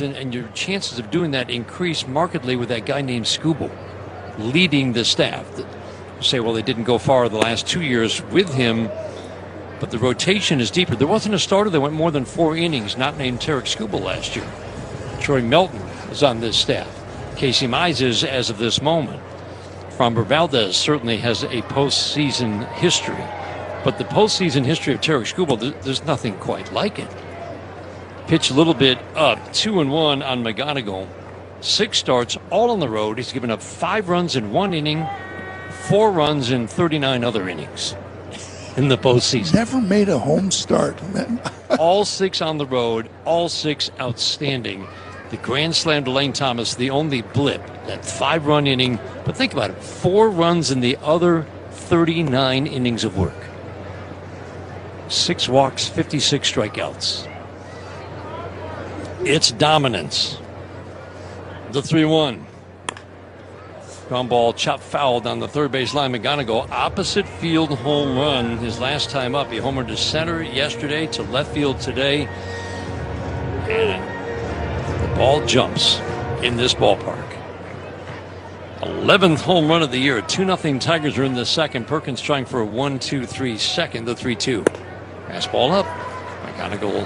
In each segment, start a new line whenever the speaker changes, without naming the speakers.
and your chances of doing that increase markedly with that guy named Scooble leading the staff. You say, well, they didn't go far the last 2 years with him, but the rotation is deeper. There wasn't a starter that went more than 4 innings not named Tarek Scooble last year. Troy Melton is on this staff. Casey Mize is as of this moment. Framber Valdez certainly has a postseason history, but the postseason history of Tarek Scooble, there's nothing quite like it. Pitched a little bit up, 2-1 on McGonigal. 6 starts, all on the road. He's given up 5 runs in 1 inning, 4 runs in 39 other innings in the postseason.
Never made a home start.
All 6 on the road, all 6 outstanding. The grand slam to Lane Thomas, the only blip, that 5-run inning. But think about it, 4 runs in the other 39 innings of work. 6 walks, 56 strikeouts. It's dominance. The 3-1. Ground ball chopped foul down the third base line. McGonigal, opposite field home run his last time up. He homered to center yesterday, to left field today. And the ball jumps in this ballpark. 11th home run of the year. 2-0 Tigers are in the second. Perkins trying for a 1-2-3 second. The 3-2. Fastball up. McGonigal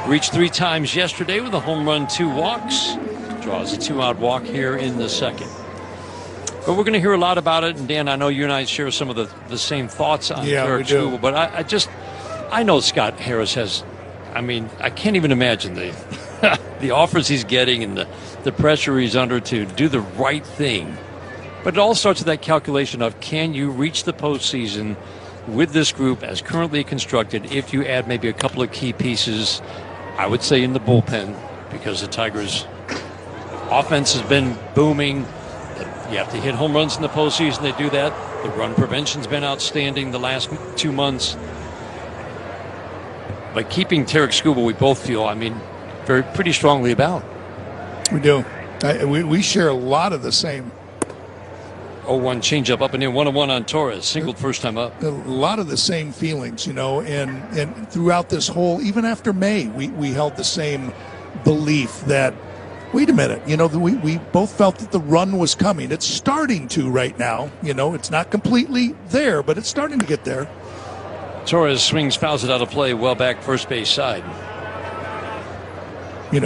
reached 3 times yesterday with a home run, 2 walks. Draws a 2-out walk here in the second. But we're going to hear a lot about it. And Dan, I know you and I share some of the same thoughts on Tarek Scooble. But I know Scott Harris has, I can't even imagine the offers he's getting and the pressure he's under to do the right thing. But it all starts with that calculation of, can you reach the postseason with this group as currently constructed if you add maybe a couple of key pieces, I would say in the bullpen, because the Tigers' offense has been booming. You have to hit home runs in the postseason. They do that. The run prevention's been outstanding the last 2 months. But keeping Tarek Scooble, we both feel, pretty strongly about.
We do. We share a lot of the same.
0-1 changeup up and in, 1-1 on Torres. Singled first time up.
A lot of the same feelings, and throughout this whole, even after May, we held the same belief that, wait a minute, we both felt that the run was coming. It's starting to right now. It's not completely there, but it's starting to get there.
Torres swings, fouls it out of play, well back first base side.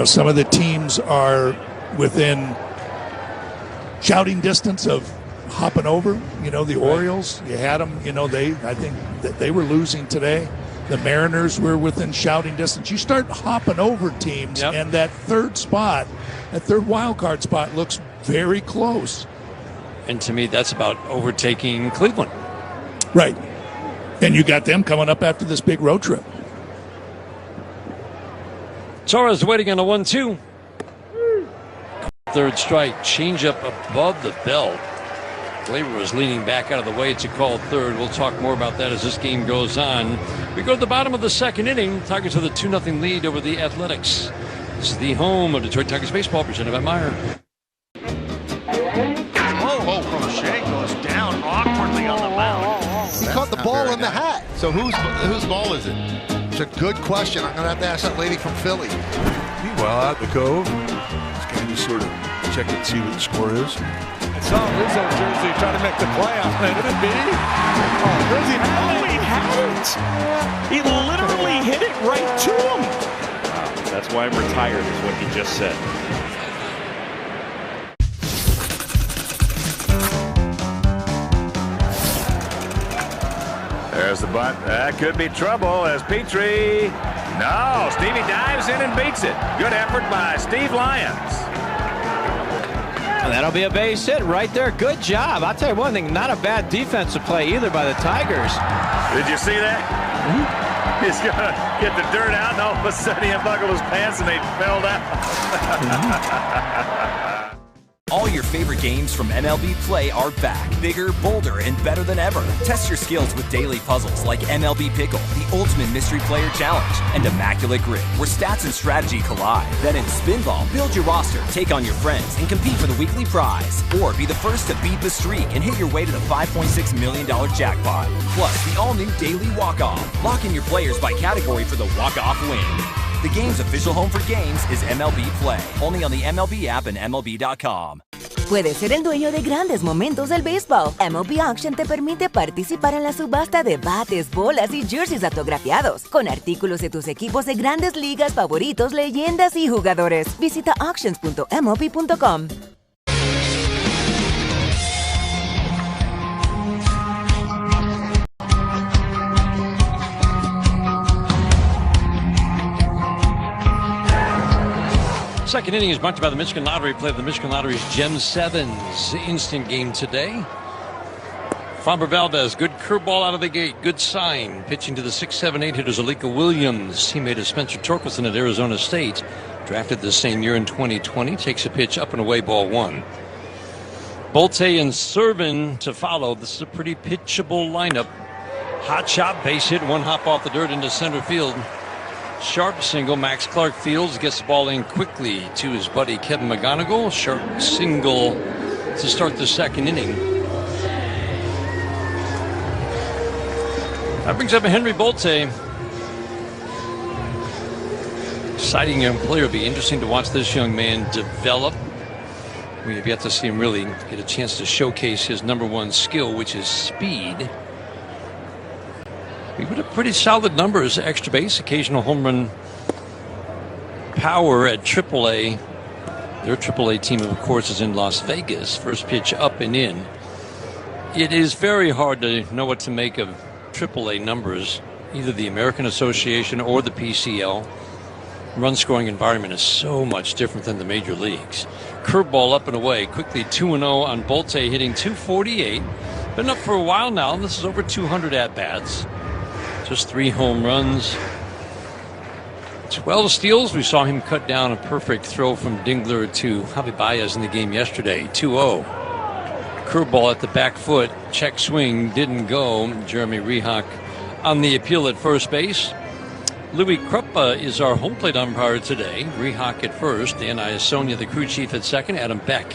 Some of the teams are within shouting distance of hopping over. The Orioles, you had them. I think that they were losing today. The Mariners were within shouting distance. You start hopping over teams, and that third wild card spot looks very close.
And to me, that's about overtaking Cleveland.
Right. And you got them coming up after this big road trip.
Torres waiting on a 1-2. Third strike, changeup above the belt. Glaber was leaning back out of the way. It's a called third. We'll talk more about that as this game goes on. We go to the bottom of the second inning. Tigers with a 2-0 lead over the Athletics. This is the home of Detroit Tigers baseball, presented by Meyer.
Crochet goes down awkwardly on the mound.
He caught the ball in the hat.
So whose ball is it? It's a good question. I'm going to have to ask that lady from Philly.
Meanwhile, out in the Cove, this game just sort of check and see what the score is.
I saw Rizzo jersey trying to make the playoff. Could it be? Oh, Rizzo, he had it. He literally hit it right to him. Wow, that's why I'm retired, is what he just said.
There's the bunt. That could be trouble as Petrie. No, Stevie dives in and beats it. Good effort by Steve Lyons.
And that'll be a base hit right there. Good job. I'll tell you one thing, not a bad defensive play either by the Tigers.
Did you see that? He's going to get the dirt out, and all of a sudden he unbuckled his pants and they fell down.
All your favorite games from MLB Play are back, bigger, bolder, and better than ever. Test your skills with daily puzzles like MLB Pickle, the ultimate mystery player challenge, and Immaculate Grid, where stats and strategy collide. Then in Spinball, build your roster, take on your friends, and compete for the weekly prize. Or be the first to beat the streak and hit your way to the $5.6 million jackpot. Plus, the all-new Daily Walk-Off. Lock in your players by category for the walk-off win. The game's official home for games is MLB Play. Only on the MLB app and MLB.com.
Puedes ser el dueño de grandes momentos del béisbol. MLB Auction te permite participar en la subasta de bates, bolas y jerseys autografiados, con artículos de tus equipos de grandes ligas favoritos, leyendas y jugadores. Visita auctions.mlb.com.
Second inning is brought to you by the Michigan Lottery. Play the Michigan Lottery's Gem 7s instant game today. Framber Valdez, good curveball out of the gate. Good sign. Pitching to the 6-7-8 hitters, Alika Williams. Teammate of Spencer Torkelson at Arizona State. Drafted the same year in 2020. Takes a pitch up and away, ball one. Bolte and Servin to follow. This is a pretty pitchable lineup. Hot shot, base hit, one hop off the dirt into center field. Sharp single. Max Clark fields, gets the ball in quickly to his buddy Kevin McGonigal. Sharp single to start the second inning. That brings up a Henry Bolte. Exciting young player. It'll be interesting to watch this young man develop. We have yet to see him really get a chance to showcase his number one skill, which is speed. We put up pretty solid numbers, extra base, occasional home run power at AAA. Their AAA team, of course, is in Las Vegas. First pitch up and in. It is very hard to know what to make of AAA numbers, either the American Association or the PCL. Run scoring environment is so much different than the major leagues. Curveball up and away, quickly 2-0 on Bolte, hitting .248. Been up for a while now. This is over 200 at-bats. Just 3 home runs, 12 steals. We saw him cut down a perfect throw from Dingler to Javi Baez in the game yesterday. 2-0. Curveball at the back foot. Check swing didn't go. Jeremy Rehak on the appeal at first base. Louis Kruppa is our home plate umpire today. Rehak at first. Dan Iasonia, the crew chief, at second. Adam Beck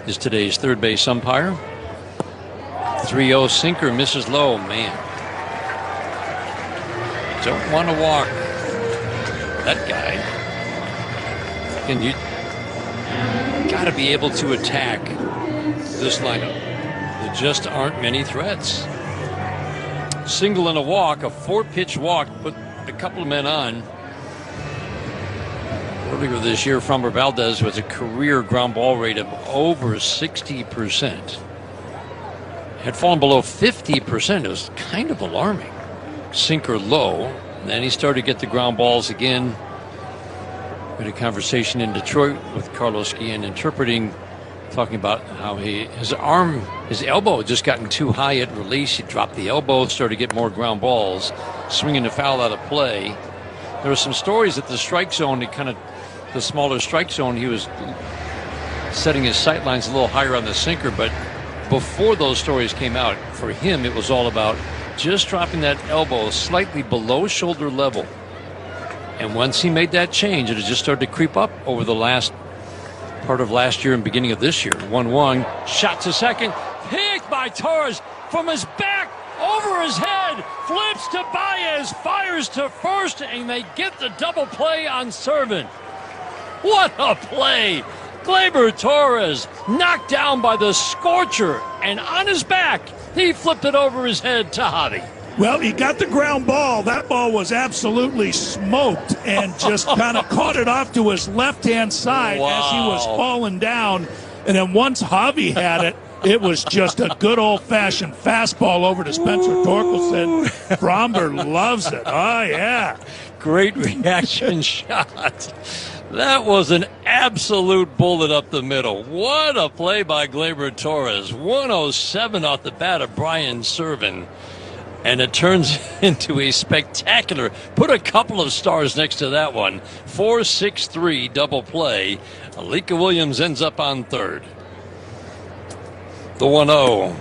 is today's third base umpire. 3-0 sinker misses low. Man. Don't want to walk that guy. And you got to be able to attack this lineup. There just aren't many threats. Single and a walk, a 4-pitch walk, put a couple of men on. Earlier this year, Framber Valdez was a career ground ball rate of over 60%. Had fallen below 50%. It was kind of alarming. Sinker low. Then he started to get the ground balls again. We had a conversation in Detroit with Carlos Guillen interpreting, talking about how his elbow had just gotten too high at release. He dropped the elbow, started to get more ground balls, swinging the foul out of play. There were some stories at the strike zone, the smaller strike zone, he was setting his sight lines a little higher on the sinker, but before those stories came out, for him it was all about just dropping that elbow slightly below shoulder level. And once he made that change, it had just started to creep up over the last part of last year and beginning of this year. 1-1, shot to second, picked by Torres from his back, over his head, flips to Baez, fires to first, and they get the double play on Servin. What a play! Gleyber Torres knocked down by the scorcher, and on his back, he flipped it over his head to Javi.
Well, he got the ground ball. That ball was absolutely smoked and just kind of caught it off to his left-hand side as he was falling down. And then once Javi had it, it was just a good old-fashioned fastball over to Spencer Torkelson. Framber loves it. Oh, yeah.
Great reaction shot. That was an absolute bullet up the middle. What a play by Gleyber Torres. 107 off the bat of Brian Servin. And it turns into a spectacular, put a couple of stars next to that one, 4-6-3 double play. Alika Williams ends up on third. The 1-0.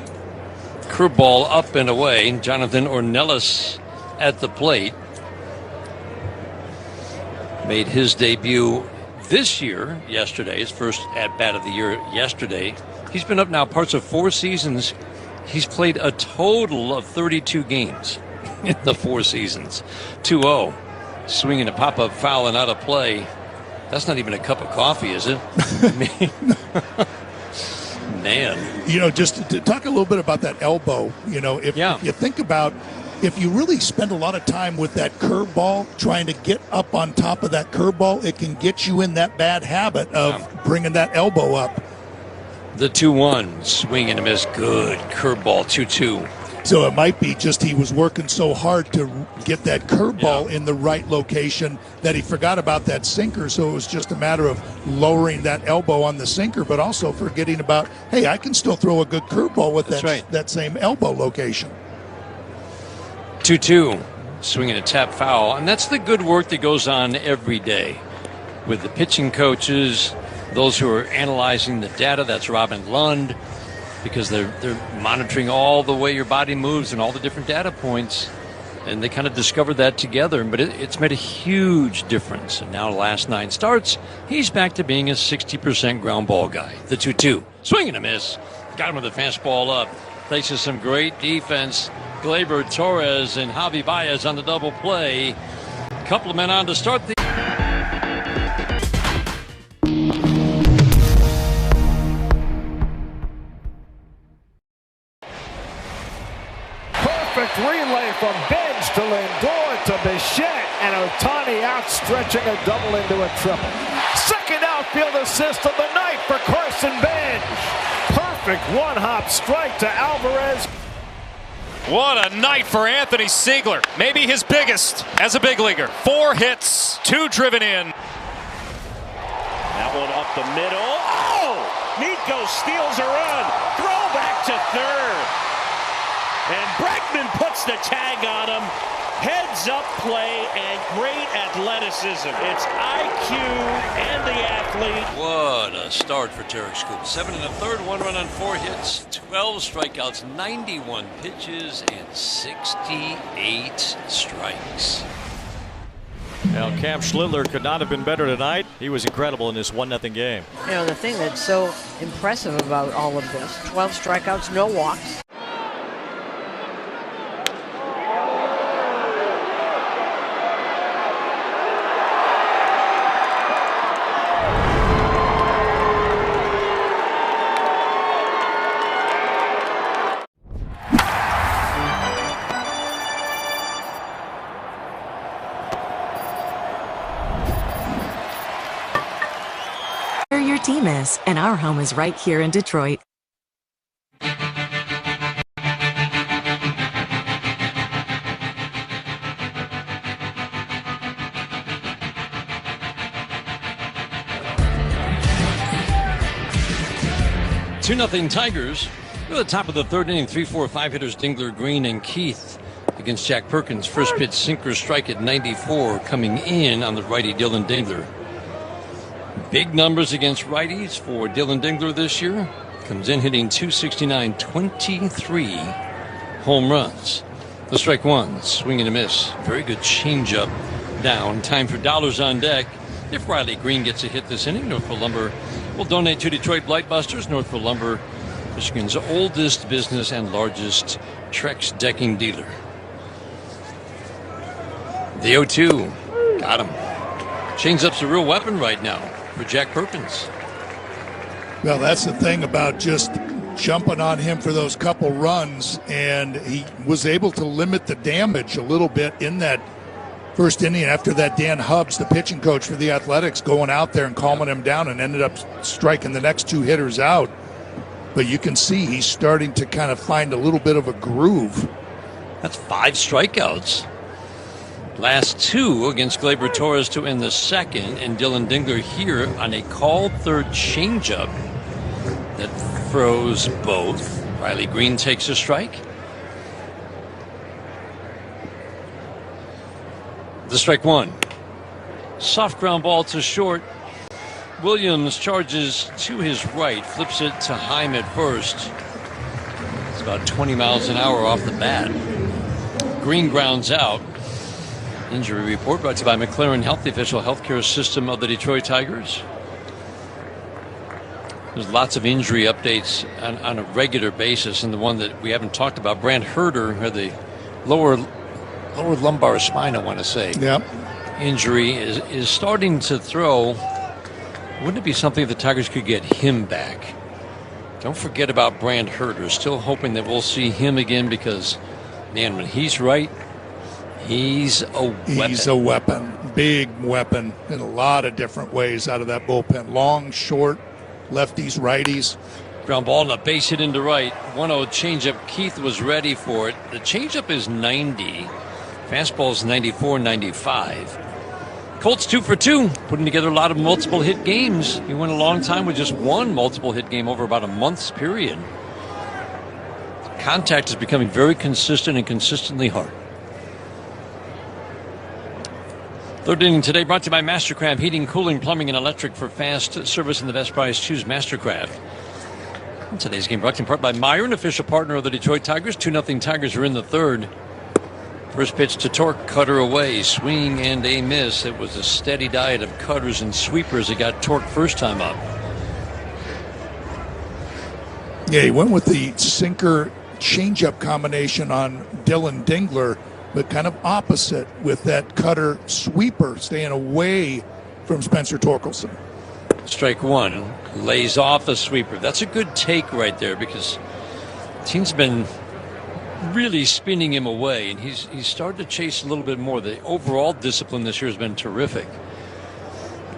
Curveball up and away. Jonathan Ornelas at the plate. Made his debut this year, yesterday, his first at-bat of the year yesterday. He's been up now parts of 4 seasons. He's played a total of 32 games in the 4 seasons. 2-0. Swinging a pop-up foul and out of play. That's not even a cup of coffee, is it? Man.
You know, just to talk a little bit about that elbow, you know, if you think about, if you really spend a lot of time with that curveball, trying to get up on top of that curveball, it can get you in that bad habit of bringing that elbow up.
The 2-1, swing and a miss, good curveball, 2-2.
So it might be just he was working so hard to get that curveball in the right location that he forgot about that sinker. So it was just a matter of lowering that elbow on the sinker, but also forgetting about, hey, I can still throw a good curveball with that same elbow location.
2-2, swinging a tap foul. And that's the good work that goes on every day with the pitching coaches, those who are analyzing the data. That's Robin Lund, because they're monitoring all the way your body moves and all the different data points, and they kind of discovered that together. But it's made a huge difference. And now the last 9 starts, he's back to being a 60% ground ball guy. The 2-2, swing and a miss. Got him with the fastball up. Thanks to some great defense. Gleyber Torres and Javi Baez on the double play. A couple of men on to start the...
Perfect relay from Bench to Lindor to Bichette, and Ohtani outstretching a double into a triple. Second outfield assist of the night for Carson Bench. Perfect one-hop strike to Alvarez.
What a night for Anthony Siegler. Maybe his biggest as a big leaguer. 4 hits, 2 driven in.
That one up the middle. Oh! Nico steals a run. Throw back to third. And Bregman puts the tag on him. Heads up play and great athleticism. It's IQ and the athlete.
What a start for Tarek Scoop. 7 1/3, 1 run on 4 hits, 12 strikeouts, 91 pitches, and 68 strikes.
Now, Cam Schlittler could not have been better tonight. He was incredible in this 1-0 game.
You know, the thing that's so impressive about all of this, 12 strikeouts, no walks.
Your team is, and our home is right here in Detroit.
Two 2-0 Tigers. We're at the top of the 3rd inning. 3-4-5 hitters Dingler, Green, and Keith against Jack Perkins. First pitch sinker strike at 94 coming in on the righty Dylan Dingler. Big numbers against righties for Dylan Dingler this year. Comes in hitting .269, 23 home runs. The strike one, swing and a miss. Very good changeup down. Time for dollars on deck. If Riley Green gets a hit this inning, Northville Lumber will donate to Detroit Blightbusters. Northville Lumber, Michigan's oldest business and largest Trex decking dealer. The 0-2, got him. Changeup's a real weapon right now for Jack Perkins.
Well, that's the thing about just jumping on him for those couple runs, and he was able to limit the damage a little bit in that first inning after that. Dan Hubbs, the pitching coach for the Athletics, going out there and calming him down and ended up striking the next 2 hitters out. But you can see he's starting to kind of find a little bit of a groove.
That's 5 strikeouts. Last 2 against Gleyber Torres to end the second, and Dylan Dingler here on a called third changeup that throws both. Riley Green takes a strike. The strike one. Soft ground ball to short. Williams charges to his right, flips it to Heim at first. It's about 20 miles an hour off the bat. Green grounds out. Injury report brought to you by McLaren Health, the official healthcare system of the Detroit Tigers. There's lots of injury updates on a regular basis, and the one that we haven't talked about, Brant Herder, had the lower lumbar spine, I want to say.
Yep.
injury, is starting to throw. Wouldn't it be something if the Tigers could get him back? Don't forget about Brand Herter. Still hoping that we'll see him again because, man, when he's right, he's a weapon.
He's a weapon. Big weapon in a lot of different ways out of that bullpen. Long, short, lefties, righties.
Ground ball and a base hit into right. 1-0 changeup. Keith was ready for it. The changeup is 90. Fastball is 94, 95. Colts 2 for 2, putting together a lot of multiple hit games. He went a long time with just one multiple hit game over about a month's period. Contact is becoming very consistent and consistently hard. Third inning today brought to you by Mastercraft Heating, Cooling, Plumbing, and Electric. For fast service and the best price, choose Mastercraft. And today's game brought to you in part by Meyer, an official partner of the Detroit Tigers. 2-0 Tigers are in the third. First pitch to Torque, cutter away, swing and a miss. It was a steady diet of cutters and sweepers that got Torque first time up.
Yeah, he went with the sinker changeup combination on Dylan Dingler, but kind of opposite with that cutter sweeper, staying away from Spencer Torkelson.
Strike one, lays off a sweeper. That's a good take right there because the team's been really spinning him away, and he's started to chase a little bit more. The overall discipline this year has been terrific.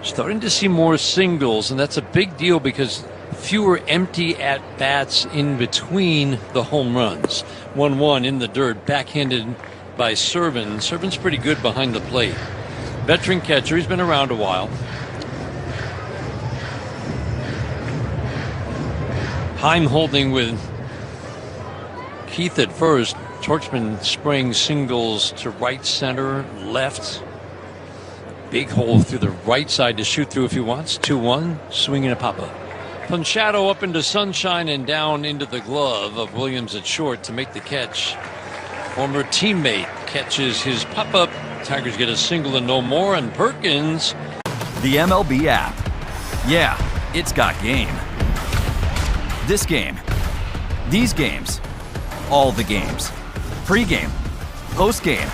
Starting to see more singles, and that's a big deal because fewer empty at-bats in between the home runs. 1-1 in the dirt, backhanded by Servin. Servin's pretty good behind the plate. Veteran catcher, he's been around a while. Heim holding with Keith at first. Torque's been spraying singles to right center, left. Big hole through the right side to shoot through if he wants. 2-1, swinging a pop-up. From shadow up into sunshine and down into the glove of Williams at short to make the catch. Former teammate catches his pop-up. Tigers get a single and no more, and Perkins.
The MLB app. Yeah, it's got game. This game. These games. All the games. Pre-game, post-game,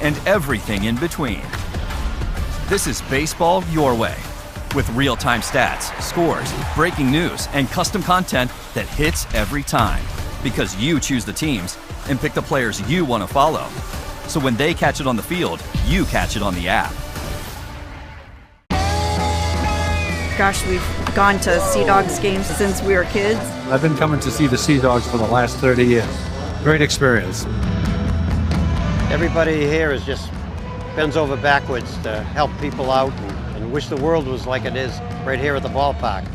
and everything in between. This is baseball your way. With real-time stats, scores, breaking news, and custom content that hits every time. Because you choose the teams and pick the players you want to follow. So when they catch it on the field, you catch it on the app.
Gosh, we've gone to Sea Dogs games since we were kids.
I've been coming to see the Sea Dogs for the last 30 years. Great experience.
Everybody here is just bends over backwards to help people out and wish the world was like it is right here at the ballpark.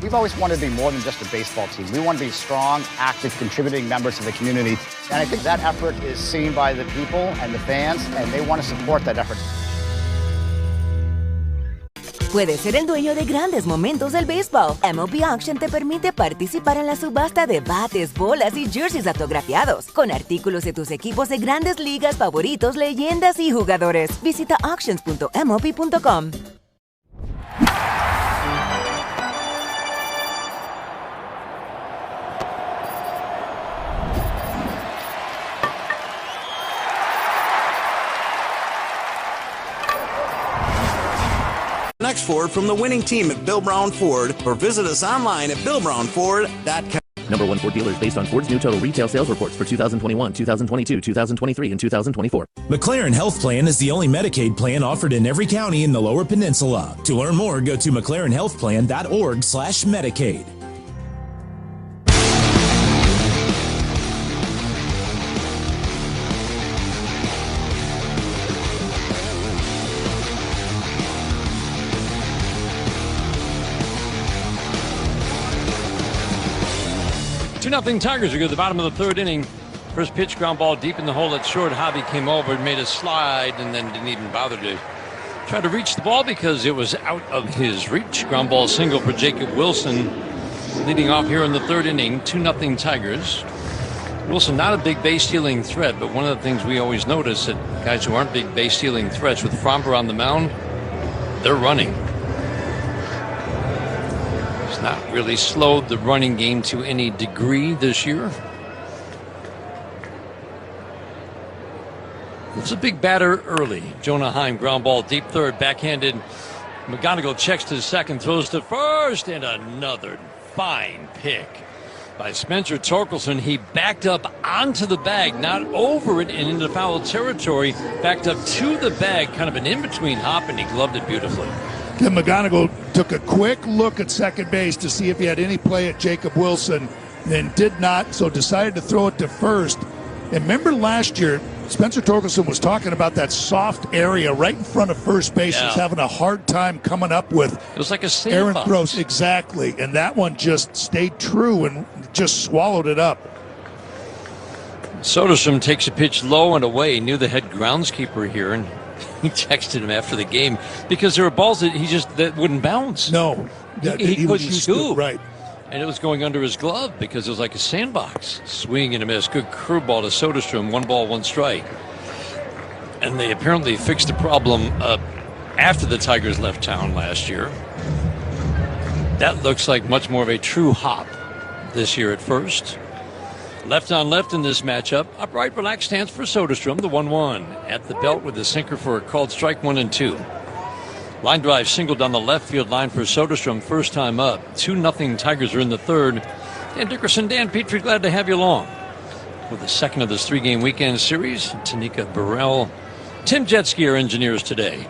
We've always wanted to be more than just a baseball team. We want to be strong, active, contributing members of the community. And I think that effort is seen by the people and the fans, and they want to support that effort.
Puedes ser el dueño de grandes momentos del béisbol. MLB Auction te permite participar en la subasta de bates, bolas y jerseys autografiados, con artículos de tus equipos de grandes ligas favoritos, leyendas y jugadores. Visita auctions.mlb.com.
Next Ford from the winning team at Bill Brown Ford, or visit us online at BillBrownFord.com.
Number one Ford dealers based on Ford's new total retail sales reports for 2021, 2022, 2023, and 2024.
McLaren Health Plan is the only Medicaid plan offered in every county in the Lower Peninsula. To learn more, go to McLarenHealthPlan.org/Medicaid.
Nothing Tigers are good at the bottom of the third inning. First pitch, ground ball deep in the hole at short. Hobby came over and made a slide and then didn't even bother to try to reach the ball because it was out of his reach. Ground ball single for Jacob Wilson leading off here in the third inning. 2-0 Tigers. Wilson not a big base stealing threat, but one of the things we always notice that guys who aren't big base stealing threats with Fromber on the mound, they're running. Not really slowed the running game to any degree this year. The It's a big batter early. Jonah Heim, ground ball, deep third, backhanded. McGonigal checks to second, throws to first, and another fine pick by Spencer Torkelson. He backed up onto the bag, not over it and into foul territory, backed up to the bag, kind of an in-between hop, and he gloved it beautifully.
Then McGonigal took a quick look at second base to see if he had any play at Jacob Wilson, then did not, so decided to throw it to first. And remember last year, Spencer Torkelson was talking about that soft area right in front of first base.
Yeah.
He's having a hard time coming up with
It was like a
Aaron
sandbox.
throws. Exactly. And that one just stayed true and just swallowed it up.
Soderstrom takes a pitch low and away. He knew the head groundskeeper here, and he texted him after the game because there were balls that wouldn't bounce.
No.
He
was
couldn't
used to it,
scoop.
right.
And it was going under his glove because it was like a sandbox. Swing and a miss. Good curveball to Soderstrom. 1 ball, 1 strike. And they apparently fixed the problem after the Tigers left town last year. That looks like much more of a true hop this year at first. Left on left in this matchup. Upright, relaxed stance for Soderstrom. The 1-1 at the belt with the sinker for a called strike 1 and 2. Line drive single down the left field line for Soderstrom. First time up. 2-0 Tigers are in the third. Dan Dickerson, Dan Petrie, glad to have you along. With the second of this 3-game weekend series, Tanika Burrell, Tim Jetski are engineers today.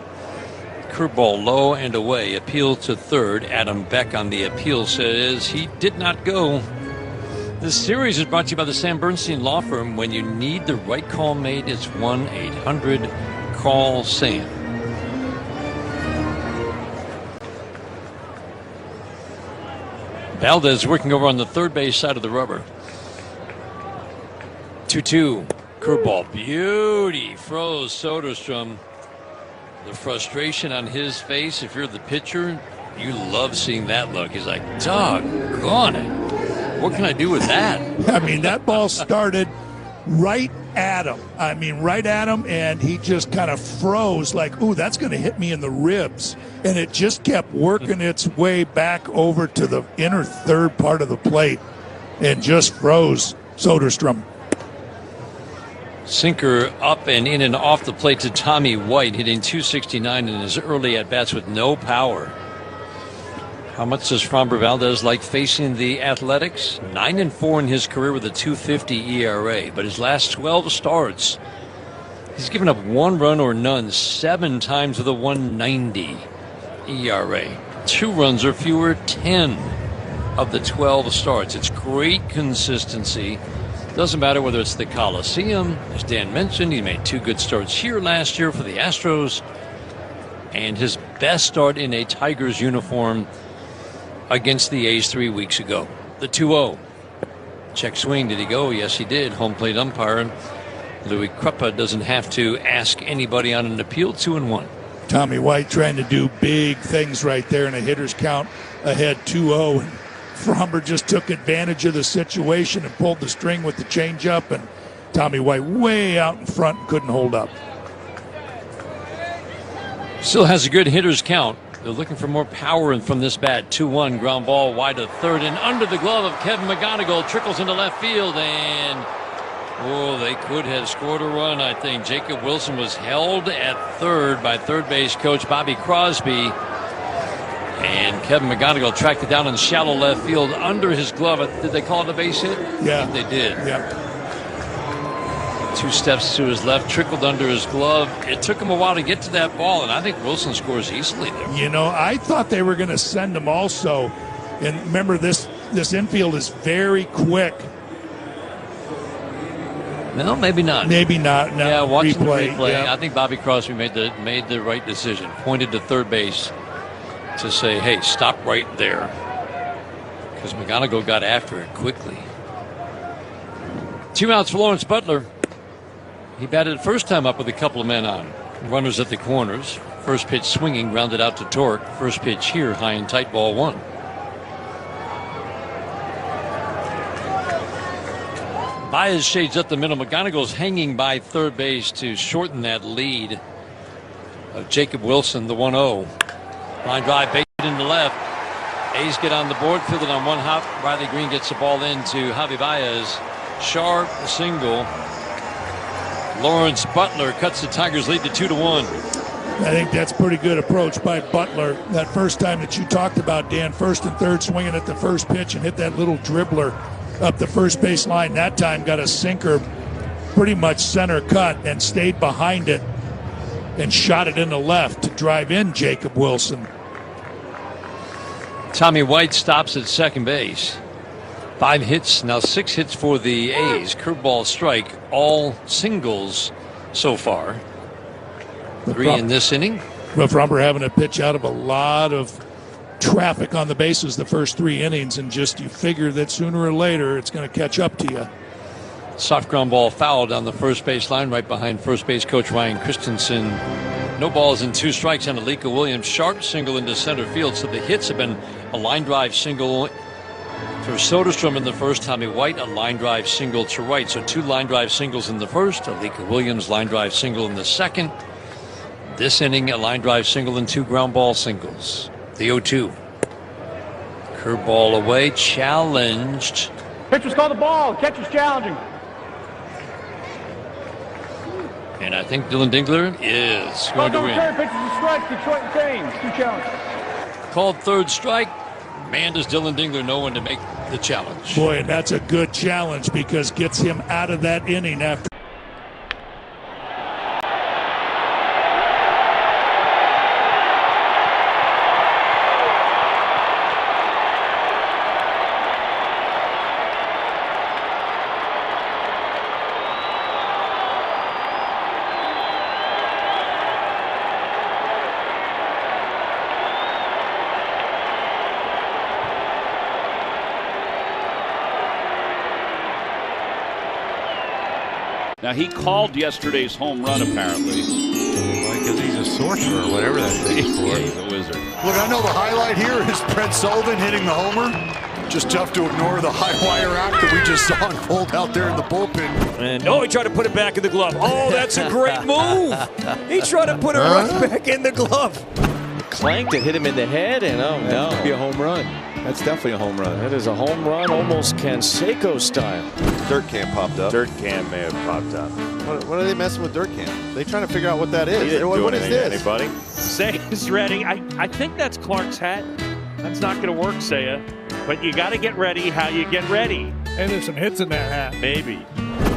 Curveball low and away. Appeal to third. Adam Beck on the appeal says he did not go. This series is brought to you by the Sam Bernstein Law Firm. When you need the right call made, it's 1-800-CALL-SAM. Valdez working over on the third base side of the rubber. 2-2. Curveball. Beauty. Froze Soderstrom. The frustration on his face, if you're the pitcher, you love seeing that look. He's like, doggone it. What can I do with that?
I mean, that ball started right at him. And he just kind of froze like, ooh, that's going to hit me in the ribs. And it just kept working its way back over to the inner third part of the plate and just froze Soderstrom.
Sinker up and in and off the plate to Tommy White, hitting .269 in his early at-bats with no power. How much does Framber Valdez like facing the Athletics? 9-4 in his career with a .250 ERA, but his last 12 starts, he's given up 1 run or none 7 times with a .190 ERA. 2 runs or fewer 10 of the 12 starts. It's great consistency. Doesn't matter whether it's the Coliseum. As Dan mentioned, he made 2 good starts here last year for the Astros, and his best start in a Tigers uniform against the A's 3 weeks ago. The 2-0. Check swing. Did he go? Yes, he did. Home plate umpire Louis Kruppa doesn't have to ask anybody on an appeal. 2-1.
Tommy White trying to do big things right there in a hitter's count ahead 2-0. And Framber just took advantage of the situation and pulled the string with the changeup, and Tommy White way out in front and couldn't hold up.
Still has a good hitter's count. They're looking for more power from this bat. 2-1, ground ball wide to third and under the glove of Kevin McGonigal. Trickles into left field, and they could have scored a run, I think. Jacob Wilson was held at third by third base coach Bobby Crosby. And Kevin McGonigal tracked it down in shallow left field under his glove. Did they call it a base hit?
Yeah.
They did.
Yeah.
2 steps to his left, trickled under his glove. It took him a while to get to that ball, and I think Wilson scores easily there.
You know, I thought they were going to send him also. And remember, this infield is very quick.
No, maybe not.
Maybe not. No,
yeah, watching the replay,
yeah.
I think Bobby Crosby made the right decision. Pointed to third base to say, hey, stop right there. Because McGonigal got after it quickly. 2 outs for Lawrence Butler. He batted first time up with a couple of men on. Runners at the corners. First pitch swinging, grounded out to Torque. First pitch here, high and tight, ball 1. Baez shades up the middle. McGonigal's hanging by third base to shorten that lead of Jacob Wilson, the 1-0. Line drive, baited into left. A's get on the board, fielded on 1 hop. Riley Green gets the ball into Javi Baez. Sharp single. Lawrence Butler cuts the Tigers' lead to 2-1.
I think that's a pretty good approach by Butler. That first time that you talked about, Dan, first and third, swinging at the first pitch and hit that little dribbler up the first base line. That time got a sinker pretty much center cut and stayed behind it and shot it in the left to drive in Jacob Wilson.
Tommy White stops at second base. 5 hits, now 6 hits for the A's. Curveball, strike, all singles so far. 3 in this inning.
Rough Rumber having to pitch out of a lot of traffic on the bases the first 3 innings, and just you figure that sooner or later it's going to catch up to you.
Soft ground ball fouled on the first base line right behind first base coach Ryan Christensen. No balls and 2 strikes on Alika Williams. Sharp single into center field. So the hits have been a line drive single for Soderstrom in the first, Tommy White a line drive single to right. So 2 line drive singles in the first, Alika Williams line drive single in the second. This inning a line drive single and 2 ground ball singles. The 0-2. Curveball away, challenged.
Pitcher's called the ball. Catcher's challenging.
And I think Dylan Dingler is going to win.
Pitches a strike. Detroit and Thames. 2 challenges.
Called third strike. Man, does Dylan Dingler know when to make the challenge.
Boy, and that's a good challenge because gets him out of that inning after.
Now, he called yesterday's home run, apparently.
Because he's a sorcerer or whatever that thing is for.
He's a wizard.
Look, I know the highlight here is Brett Sullivan hitting the homer. Just tough to ignore the high wire act that we just saw unfold out there in the bullpen.
And he tried to put it back in the glove. Oh, that's a great move. He tried to put it right back in the glove.
Clanked it, hit him in the head, and that could be a home run. That's definitely a home run. That is a home run, almost Canseco style.
Dirt can popped up.
Dirt can may have popped up.
What are they messing with dirt can? They trying to figure out what that is.
What is this?
Anybody?
Say's ready. I think that's Clark's hat. That's not going to work, Saya. But you got to get ready how you get ready.
And there's some hits in that hat.
Maybe.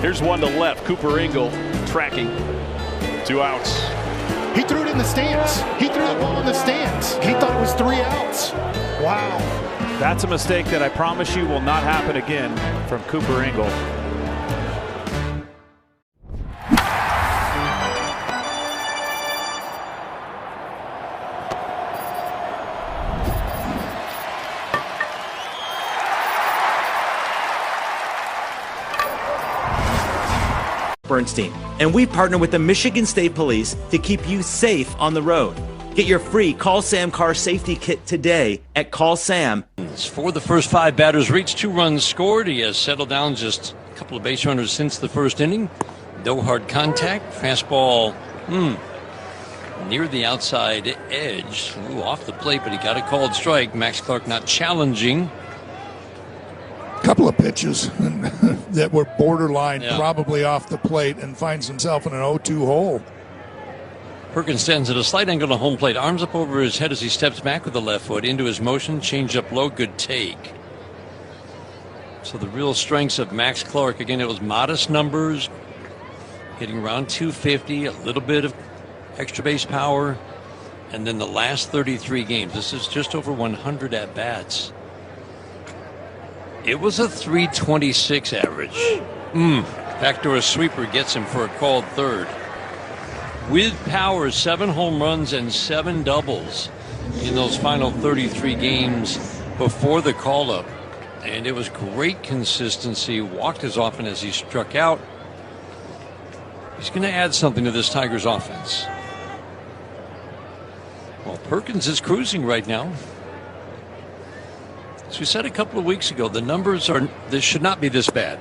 Here's one to left. Cooper Ingle tracking. 2 outs.
He threw it in the stands. He threw the ball in the stands. He thought it was 3 outs. Wow.
That's a mistake that I promise you will not happen again from Cooper Ingle.
Bernstein, and we partner with the Michigan State Police to keep you safe on the road. Get your free Call Sam car safety kit today at Call Sam.
For the first 5 batters reached, 2 runs scored. He has settled down just a couple of base runners since the first inning. No hard contact. Fastball near the outside edge. Off the plate, but he got a called strike. Max Clark not challenging.
Couple of pitches that were borderline, probably off the plate, and finds himself in an 0-2 hole.
Perkins stands at a slight angle to home plate, arms up over his head as he steps back with the left foot into his motion, change up low, good take. So the real strengths of Max Clark, again, it was modest numbers, hitting around 250, a little bit of extra base power, and then the last 33 games, this is just over 100 at-bats. It was a 326 average. Backdoor sweeper gets him for a called third. With power, 7 home runs and 7 doubles in those final 33 games before the call-up. And it was great consistency, walked as often as he struck out. He's going to add something to this Tigers offense. Well, Perkins is cruising right now. As we said a couple of weeks ago, the numbers this should not be this bad.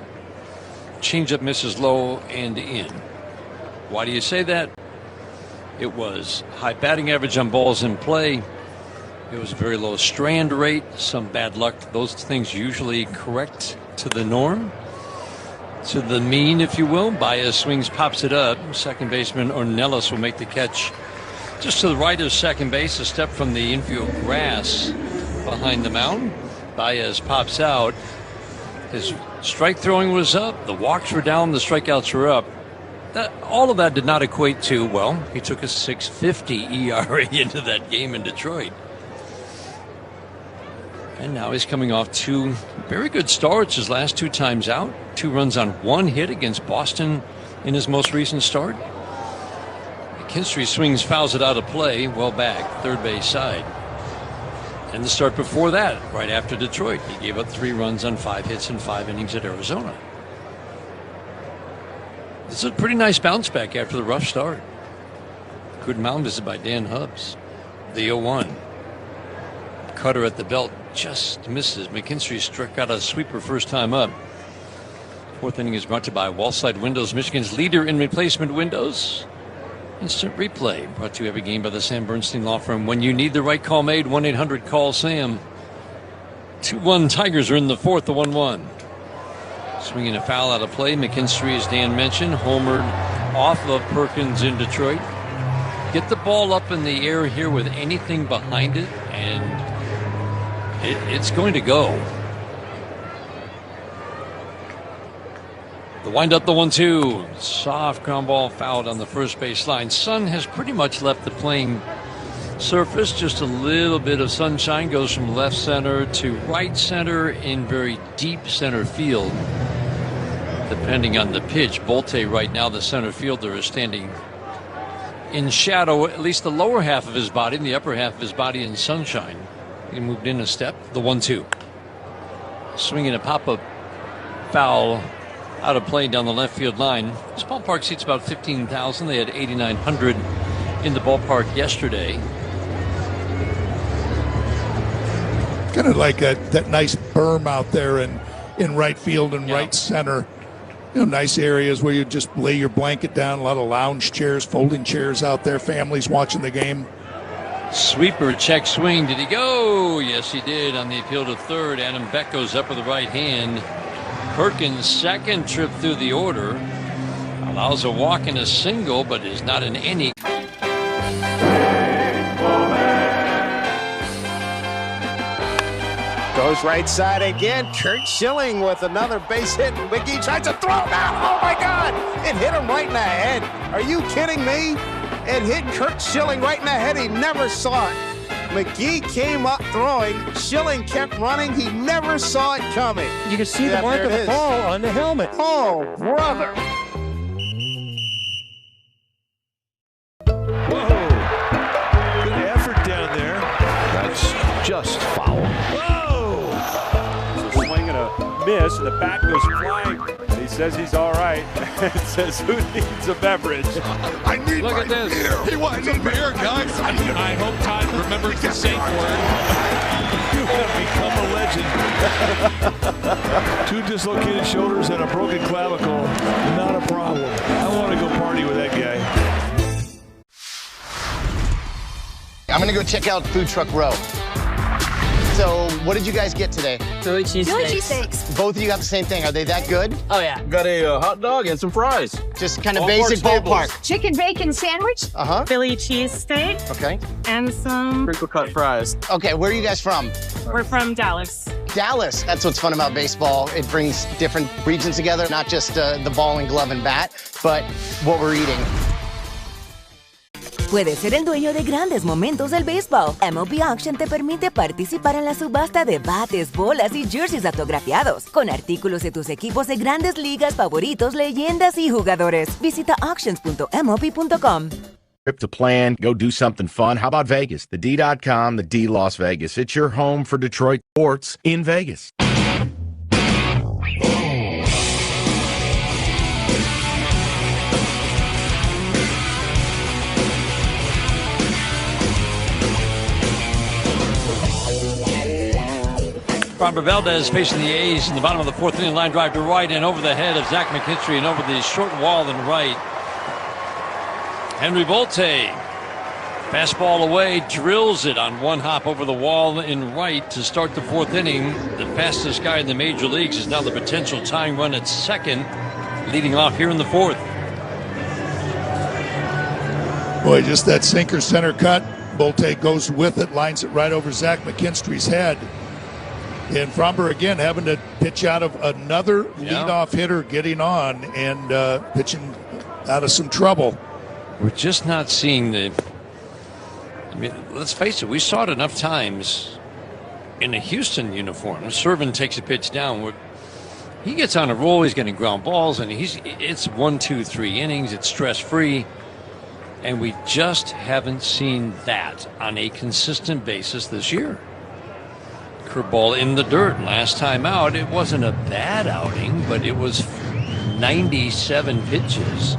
Changeup misses low and in. Why do you say that? It was high batting average on balls in play. It was very low strand rate, some bad luck. Those things usually correct to the norm. To the mean, if you will. Baez swings, pops it up. Second baseman Ornelas will make the catch just to the right of second base, a step from the infield grass behind the mound. Baez pops out. His strike throwing was up. The walks were down. The strikeouts were up. All of that did not equate to, well, he took a 6.50 ERA into that game in Detroit. And now he's coming off 2 very good starts his last 2 times out. 2 runs on 1 hit against Boston in his most recent start. McKinstry swings, fouls it out of play, well back, third base side. And the start before that, right after Detroit, he gave up 3 runs on 5 hits in 5 innings at Arizona. This is a pretty nice bounce back after the rough start. Good mound visit by Dan Hubbs. The 0-1. Cutter at the belt just misses. McKinstry struck out a sweeper first time up. 4th inning is brought to you by Wallside Windows, Michigan's leader in replacement windows. Instant replay brought to you every game by the Sam Bernstein Law Firm. When you need the right call made, 1-800-CALL-SAM. 2-1 Tigers are in the 4th, the 1-1. Swinging a foul out of play. McKinstry, as Dan mentioned, homered off of Perkins in Detroit. Get the ball up in the air here with anything behind it, and it's going to go. The windup, the 1-2. Soft ground ball fouled on the first base line. Sun has pretty much left the playing surface. Just a little bit of sunshine goes from left center to right center in very deep center field. Depending on the pitch, Bolte right now, the center fielder, is standing in shadow, at least the lower half of his body, and the upper half of his body in sunshine. He moved in a step. The 1-2. Swinging a pop-up foul out of play down the left field line. This ballpark seats about 15,000. They had 8,900 in the ballpark yesterday.
Kind of like that nice berm out there in right field and right center. You know, nice areas where you just lay your blanket down. A lot of lounge chairs, folding chairs out there. Families watching the game.
Sweeper, check swing. Did he go? Yes, he did on the appeal to third. Adam Beck goes up with the right hand. Perkins' second trip through the order. Allows a walk and a single, but is not in any.
Goes right side again. Kurt Schilling with another base hit. McGee tries to throw down. Oh, my God. It hit him right in the head. Are you kidding me? It hit Kurt Schilling right in the head. He never saw it. McGee came up throwing. Schilling kept running. He never saw it coming.
You can see the mark of the ball on the helmet.
Oh, brother.
Whoa. Good effort down there.
That's just foul.
Whoa.
It's a swing and a miss, and the bat goes flying. He says he's all right. It says, who needs a beverage?
I need
Look
my
at this.
beer. He wants a beer, guys.
I hope Todd remembers the safe word. You have become a legend. 2 dislocated shoulders and a broken clavicle. Not a problem. I want to go party with that guy.
I'm going to go check out Food Truck Row. So, what did you guys get today?
Philly cheesesteaks.
Both of you got the same thing. Are they that good?
Oh, yeah.
Got a hot dog and some fries. Just kind of basic ballpark.
Chicken bacon sandwich.
Uh-huh.
Philly cheesesteak.
Okay.
And some
Crinkle cut fries. Okay, where are you guys from?
We're from Dallas.
Dallas. That's what's fun about baseball. It brings different regions together, not just the ball and glove and bat, but what we're eating.
Puedes ser el dueño de grandes momentos del béisbol. MLB Auction te permite participar en la subasta de bates, bolas y jerseys autografiados, con artículos de tus equipos de grandes ligas favoritos, leyendas y jugadores. Visita auctions.mlb.com.
Trip to plan, go do something fun. How about Vegas? The D.com, the D Las Vegas. It's your home for Detroit sports in Vegas.
Robert Valdez facing the A's in the bottom of the 4th inning. Line drive to right and over the head of Zach McKinstry and over the short wall and right. Henry Bolte, fastball away, drills it on one hop over the wall in right to start the 4th inning. The fastest guy in the major leagues is now the potential tying run at second. leading off here in the fourth.
Boy, just that sinker center cut. Bolte goes with it, lines it right over Zach McKinstry's head. And Fromber again having to pitch out of another leadoff hitter getting on and pitching out of some trouble.
We're just not seeing the... I mean, let's face it, we saw it enough times in a Houston uniform. Servin takes a pitch down. He gets on a roll, he's getting ground balls, and it's 1, 2, 3 innings. It's stress-free. And we just haven't seen that on a consistent basis this year. Curveball in the dirt. Last time out, it wasn't a bad outing, but it was 97 pitches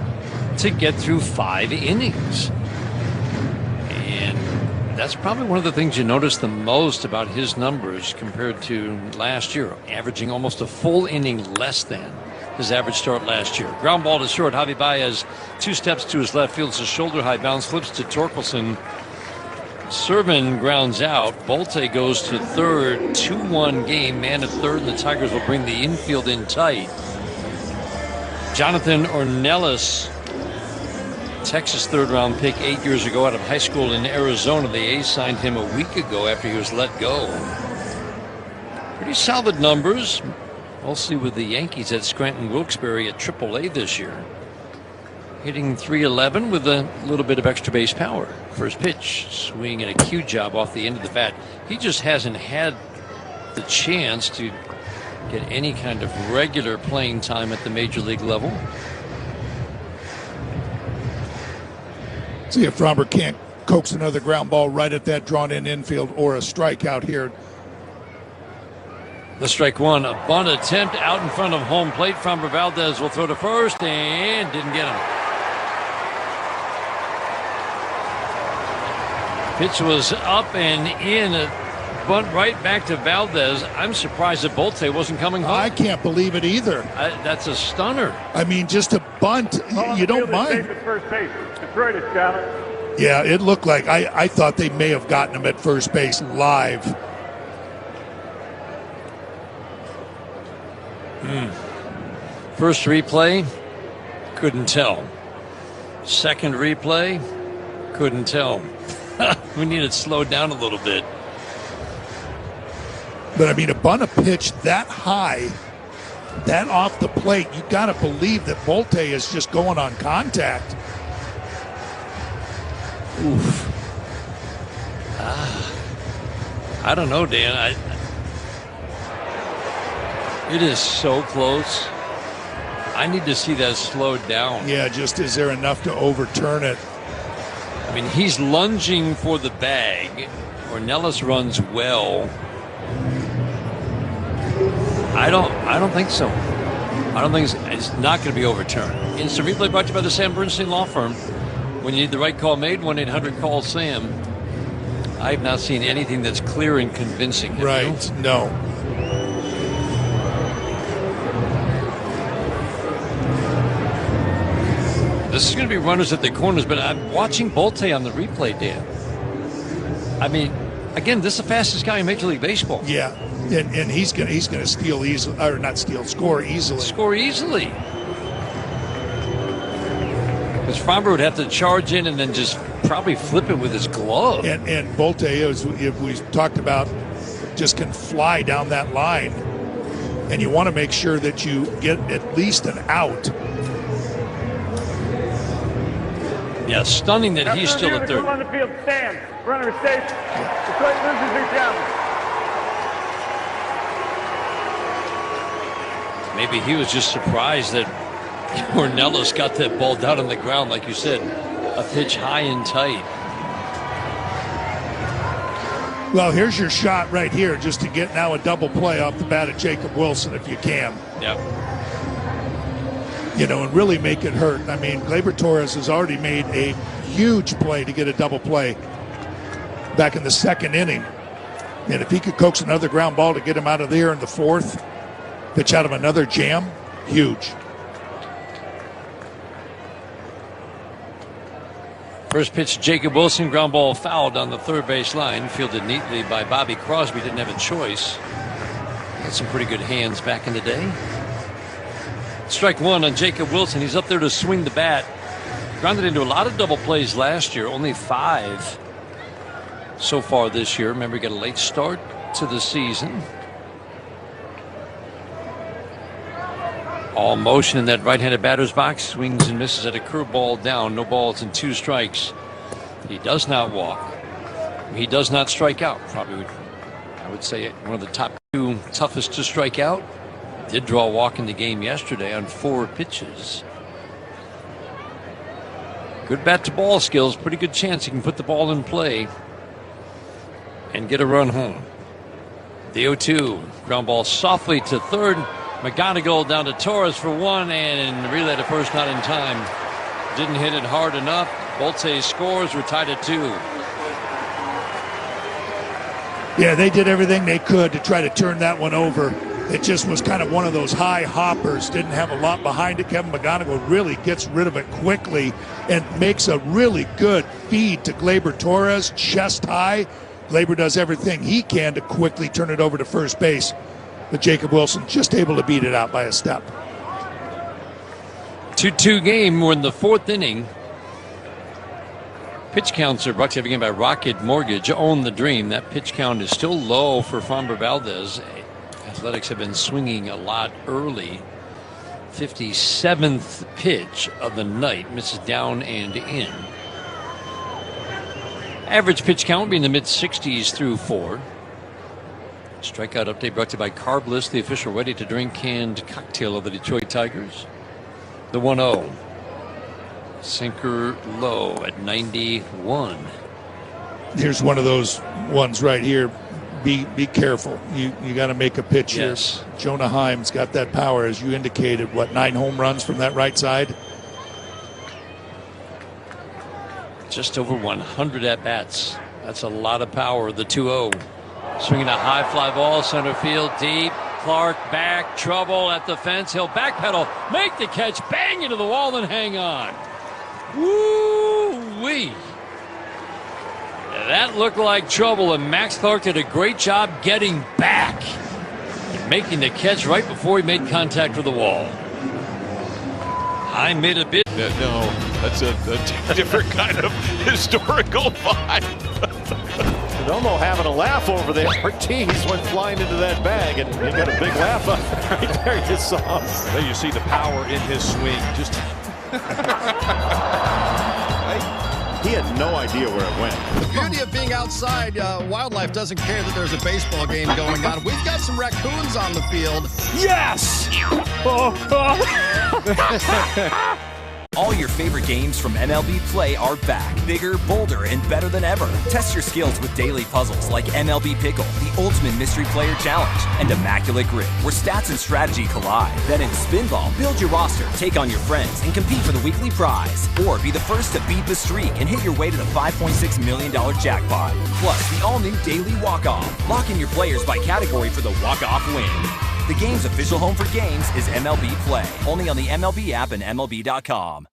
to get through 5 innings. And that's probably one of the things you notice the most about his numbers compared to last year, averaging almost a full inning less than his average start last year. Ground ball to short. Javi Baez 2 steps to his left, fields a shoulder high bounce, flips to Torkelson. Servin grounds out. Bolte goes to third. 2-1 game. Man at third, and the Tigers will bring the infield in tight. Jonathan Ornelas, Texas third-round pick 8 years ago out of high school in Arizona. The A's signed him a week ago after he was let go. Pretty solid numbers. Mostly with the Yankees at Scranton Wilkes-Barre at AAA this year. Hitting .311 with a little bit of extra base power. First pitch, swing and a cue job off the end of the bat. He just hasn't had the chance to get any kind of regular playing time at the major league level.
See if Fromber can't coax another ground ball right at that drawn-in infield or a strikeout here.
The strike one, a bunt attempt out in front of home plate. Fromber Valdez will throw to first and didn't get him. Pitch was up and in, a bunt right back to Valdez. I'm surprised that Bolte wasn't coming home.
I can't believe it either.
That's a stunner.
I mean, just a bunt, you don't mind.
First base. Detroit has got it.
Yeah, it looked like I thought they may have gotten him at first base live.
First replay, couldn't tell. Second replay, couldn't tell. We need it slowed down a little bit.
But I mean, a bunt a pitch that high, that off the plate, you got to believe that Bolte is just going on contact.
Oof. I don't know, Dan. It is so close. I need to see that slowed down.
Yeah, just is there enough to overturn it?
I mean, he's lunging for the bag. Ornelas runs well. I don't think so. I don't think it's not going to be overturned. Instant replay brought to you by the Sam Bernstein Law Firm. When you need the right call made, 1-800-CALL-SAM. I have not seen anything that's clear and convincing.
Right, no.
This is going to be runners at the corners, but I'm watching Bolte on the replay, Dan. I mean, again, this is the fastest guy in Major League Baseball.
Yeah, and he's gonna steal easily, or not steal, score easily.
Score easily. Because Fromber would have to charge in and then just probably flip it with his glove.
And Bolte, as we talked about, just can fly down that line, and you want to make sure that you get at least an out.
Yeah, stunning that he's still at third.
On the field, stand. Runner safe. Detroit loses their challenge.
Maybe he was just surprised that Ornelas got that ball down on the ground, like you said, a pitch high and tight.
Well, here's your shot right here, just to get now a double play off the bat of Jacob Wilson, if you can.
Yep.
You know, and really make it hurt. I mean, Gleyber Torres has already made a huge play to get a double play back in the second inning. And if he could coax another ground ball to get him out of there in the fourth, pitch out of another jam, huge.
First pitch, Jacob Wilson, ground ball fouled on the third base line, fielded neatly by Bobby Crosby. Didn't have a choice. Had some pretty good hands back in the day. Strike one on Jacob Wilson. He's up there to swing the bat. Grounded into a lot of double plays last year. Only 5 so far this year. Remember, he got a late start to the season. All motion in that right-handed batter's box. Swings and misses at a curveball down. No balls and 2 strikes. He does not walk. He does not strike out. Probably, I would say, one of the top 2 toughest to strike out. Did draw a walk in the game yesterday on 4 pitches. Good bat to ball skills. Pretty good chance he can put the ball in play and get a run home. The 0-2. Ground ball softly to third. McGonigal down to Torres for 1 and relay to first, not in time. Didn't hit it hard enough. Bolte scores. We're tied at 2.
Yeah, they did everything they could to try to turn that one over. It just was kind of one of those high hoppers. Didn't have a lot behind it. Kevin McGonigal really gets rid of it quickly and makes a really good feed to Gleyber Torres, chest high. Gleyber does everything he can to quickly turn it over to first base. But Jacob Wilson just able to beat it out by a step.
2-2 game. We're in the 4th inning. Pitch counts are brought to you again by Rocket Mortgage. Own the dream. That pitch count is still low for Framber Valdez. Athletics have been swinging a lot early. 57th pitch of the night. Misses down and in. Average pitch count will be in the mid-60s through 4. Strikeout update brought to you by Carbless, the official ready-to-drink canned cocktail of the Detroit Tigers. The 1-0. Sinker low at 91.
Here's one of those ones right here. Be careful. You got to make a pitch here. Jonah Heim's got that power, as you indicated. 9 home runs from that right side?
Just over 100 at-bats. That's a lot of power. The 2-0. Swinging a high fly ball, center field, deep. Clark back, trouble at the fence. He'll backpedal, make the catch, bang into the wall, and hang on. Woo-wee. That looked like trouble, and Max Clark did a great job getting back, making the catch right before he made contact with the wall. I made a bit.
No, that's a different kind of historical vibe. DOMO having a laugh over there. Ortiz went flying into that bag, and he got a big laugh right there. You saw. There you see the power in his swing. Just he had no idea where it went.
The beauty of being outside, wildlife doesn't care that there's a baseball game going on. We've got some raccoons on the field.
Yes!
All your favorite games from MLB Play are back, bigger, bolder, and better than ever. Test your skills with daily puzzles like MLB Pickle, the Ultimate Mystery Player Challenge, and Immaculate Grid, where stats and strategy collide. Then in Spinball, build your roster, take on your friends, and compete for the weekly prize. Or be the first to beat the streak and hit your way to the $5.6 million jackpot. Plus, the all-new Daily Walk-Off. Lock in your players by category for the walk-off win. The game's official home for games is MLB Play. Only on the MLB app and MLB.com.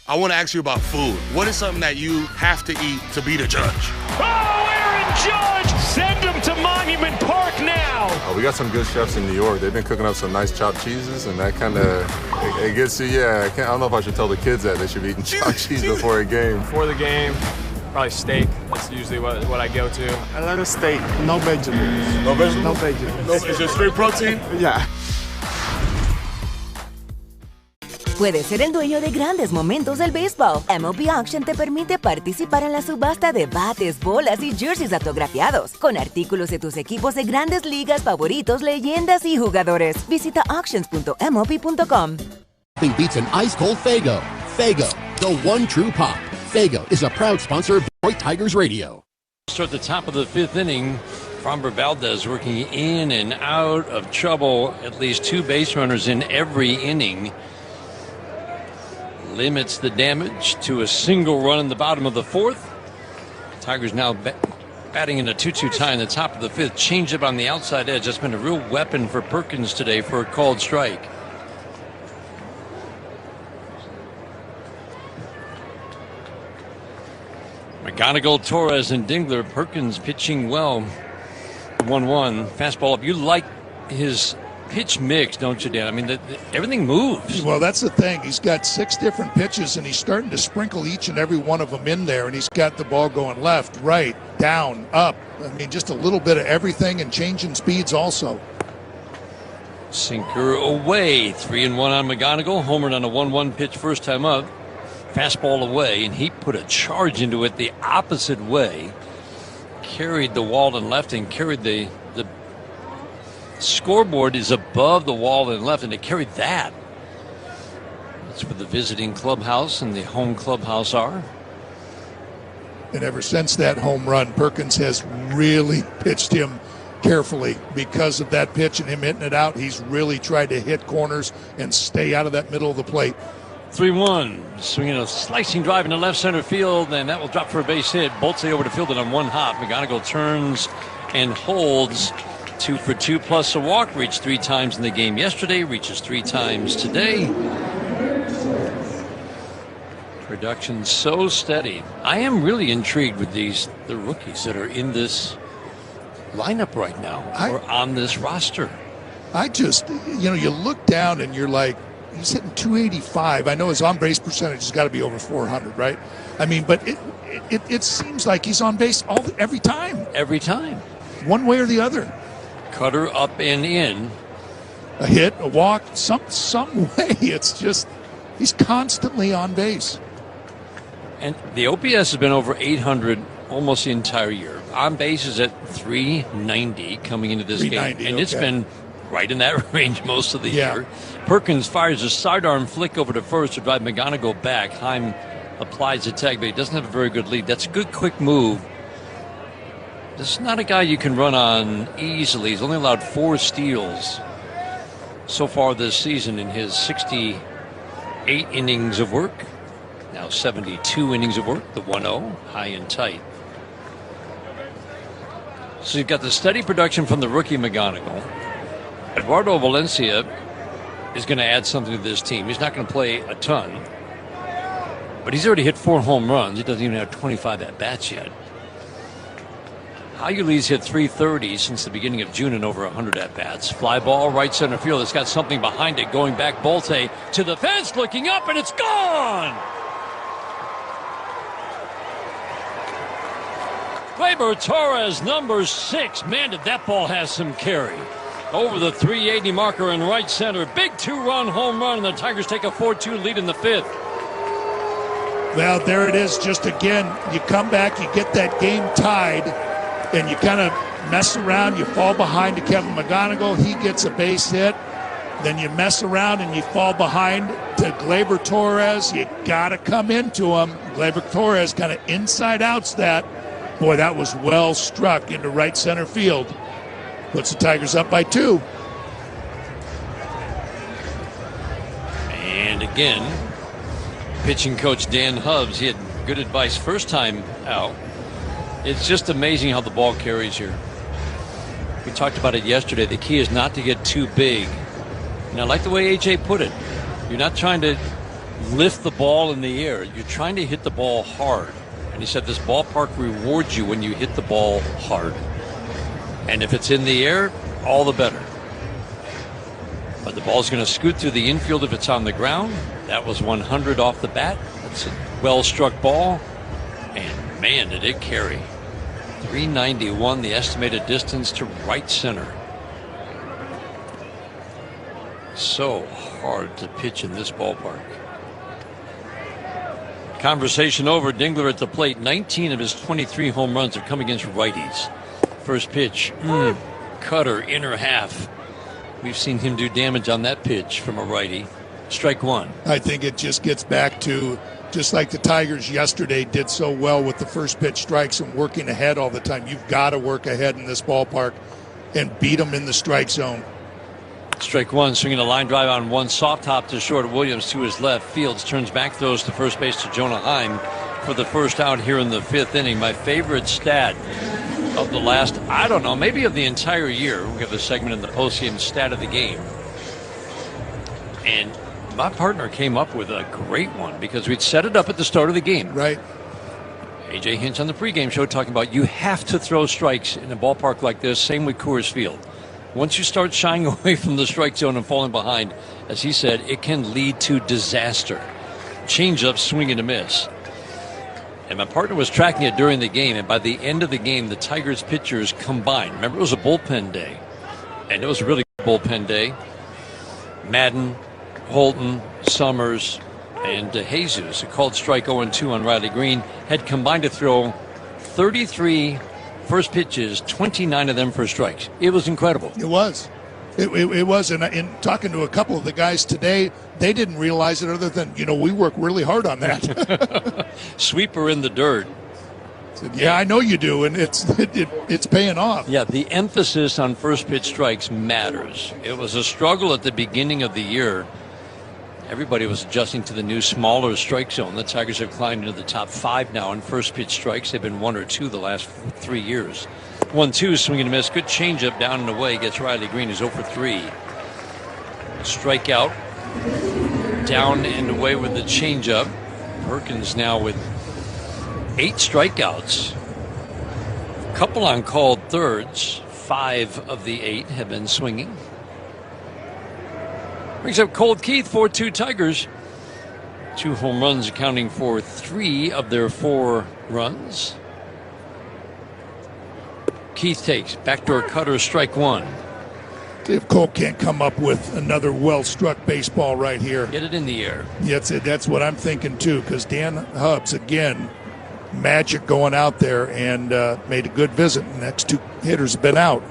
I want to ask you about food. What is something that you have to eat to beat a judge?
Oh, Aaron Judge! Send him to Monument Park now!
We got some good chefs in New York. They've been cooking up some nice chopped cheeses, and that kind of, it gets you, I don't know if I should tell the kids that they should be eating chopped cheese before a game.
Before the game, probably steak. That's usually what I go to.
I like a steak, no vegetables.
No vegetables?
No vegetables.
Is it straight protein?
Yeah.
Puedes ser el dueño de grandes momentos del béisbol. MLB Auction te permite participar en la subasta de bates, bolas y jerseys autografiados, con artículos de tus equipos de grandes ligas favoritos, leyendas y jugadores. Visita auctions.mlb.com.
Nothing beats an ice-cold Faygo. Faygo, the one true pop. Faygo is a proud sponsor of Detroit Tigers Radio.
Start the top of the 5th inning. Framber Valdez working in and out of trouble. At least 2 base runners in every inning. Limits the damage to a single run in the bottom of the 4th. Tigers now batting in a 2-2 tie in the top of the 5th. Change up on the outside edge. That's been a real weapon for Perkins today for a called strike. McGonigal, Torres, and Dingler. Perkins pitching well. 1-1. Fastball up. You like his pitch mix, don't you, Dan? I mean, everything moves.
Well, that's the thing. He's got 6 different pitches, and he's starting to sprinkle each and every one of them in there, and he's got the ball going left, right, down, up. I mean, just a little bit of everything and changing speeds also.
Sinker away. 3-1 on McGonigal. Homered on a 1-1 pitch first time up. Fastball away, and he put a charge into it the opposite way. Carried the wall and left and carried the scoreboard is above the wall and left, and it carried that. That's where the visiting clubhouse and the home clubhouse are.
And ever since that home run, Perkins has really pitched him carefully because of that pitch and him hitting it out. He's really tried to hit corners and stay out of that middle of the plate.
3-1, swinging a slicing drive into left center field, and that will drop for a base hit. Bolte over to field it on one hop. McGonigal turns and holds. 2 for 2 plus a walk. Reached 3 times in the game yesterday. Reaches 3 times today. Production so steady. I am really intrigued with the rookies that are in this lineup right now, or on this roster.
I just, you look down and you're like, he's hitting 285. I know his on-base percentage has got to be over 400, right? I mean, but it seems like he's on base every time.
Every time.
One way or the other.
Cutter up and in.
A hit, a walk, some way. It's just, he's constantly on base.
And the OPS has been over 800 almost the entire year. On base is at 390 coming into this game. And it's been right in that range most of the year. Perkins fires a sidearm flick over to first to drive McGonigal back. Heim applies the tag, but he doesn't have a very good lead. That's a good quick move. This is not a guy you can run on easily. He's only allowed 4 steals so far this season in his 68 innings of work. Now 72 innings of work, the 1-0, high and tight. So you've got the steady production from the rookie McGonigal. Eduardo Valencia is going to add something to this team. He's not going to play a ton, but he's already hit 4 home runs. He doesn't even have 25 at-bats yet. Hayuli's hit 330 since the beginning of June and over 100 at-bats. Fly ball, right center field. It's got something behind it. Going back, Bolte to the fence, looking up, and it's gone! Gleyber Torres, number 6. Man, did that ball have some carry. Over the 380 marker in right center. Big 2-run home run, and the Tigers take a 4-2 lead in the 5th.
Well, there it is. Just again, you come back, you get that game tied, and you kind of mess around. You fall behind to Kevin McGonigal. He gets a base hit. Then you mess around and you fall behind to Gleyber Torres. You got to come into him. Gleyber Torres kind of inside outs that. Boy, that was well struck into right center field. Puts the Tigers up by 2.
And again, pitching coach Dan Hubbs, he had good advice first time out. It's just amazing how the ball carries here. We talked about it yesterday. The key is not to get too big. And I like the way AJ put it. You're not trying to lift the ball in the air. You're trying to hit the ball hard. And he said this ballpark rewards you when you hit the ball hard. And if it's in the air, all the better. But the ball's going to scoot through the infield if it's on the ground. That was 100 off the bat. That's a well-struck ball. And man, did it carry. 391, the estimated distance to right center. So hard to pitch in this ballpark. Conversation over. Dingler at the plate. 19 of his 23 home runs are coming against righties. First pitch, cutter, inner half. We've seen him do damage on that pitch from a righty. Strike 1.
I think it just gets back to just like the Tigers yesterday did so well with the first pitch strikes and working ahead all the time. You've got to work ahead in this ballpark and beat them in the strike zone.
Strike 1, swinging a line drive on one, soft hop to short. Williams to his left. Fields turns back, throws to first base to Jonah Heim for the first out here in the 5th inning. My favorite stat of the last, I don't know, maybe of the entire year. We have a segment in the postgame stat of the game. And my partner came up with a great one because we'd set it up at the start of the game.
Right.
AJ Hinch on the pregame show talking about you have to throw strikes in a ballpark like this. Same with Coors Field. Once you start shying away from the strike zone and falling behind, as he said, it can lead to disaster. Change-up, swing and a miss. And my partner was tracking it during the game, and by the end of the game, the Tigers pitchers combined. Remember, it was a bullpen day, and it was a really good bullpen day. Madden, Holton, Summers, and Jesus, who called strike 0-2 on Riley Green, had combined to throw 33 first pitches, 29 of them for strikes. It was incredible.
It was. It was. And in talking to a couple of the guys today, they didn't realize it other than, we work really hard on that.
Sweeper in the dirt.
Yeah, I know you do, and it's paying off.
Yeah, the emphasis on first pitch strikes matters. It was a struggle at the beginning of the year. Everybody was adjusting to the new smaller strike zone. The Tigers have climbed into the top 5 now in first pitch strikes. They've been 1 or 2 the last 3 years. 1-2, swing and a miss. Good changeup down and away. Gets Riley Green, who's 0 for 3. Strikeout. Down and away with the changeup. Perkins now with 8 strikeouts. A couple on called thirds. 5 of the 8 have been swinging. Brings up Colt Keith, 4-2 Tigers. 2 home runs accounting for 3 of their 4 runs. Keith takes backdoor cutter, strike 1.
If Colt can't come up with another well-struck baseball right here.
Get it in the air.
That's what I'm thinking too, because Dan Hubbs, again, magic going out there and made a good visit. The next 2 hitters have been out.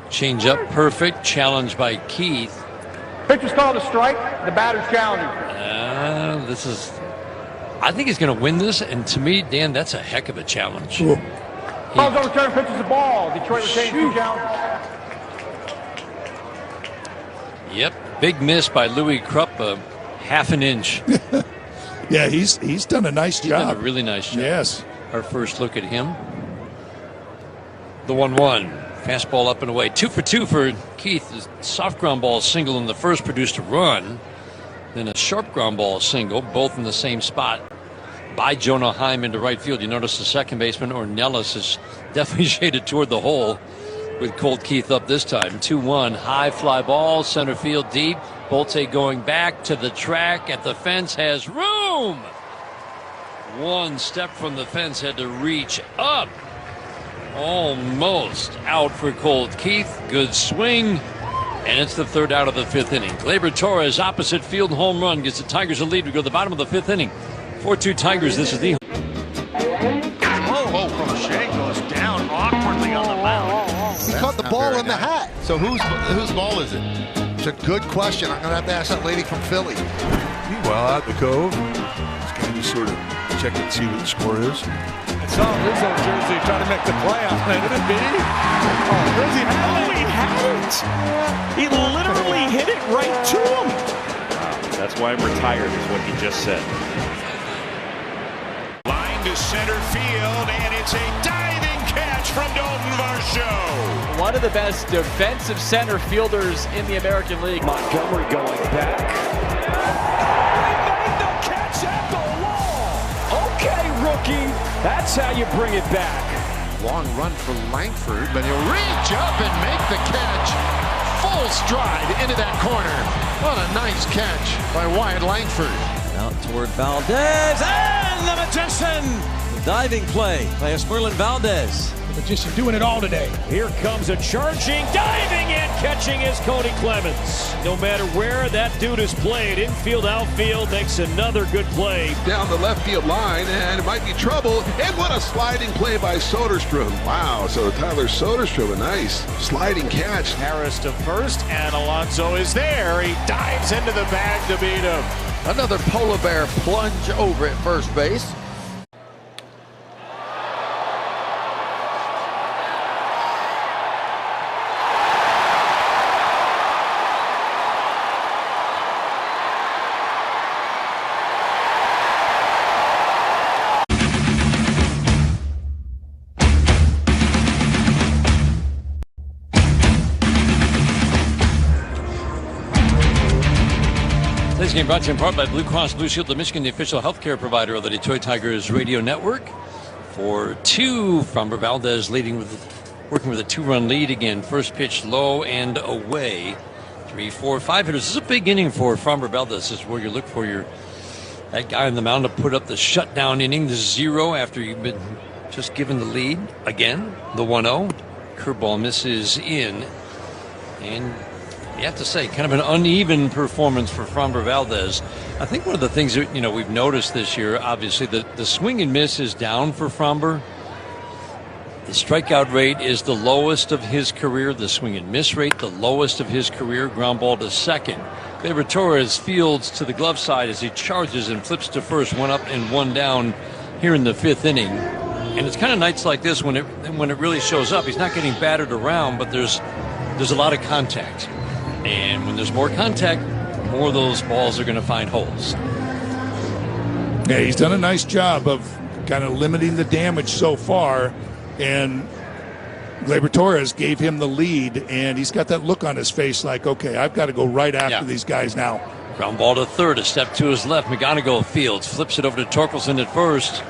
Change up, perfect. Challenged by Keith.
Pitcher's called a strike. The batter's challenging.
I think he's going to win this, and to me, Dan, that's a heck of a challenge.
Cool.
Ball's overturned, pitches the ball. Detroit retains 2 challenges.
Yep, big miss by Louis Krupp, half an inch.
Yeah, he's done a nice job.
Done a really nice job.
Yes.
Our first look at him. The 1-1. Fastball up and away. 2 for 2 for Keith. The soft ground ball single in the first produced a run. Then a sharp ground ball single, both in the same spot by Jonah Heim into right field. You notice the second baseman, Ornelas, is definitely shaded toward the hole with Colt Keith up this time. 2-1. High fly ball, center field deep. Bolte going back to the track at the fence, has room. 1 step from the fence, had to reach up. Almost out for Colt Keith. Good swing. And it's the 3rd out of the 5th inning. Gleyber Torres, opposite field home run, gives the Tigers a lead. We go to the bottom of the 5th inning. 4-2 Tigers. This is the...
O'Shea goes down awkwardly on the mound.
He caught the ball in the hat. So whose ball is it? It's a good question. I'm going to have to ask that lady from Philly.
Meanwhile, out the Cove, it's going to sort of check and see what the score is.
I saw Rizzo jersey trying to make the play on it. Could it be? Oh, Rizzy, he had it. He literally hit it right to him. That's why I'm retired, is what he just said.
Line to center field, and it's a diving catch from Dalton Varsho.
One of the best defensive center fielders in the American League.
Montgomery going back. He made the catch at the wall. Okay, rookie. That's how you bring it back.
Long run for Langford, but he'll reach up and make the catch. Full stride into that corner. What a nice catch by Wyatt Langford.
Out toward Valdez, and the Magician! The diving play by Esmerlin Valdez.
The Magician doing it all today.
Here comes a charging, diving in, catching is Cody Clemens. No matter where that dude is played, infield, outfield, makes another good play.
Down the left field line, and it might be trouble. And what a sliding play by Soderstrom. Wow, so Tyler Soderstrom, a nice sliding catch.
Harris to first, and Alonso is there. He dives into the bag to beat him.
Another polar bear plunge over at first base.
Today's game brought to you in part by Blue Cross Blue Shield of Michigan, the official healthcare provider of the Detroit Tigers radio network. 4-2 from Valdez leading with working with a 2-run lead again. First pitch low and away. 3, 4, 5 hitters. This is a big inning for Framber Valdez. This is where you look for that guy on the mound to put up the shutdown inning, the 0 after you've been just given the lead. Again, the 1-0. Curveball misses in. And you have to say, kind of an uneven performance for Framber Valdez. I think one of the things that we've noticed this year, obviously, the swing and miss is down for Framber. The strikeout rate is the lowest of his career. The swing and miss rate, the lowest of his career. Ground ball to second. Gleyber Torres fields to the glove side as he charges and flips to first. 1 up and 1 down here in the 5th inning. And it's kind of nights like this when it really shows up. He's not getting battered around, but there's a lot of contact. And when there's more contact, more of those balls are going to find holes.
Yeah, he's done a nice job of kind of limiting the damage so far. And Gleyber Torres gave him the lead, and he's got that look on his face like, okay, I've got to go right after these guys now.
Ground ball to third, a step to his left. McGonigal fields, flips it over to Torkelson at first.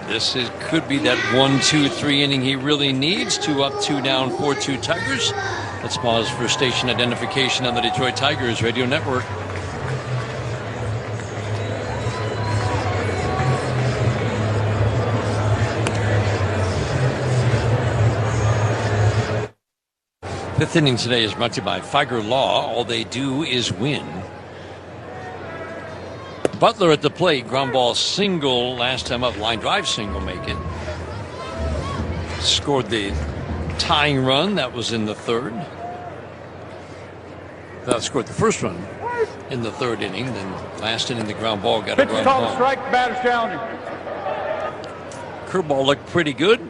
This could be that 1-2-3 inning he really needs. 2 up, 2 down, 4-2 Tigers. Let's pause for station identification on the Detroit Tigers Radio Network. Fifth inning today is brought to you by Figer Law. All they do is win. Butler at the plate. Ground ball single last time up. Line drive single make it. Scored the tying run. That was in the 3rd. That scored the first run in the 3rd inning. Then last inning the ground ball got a run home.
Strike, batter's challenging.
Curveball looked pretty good.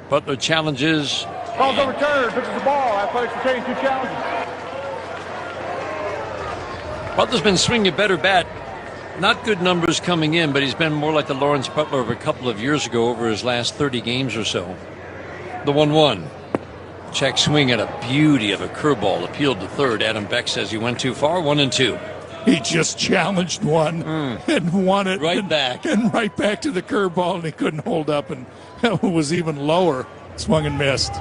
Butler challenges.
Calls overturned, pitches the ball. Athletics retaining 2 challenges.
Butler's been swinging a better bat. Not good numbers coming in, but he's been more like the Lawrence Butler of a couple of years ago over his last 30 games or so. The 1-1. Check swing at a beauty of a curveball. Appealed to third. Adam Beck says he went too far. 1-2.
He just challenged one and won it.
Back.
And right back to the curveball, and he couldn't hold up, and it was even lower. Swung and missed.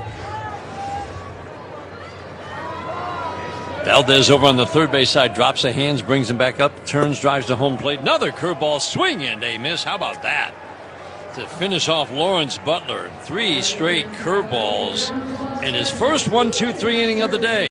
Valdez over on the third base side drops the hands, brings him back up, turns, drives to home plate. Another curveball, swing and a miss. How about that? To finish off Lawrence Butler. 3 straight curveballs in his first 1-2-3 inning of the day.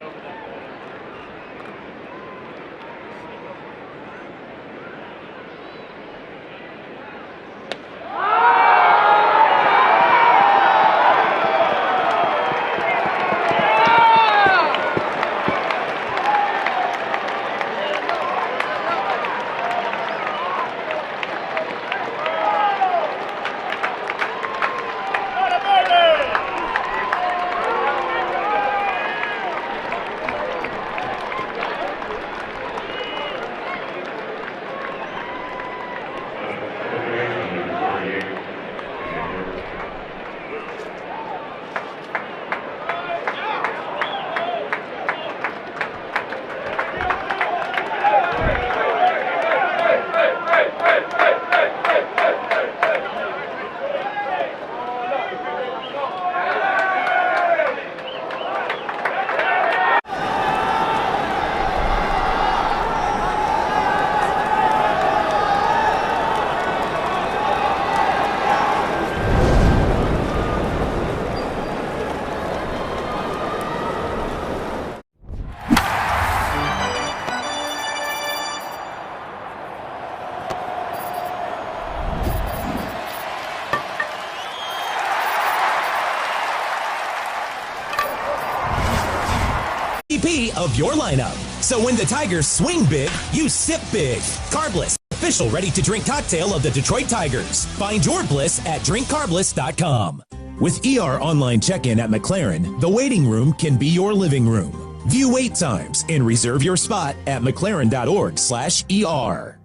Of your lineup. So when the Tigers swing big, you sip big. Carbless, official ready-to-drink cocktail of the Detroit Tigers. Find your bliss at drinkcarbless.com. With ER online check-in at McLaren, the waiting room can be your living room. View wait times and reserve your spot at mclaren.org/ER.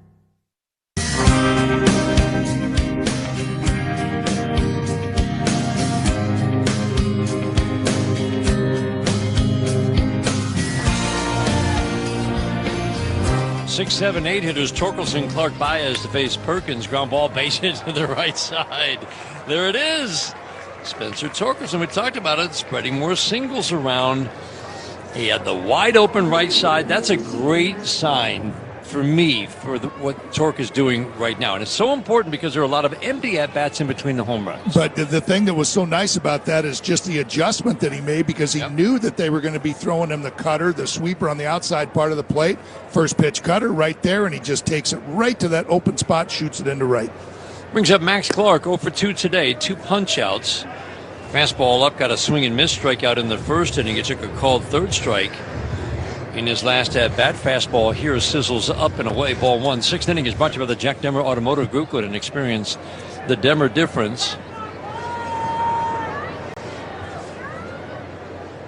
Six, 7, 8 hitters. Torkelson, Clark, Baez to face Perkins. Ground ball, base hit to the right side. There it is. Spencer Torkelson, we talked about it, spreading more singles around. He had the wide open right side. That's a great sign for me for what Torque is doing right now. And it's so important because there are a lot of empty at-bats in between the home runs.
But the thing that was so nice about that is just the adjustment that he made, because he knew that they were going to be throwing him the cutter, the sweeper on the outside part of the plate. First pitch cutter right there, and he just takes it right to that open spot, shoots it into right.
Brings up Max Clark, 0 for 2 today, 2 punch-outs. Fastball up, got a swing and miss strikeout in the first inning. He took a called third strike in his last at-bat. Fastball here sizzles up and away, ball 1. Sixth inning is brought to you by the Jack Demmer Automotive Group. Go ahead and experience the Demmer difference.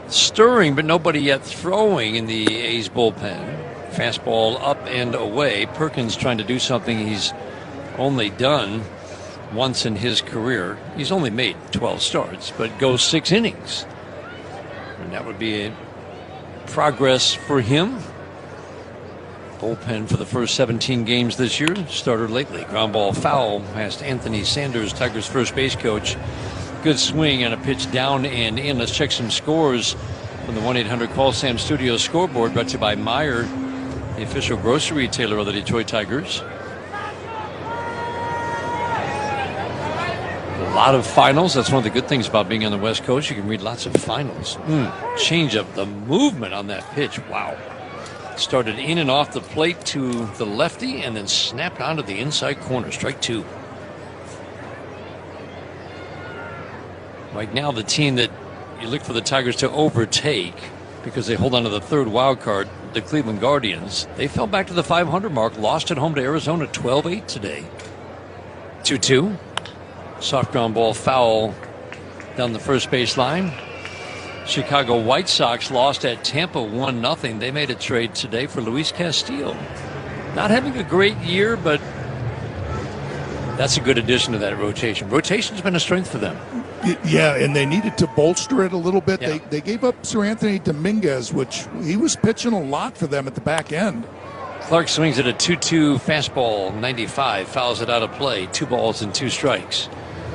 Stirring, but nobody yet throwing in the A's bullpen. Fastball up and away. Perkins trying to do something he's only done once in his career. He's only made 12 starts, but goes 6 innings. And that would be a progress for him. Bullpen for the first 17 games this year. Starter lately. Ground ball foul past Anthony Sanders, Tigers first base coach. Good swing and a pitch down and in. Let's check some scores from the 1-800-CALL-SAM Studio scoreboard, brought to you by Meijer, the official grocery retailer of the Detroit Tigers. A lot of finals. That's one of the good things about being on the West Coast. You can read lots of finals. Change up the movement on that pitch. Wow. Started in and off the plate to the lefty and then snapped onto the inside corner. Strike 2. Right now, the team that you look for the Tigers to overtake because they hold on to the third wild card, the Cleveland Guardians, they fell back to the 500 mark, lost at home to Arizona 12-8 today. 2-2. Soft ground ball foul down the first base line. Chicago White Sox lost at Tampa 1-0. They made a trade today for Luis Castillo. Not having a great year, but that's a good addition to that rotation. Rotation's been a strength for them.
Yeah, and they needed to bolster it a little bit.
Yeah.
They gave up Sir Anthony Dominguez, which he was pitching a lot for them at the back end.
Clark swings at a 2-2 fastball, 95, fouls it out of play. 2 balls and 2 strikes.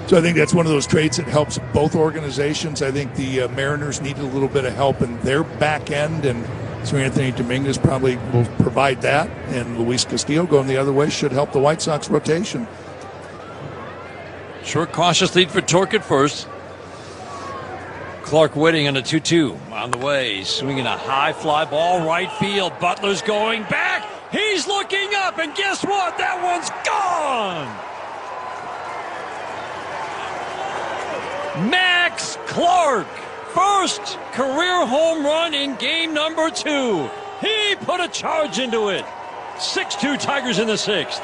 So I think that's one of those trades that helps both organizations. I think the Mariners needed a little bit of help in their back end, and Sir Anthony Dominguez probably will provide that. And Luis Castillo going the other way should help the White Sox rotation.
Short, cautious lead for Torque at first. Clark waiting on a 2-2. On the way, swinging a high fly ball right field. Butler's going back. He's looking up, and guess what? That one's gone. Max Clark, first career home run in game number 2. He put a charge into it. 6-2 Tigers in the 6th.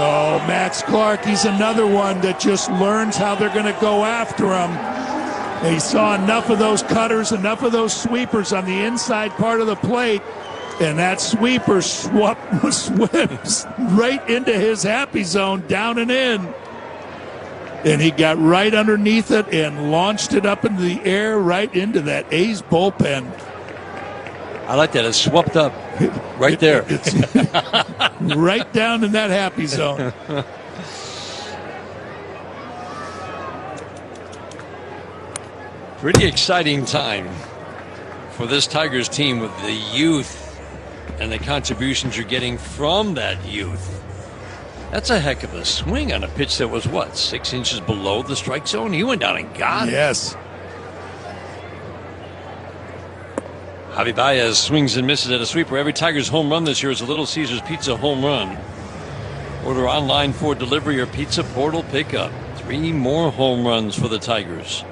Oh, Max Clark, he's another one that just learns how they're going to go after him. He saw enough of those cutters, enough of those sweepers on the inside part of the plate, and that sweeper swims right into his happy zone, down and in. And he got right underneath it and launched it up into the air right into that A's bullpen.
I like that. It's swept up right there.
It's right down in that happy zone.
Pretty exciting time for this Tigers team with the youth and the contributions you're getting from that youth. That's a heck of a swing on a pitch that was, 6 inches below the strike zone? He went down and got it.
Yes.
Javi Baez swings and misses at a sweeper. Every Tigers home run this year is a Little Caesars Pizza home run. Order online for delivery or pizza portal pickup. 3 more home runs for the Tigers.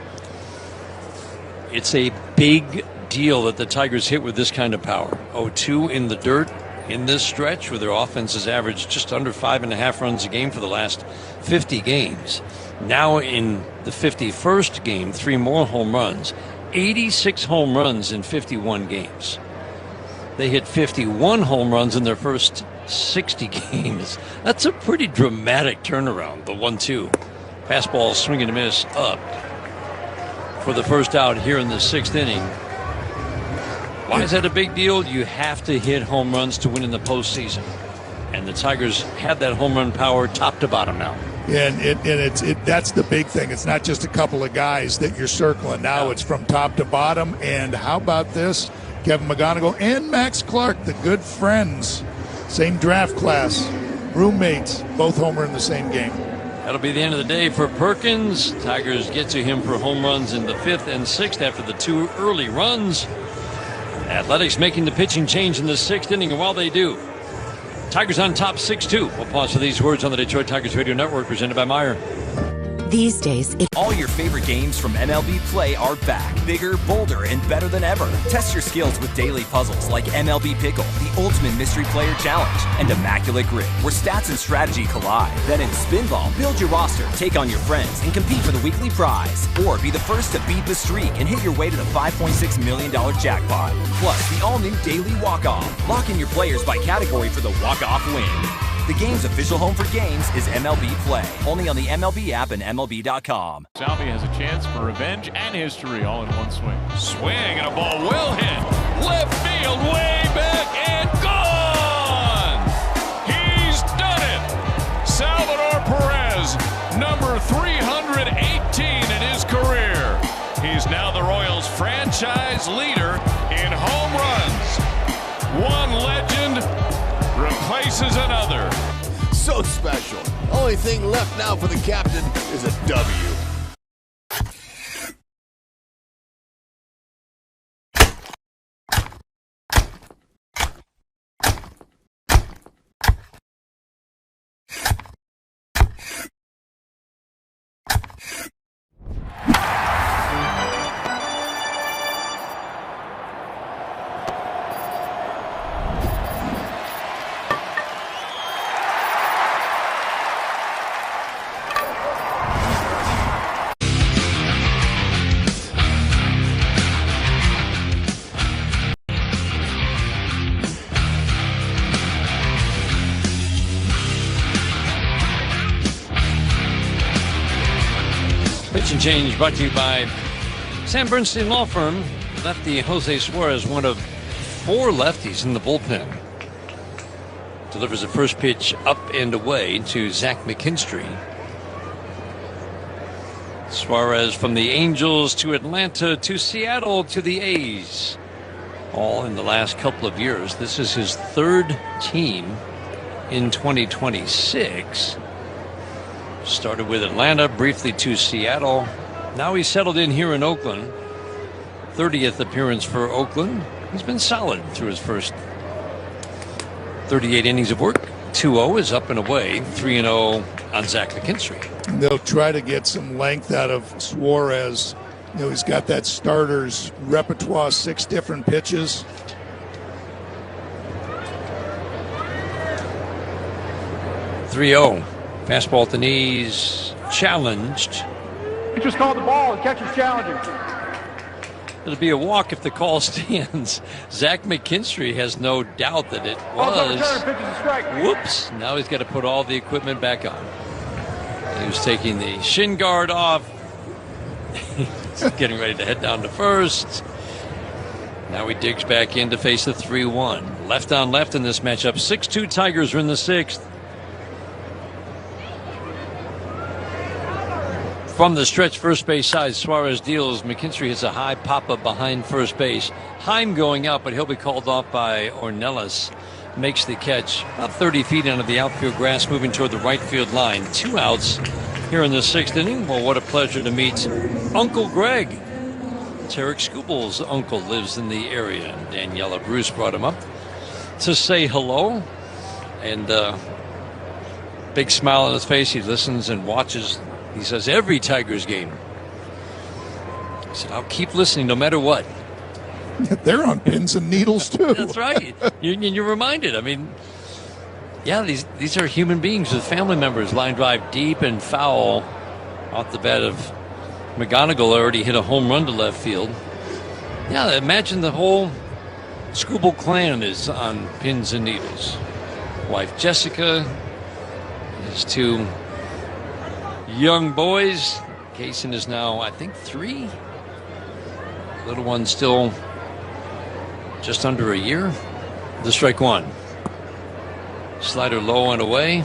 It's a big deal that the Tigers hit with this kind of power. 0-2 in the dirt in this stretch, where their offense has averaged just under 5.5 runs a game for the last 50 games. Now in the 51st game, 3 more home runs. 86 home runs in 51 games. They hit 51 home runs in their first 60 games. That's a pretty dramatic turnaround, the 1-2. Fastball swing and a miss up for the first out here in the 6th inning. Why is that a big deal? You have to hit home runs to win in the postseason. And the Tigers have that home run power top to bottom now.
And that's the big thing. It's not just a couple of guys that you're circling. Now it's from top to bottom. And how about this? Kevin McGonigal and Max Clark, the good friends, same draft class, roommates, both homer in the same game.
That'll be the end of the day for Perkins. Tigers get to him for home runs in the 5th and 6th after the 2 early runs. Athletics making the pitching change in the 6th inning, and while they do, Tigers on top 6-2. We'll pause for these words on the Detroit Tigers Radio Network, presented by Meyer.
These days, all your favorite games from MLB Play are back, bigger, bolder, and better than ever. Test your skills with daily puzzles like MLB Pickle, the ultimate mystery player challenge, and Immaculate Grip, where stats and strategy collide. Then in Spinball, build your roster, take on your friends, and compete for the weekly prize. Or be the first to beat the streak and hit your way to the $5.6 million jackpot. Plus, the all-new Daily Walk-Off. Lock in your players by category for the walk-off win. The game's official home for games is MLB Play. Only on the MLB app and MLB.com.
Salvi has a chance for revenge and history all in one swing. Swing and a ball well hit. Left field, way back and gone! He's done it! Salvador Perez, number 318 in his career. He's now the Royals' franchise leader in home runs. One legend replaces another.
So special. Only thing left now for the captain is a W.
Pitch and Change brought to you by Sam Bernstein Law Firm. Lefty Jose Suarez, one of 4 lefties in the bullpen. Delivers the first pitch up and away to Zach McKinstry. Suarez from the Angels to Atlanta to Seattle to the A's. All in the last couple of years. This is his 3rd team in 2026. Started with Atlanta, briefly to Seattle. Now he's settled in here in Oakland. 30th appearance for Oakland. He's been solid through his first 38 innings of work. 2-0 is up and away. 3-0 on Zach McKinstry.
They'll try to get some length out of Suarez. You know, he's got that starter's repertoire, 6 different pitches.
.30. Fastball at the knees, challenged.
He just called the ball. The catcher's challenging.
It'll be a walk if the call stands. Zach McKinstry has no doubt that it was. Whoops. Now he's got to put all the equipment back on. He was taking the shin guard off. He's getting ready to head down to first. Now he digs back in to face the 3-1. Left on left in this matchup. 6-2 Tigers are in the 6th. From the stretch first base side, Suarez deals. McKinstry hits a high pop-up behind first base. Heim going out, but he'll be called off by Ornelas. Makes the catch about 30 feet onto the outfield grass, moving toward the right field line. 2 outs here in the 6th inning. Well, what a pleasure to meet Uncle Greg. Tarek Skubal's uncle lives in the area. Daniela Bruce brought him up to say hello. And big smile on his face. He listens and watches. He says, every Tigers game. He said, I'll keep listening no matter what.
They're on pins and needles, too.
That's right. You're reminded. I mean, yeah, these are human beings with family members. Line drive deep and foul off the bat of McGonigal. Already hit a home run to left field. Yeah, imagine the whole Skubal clan is on pins and needles. Wife Jessica, his 2 young boys. Kaysen is now, I think, 3. Little one still just under a year. The strike 1. Slider low and away.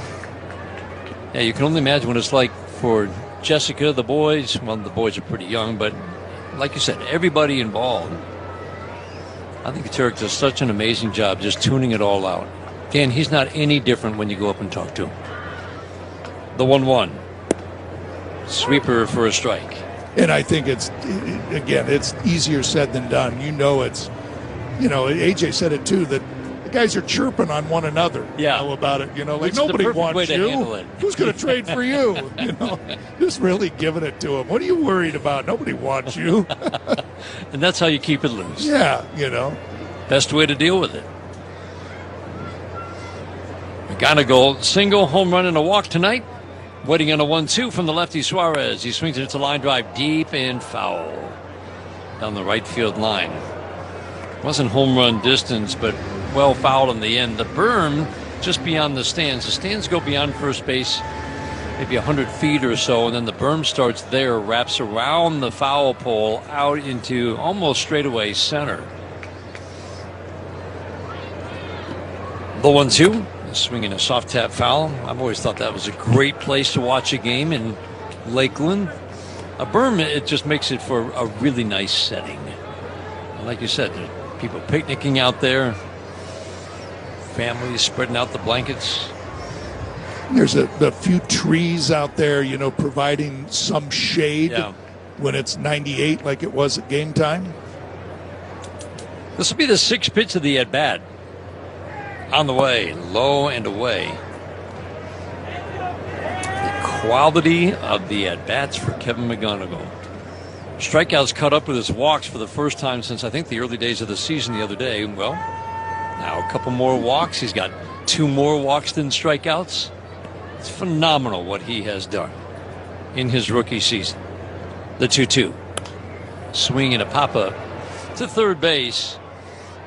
Yeah, you can only imagine what it's like for Jessica, the boys. Well, the boys are pretty young, but like you said, everybody involved. I think Turk does such an amazing job just tuning it all out. Dan, he's not any different when you go up and talk to him. The 1-1. Sweeper for a strike.
And I think it's easier said than done. AJ said it too, that the guys are chirping on one another about it. Like nobody wants you. Who's going to trade for you? Just really giving it to them. What are you worried about? Nobody wants you.
And that's how you keep it loose.
Yeah,
Best way to deal with it. McGonigal, single, home run, and a walk tonight. Waiting on a 1-2 from the lefty Suarez. He swings it to line drive deep and foul down the right field line. Wasn't home run distance, but well fouled in the end. The berm just beyond the stands. The stands go beyond first base, maybe 100 feet or so, and then the berm starts there, wraps around the foul pole out into almost straightaway center. The 1-2. Swinging a soft tap foul. I've always thought that was a great place to watch a game in Lakeland. A berm, it just makes it for a really nice setting. And like you said, there's people picnicking out there, families spreading out the blankets.
There's a few trees out there, providing some shade when it's 98 like it was at game time.
This will be the 6th pitch of the at-bat. On the way, low and away. The quality of the at-bats for Kevin McGonigal. Strikeouts caught up with his walks for the first time since I think the early days of the season the other day. Well, now a couple more walks. He's got 2 more walks than strikeouts. It's phenomenal what he has done in his rookie season. The 2-2. Swing and a pop-up to third base.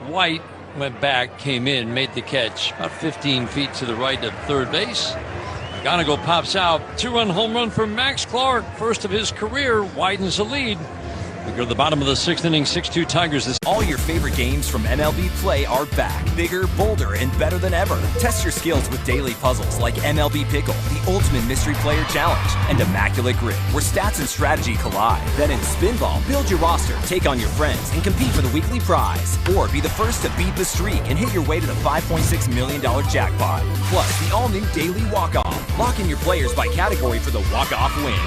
White went back, came in, made the catch about 15 feet to the right of third base. McGonigal pops out. 2-run home run for Max Clark. First of his career, widens the lead. We go to the bottom of the 6th inning, 6-2 Tigers.
All your favorite games from MLB Play are back. Bigger, bolder, and better than ever. Test your skills with daily puzzles like MLB Pickle, the Ultimate Mystery Player Challenge, and Immaculate Grip, where stats and strategy collide. Then in Spinball, build your roster, take on your friends, and compete for the weekly prize. Or be the first to beat the streak and hit your way to the $5.6 million jackpot. Plus, the all-new Daily Walk-Off. Lock in your players by category for the walk-off win.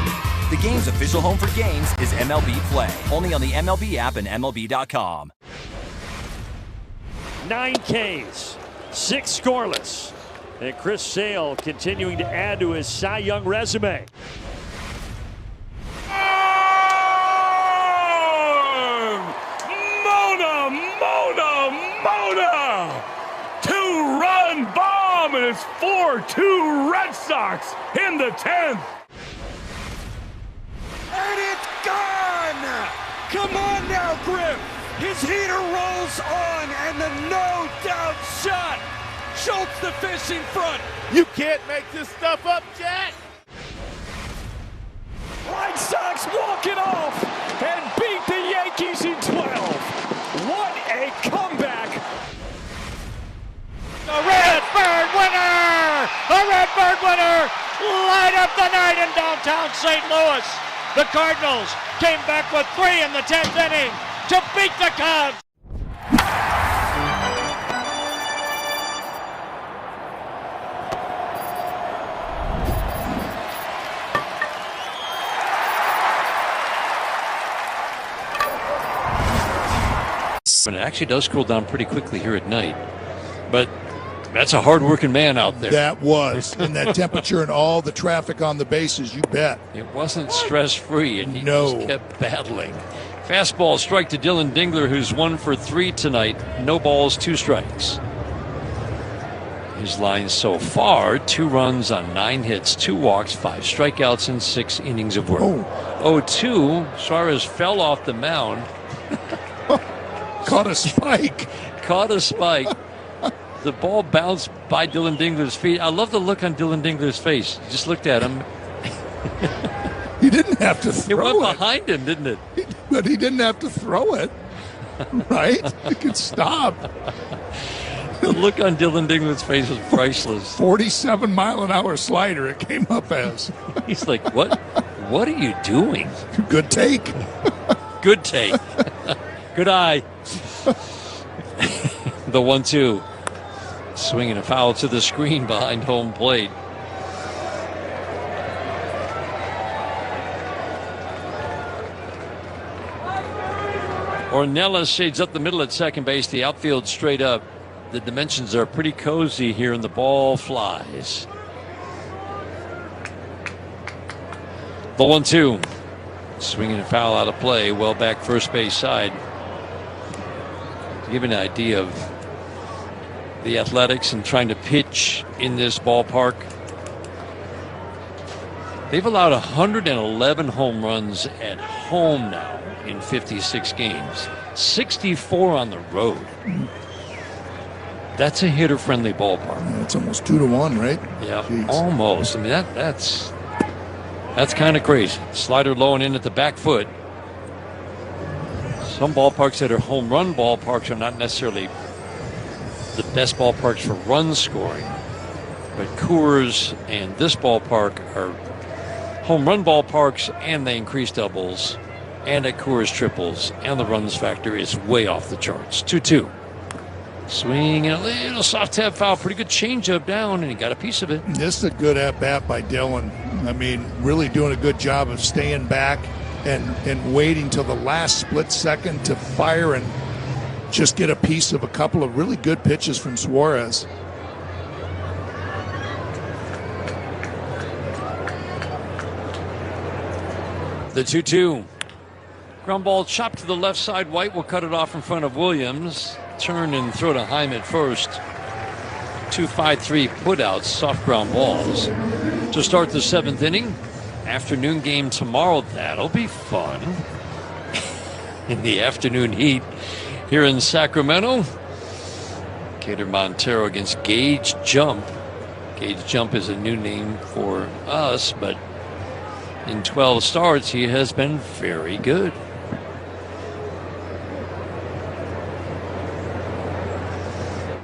The game's official home for games is MLB Play. Only on the MLB app and MLB.com.
9 Ks, 6 scoreless. And Chris Sale continuing to add to his Cy Young resume.
Mona! 2-run bomb, and it's 4-2 Red Sox in the 10th.
And it's gone! Come on now, Griff! His heater rolls on, and the no-doubt shot! Schultz the fish in front!
You can't make this stuff up, Jack!
White Sox walk it off and beat the Yankees in 12. What a comeback!
The Redbird winner! The Redbird winner! Light up the night in downtown St. Louis! The Cardinals came back with 3 in the 10th inning to beat the Cubs.
And it actually does cool down pretty quickly here at night. But that's a hard-working man out there.
That was. And that temperature and all the traffic on the bases, you bet.
It wasn't stress-free, and he just kept battling. Fastball strike to Dylan Dingler, who's 1 for 3 tonight. No balls, 2 strikes. His line so far, 2 runs on 9 hits, 2 walks, 5 strikeouts, and 6 innings of work. 0-2, Suarez fell off the mound.
Caught a spike.
The ball bounced by Dylan Dingler's feet. I love the look on Dylan Dingler's face. He just looked at him.
He didn't have to throw it.
It went behind him, didn't it?
But he didn't have to throw it. Right? He could stop.
The look on Dylan Dingman's face was priceless.
47-mile-an-hour slider it came up as.
He's like, what? What are you doing?
Good take.
Good take. Good eye. The 1-2. Swinging a foul to the screen behind home plate. Ornelas shades up the middle at second base. The outfield straight up. The dimensions are pretty cozy here, and the ball flies. The 1-2. Swinging a foul out of play. Well back first base side. To give you an idea of the athletics and trying to pitch in this ballpark, they've allowed 111 home runs at home now in 56 games, 64 on the road. That's a hitter-friendly ballpark.
It's almost 2-1, right?
Yeah,
Jeez.
almost. I mean, that's kind of crazy. Slider low and in at the back foot. Some ballparks that are home run ballparks are not necessarily the best ballparks for run scoring, but Coors and this ballpark are home run ballparks, and they increase doubles, and at Coors triples, and the runs factor is way off the charts. 2-2. Swing and a little soft tap foul. Pretty good changeup down, and he got a piece of it.
This is a good at-bat by Dylan. I mean, really doing a good job of staying back and waiting till the last split second to fire and just get a piece of a couple of really good pitches from Suarez.
The 2-2. Ground ball chopped to the left side. White will cut it off in front of Williams. Turn and throw to Heim at first. 2-5-3 putouts, soft ground balls. To start the seventh inning. Afternoon game tomorrow. That'll be fun. In the afternoon heat here in Sacramento. Cater Montero against Gage Jump. Gage Jump is a new name for us, but in 12 starts, he has been very good.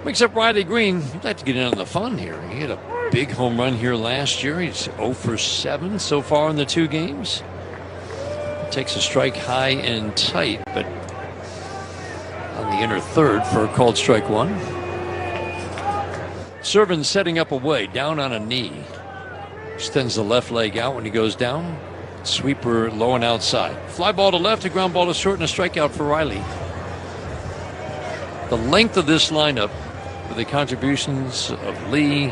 Mix up Riley Green. He'd like to get in on the fun here. He had a big home run here last year. He's 0 for 7 so far in the 2 games. Takes a strike high and tight, but on the inner third for a called strike 1. Servin setting up away, down on a knee. Extends the left leg out when he goes down. Sweeper low and outside. Fly ball to left, a ground ball to short, and a strikeout for Riley. The length of this lineup, with the contributions of Lee,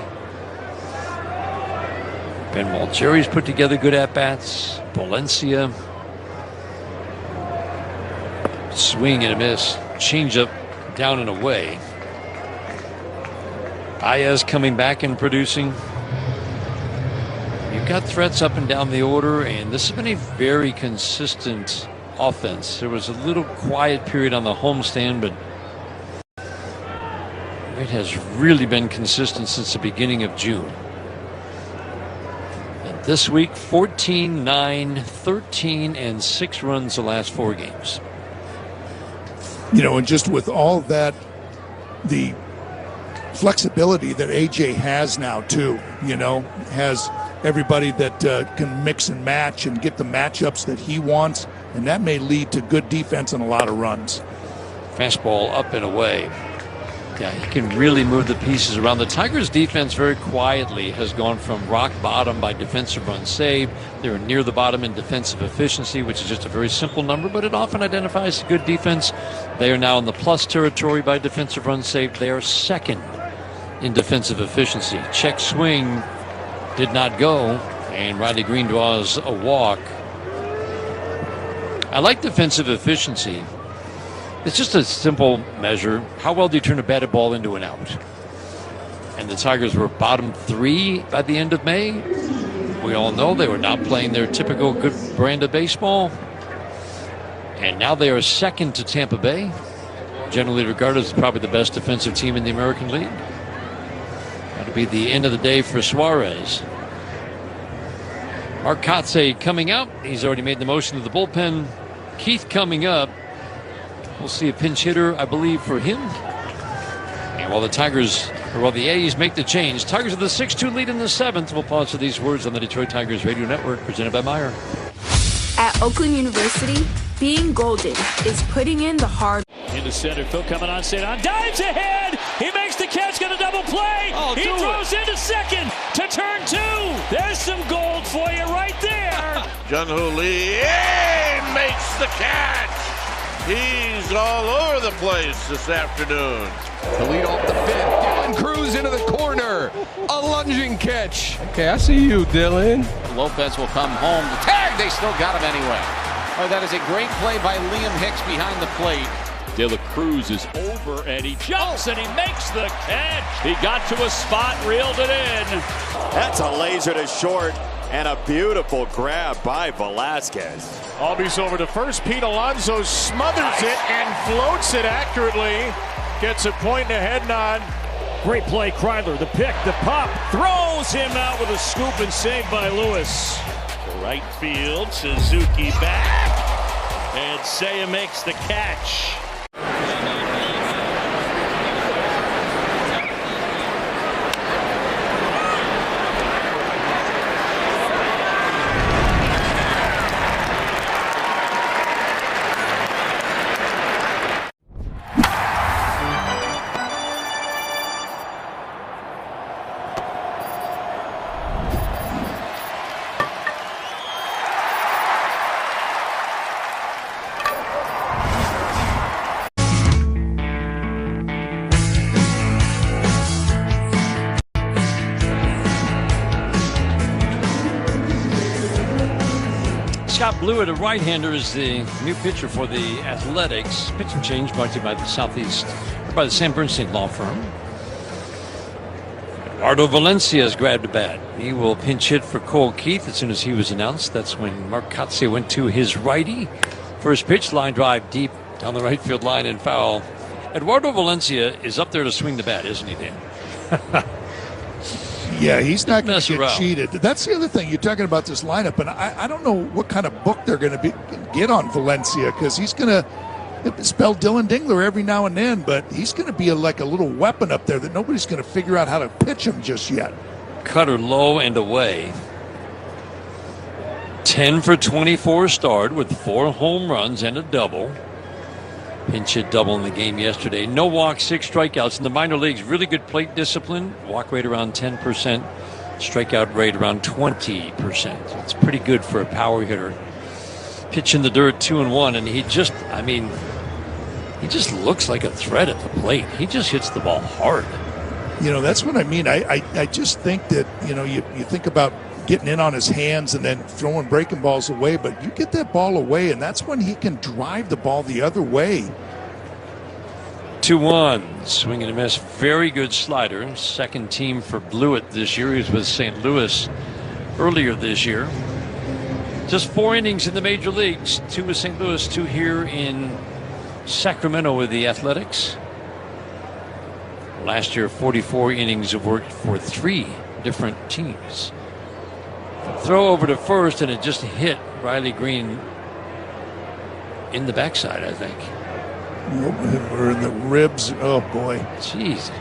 Ben Walcheri's put together good at-bats. Valencia. Swing and a miss. Changeup down and away. Baez coming back and producing. You've got threats up and down the order, and this has been a very consistent offense. There was a little quiet period on the homestand, but it has really been consistent since the beginning of June. And this week, 14, 9, 13, and 6 runs the last 4 games.
You know, and just with all that, the flexibility that AJ has now, too, you know, has everybody that can mix and match and get the matchups that he wants, and that may lead to good defense and a lot of runs.
Fastball up and away. Yeah, he can really move the pieces around. The Tigers' defense very quietly has gone from rock bottom by defensive runs saved. They're near the bottom in defensive efficiency, which is just a very simple number, but it often identifies good defense. They are now in the plus territory by defensive runs saved. They are second in defensive efficiency. Check swing did not go, and Riley Green draws a walk. I like defensive efficiency. It's just a simple measure. How well do you turn a batted ball into an out? And the Tigers were bottom 3 by the end of May. We all know they were not playing their typical good brand of baseball. And now they are second to Tampa Bay, generally regarded as probably the best defensive team in the American League. That'll be the end of the day for Suarez. Mark Kotze coming out. He's already made the motion to the bullpen. Keith coming up. We'll see a pinch hitter, I believe, for him. And while the A's make the change, Tigers with a 6-2 lead in the 7th. We'll pause for these words on the Detroit Tigers Radio Network, presented by Meyer.
At Oakland University, being golden is putting in the hard.
Into center, Phil coming on, dives ahead. He makes the catch, got a double play. He throws into second to turn 2. There's some gold for you right there.
Jun-Hoo Lee makes the catch. He's all over the place this afternoon.
To lead off the 5th, Dylan Cruz into the corner. A lunging catch. Okay, I see you, Dylan.
Lopez will come home. The tag, they still got him anyway. Oh, that is a great play by Liam Hicks behind the plate.
De La Cruz is over, and he jumps, and he makes the catch. He got to a spot, reeled it in.
That's a laser to short, and a beautiful grab by Velasquez.
Albies over to first. Pete Alonso smothers it and floats it accurately. Gets a point and a head nod.
Great play, Kreidler. The pick, the pop, throws him out with a scoop and saved by Lewis. To right field, Suzuki back, and Seiya makes the catch.
Scott Blewett, a right-hander, is the new pitcher for the Athletics. Pitching change brought to you by the Sam Bernstein Law Firm. Eduardo Valencia has grabbed a bat. He will pinch hit for Cole Keith as soon as he was announced. That's when Mark Kotze went to his righty. First pitch, line drive deep down the right field line and foul. Eduardo Valencia is up there to swing the bat, isn't he, Dan?
Yeah, he's not going to get cheated. That's the other thing. You're talking about this lineup, and I don't know what kind of book they're going to get on Valencia, because he's going to spell Dylan Dingler every now and then, but he's going to be like a little weapon up there that nobody's going to figure out how to pitch him just yet.
Cutter low and away. 10 for 24 start with 4 home runs and a double. Pinch hit double in the game yesterday. No walks, 6 strikeouts. In the minor leagues, really good plate discipline. Walk rate around 10%. Strikeout rate around 20%. It's pretty good for a power hitter. Pitch in the dirt, 2-1, and he just looks like a threat at the plate. He just hits the ball hard.
You know, that's what I mean. I just think that, you think about getting in on his hands and then throwing breaking balls away, but you get that ball away, and that's when he can drive the ball the other way.
2-1, swing and a miss. Very good slider. Second team for Blewett this year. He was with St. Louis earlier this year. Just 4 innings in the major leagues. 2 with St. Louis, 2 here in Sacramento with the Athletics. Last year, 44 innings of work for 3 different teams. Throw over to first, and it just hit Riley Green in the backside, I think.
Or in the ribs. Oh, boy.
Jeez.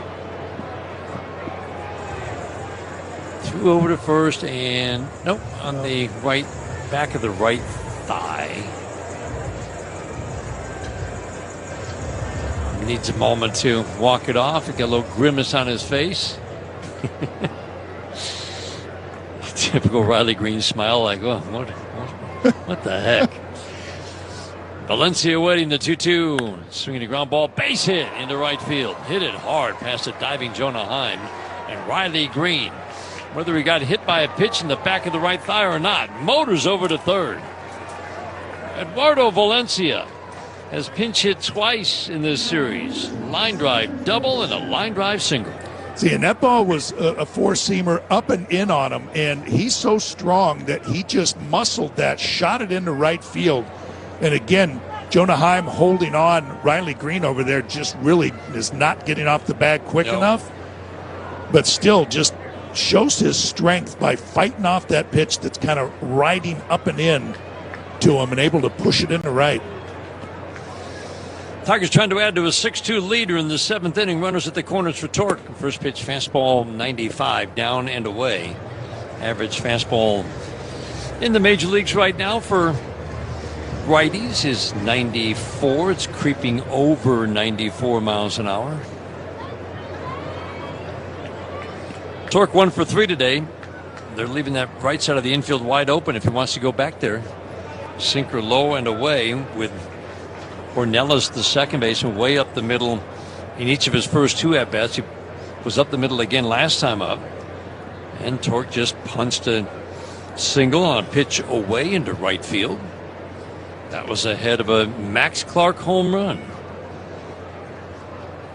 Threw over to first, and nope, on the right back of the right thigh. Needs a moment to walk it off. He got a little grimace on his face. Typical Riley Green smile, like, oh, what the heck? Valencia waiting the 2-2. Swinging a ground ball, base hit into right field. Hit it hard past a diving Jonah Heim. And Riley Green, whether he got hit by a pitch in the back of the right thigh or not, motors over to third. Eduardo Valencia has pinch hit twice in this series. Line drive double and a line drive single.
See, and that ball was a four-seamer up and in on him, and he's so strong that he just muscled that, shot it into right field. And again, Jonah Heim holding on. Riley Green over there just really is not getting off the bag quick enough, but still just shows his strength by fighting off that pitch that's kind of riding up and in to him and able to push it into right.
Tigers trying to add to a 6-2 leader in the 7th inning. Runners at the corners for Torque. First pitch fastball 95, down and away. Average fastball in the major leagues right now for righties is 94. It's creeping over 94 miles an hour. Torque 1 for 3 today. They're leaving that right side of the infield wide open if he wants to go back there. Sinker low and away with Ornelas, the second baseman, way up the middle in each of his first 2 at-bats. He was up the middle again last time up. And Torque just punched a single on a pitch away into right field. That was ahead of a Max Clark home run.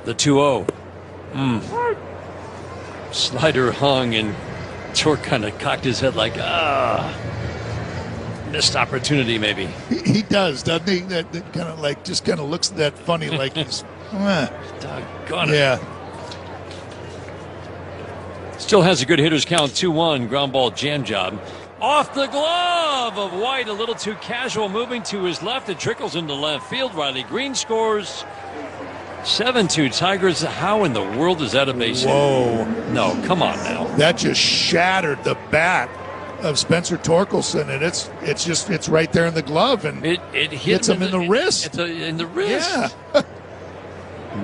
The 2-0. Slider hung, and Torque kind of cocked his head like, missed opportunity maybe.
He does, doesn't he? That kind of like, just kind of looks that funny, like he's,
doggone it.
Yeah.
Still has a good hitter's count, 2-1, ground ball jam job. Off the glove of White, a little too casual, moving to his left. It trickles into left field. Riley Green scores. 7-2 Tigers. How in the world is that a base hit?
Whoa.
No, come on now.
That just shattered the bat of Spencer Torkelson, and it's right there in the glove, and
it
hits him in the wrist.
In the wrist?
Yeah.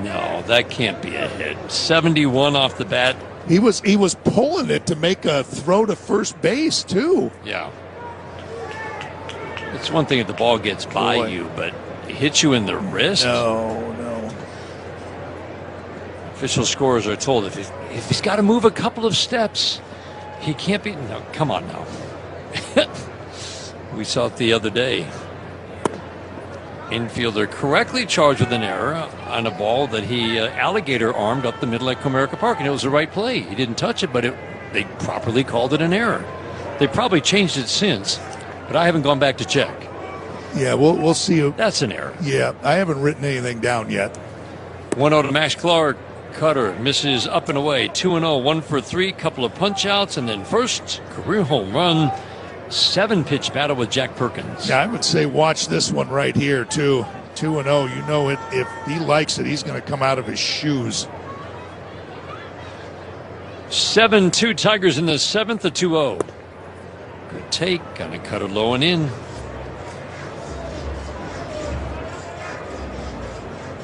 No, that can't be a hit. 71 off the bat.
He was pulling it to make a throw to first base too.
Yeah. It's one thing if the ball gets by you, but it hits you in the wrist?
No.
Official scorers are told if he's got to move a couple of steps, he can't be. No, come on now. We saw it the other day. Infielder correctly charged with an error on a ball that he alligator armed up the middle at Comerica Park, and it was the right play. He didn't touch it, but they properly called it an error. They probably changed it since, but I haven't gone back to check.
Yeah, we'll see.
That's an error.
Yeah, I haven't written anything down yet.
1-0 to Max Clark. Cutter misses up and away. 2-0, 1 for 3, couple of punch outs, and then first career home run. 7-pitch battle with Jack Perkins.
Yeah, I would say watch this one right here too. 2-0. You know it. If he likes it, he's going to come out of his shoes.
7-2 Tigers in the 7th, a 2-0. Good take. Gonna cut her low and in.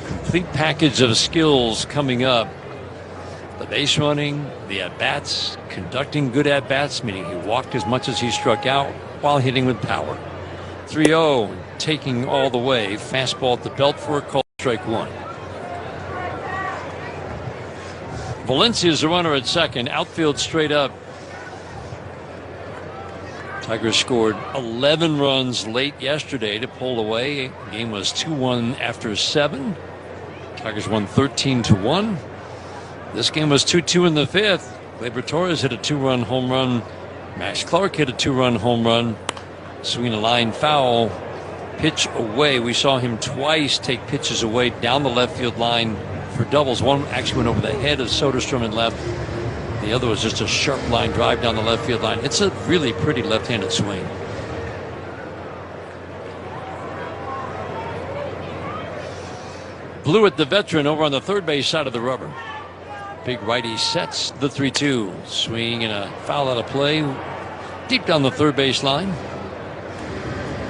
Complete package of skills coming up. The base running, the at-bats, conducting good at-bats, meaning he walked as much as he struck out while hitting with power. 3-0, taking all the way. Fastball at the belt for a call, strike 1. Valencia's the runner at second. Outfield straight up. Tigers scored 11 runs late yesterday to pull away. Game was 2-1 after 7. Tigers won 13-1. This game was 2-2 in the 5th. Gleyber Torres hit a 2-run home run. Max Clark hit a 2-run home run. Swinging a line foul. Pitch away. We saw him twice take pitches away down the left field line for doubles. One actually went over the head of Soderstrom and left. The other was just a sharp line drive down the left field line. It's a really pretty left-handed swing. Blewett, the veteran, over on the third base side of the rubber. Big righty sets the 3-2. Swing and a foul out of play deep down the third base line.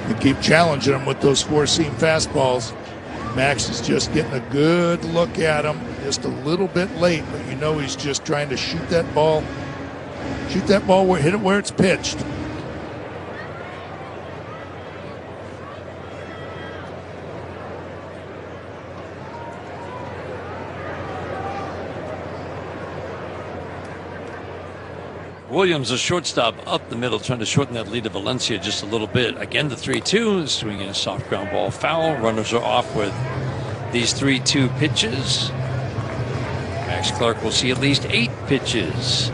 You keep challenging him with those four-seam fastballs. Max is just getting a good look at him, just a little bit late, but you know he's just trying to shoot that ball, hit it where it's pitched.
Williams, a shortstop, up the middle, trying to shorten that lead to Valencia just a little bit. Again, the 3-2, swinging a soft ground ball foul. Runners are off with these 3-2 pitches. Max Clark will see at least 8 pitches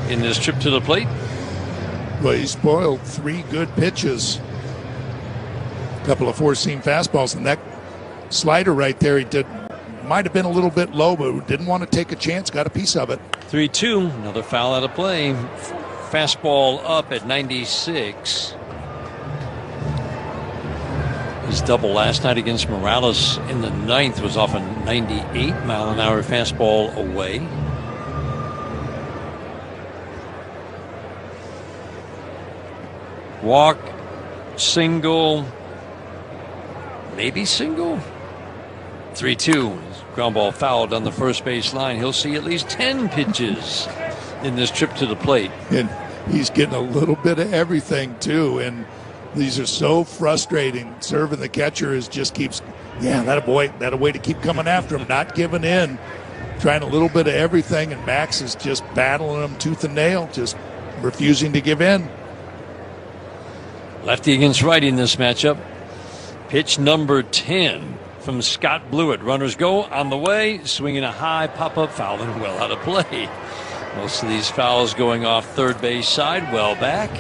in this trip to the plate.
Well, he spoiled 3 good pitches. A couple of four-seam fastballs, and that slider right there, might have been a little bit low, but didn't want to take a chance, got a piece of it.
3-2, another foul out of play. Fastball up at 96. His double last night against Morales in the 9th was off a 98-mile-an-hour fastball away. Walk, single, maybe single. 3-2. Ground ball fouled on the first base line. He'll see at least 10 pitches in this trip to the plate.
And he's getting a little bit of everything, too. And these are so frustrating. Serving the catcher is just keeps, that a way to keep coming after him, not giving in, trying a little bit of everything. And Max is just battling him tooth and nail, just refusing to give in.
Lefty against righty in this matchup. Pitch number 10 from Scott Blewett. Runners go on the way, swinging a high pop-up foul and well out of play. Most of these fouls going off third base side, well back.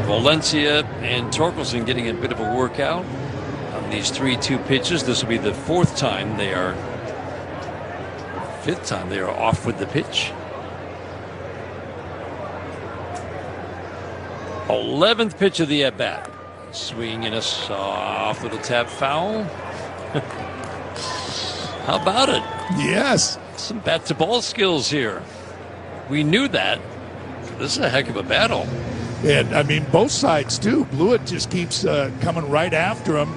Valencia and Torkelson getting a bit of a workout on these 3-2 pitches. This will be the fifth time they are off with the pitch. 11th pitch of the at-bat. Swing in a soft little tap foul. How about it?
Yes.
Some bat-to-ball skills here. We knew that. This is a heck of a battle.
And, I mean, both sides, too. Blewett just keeps coming right after him.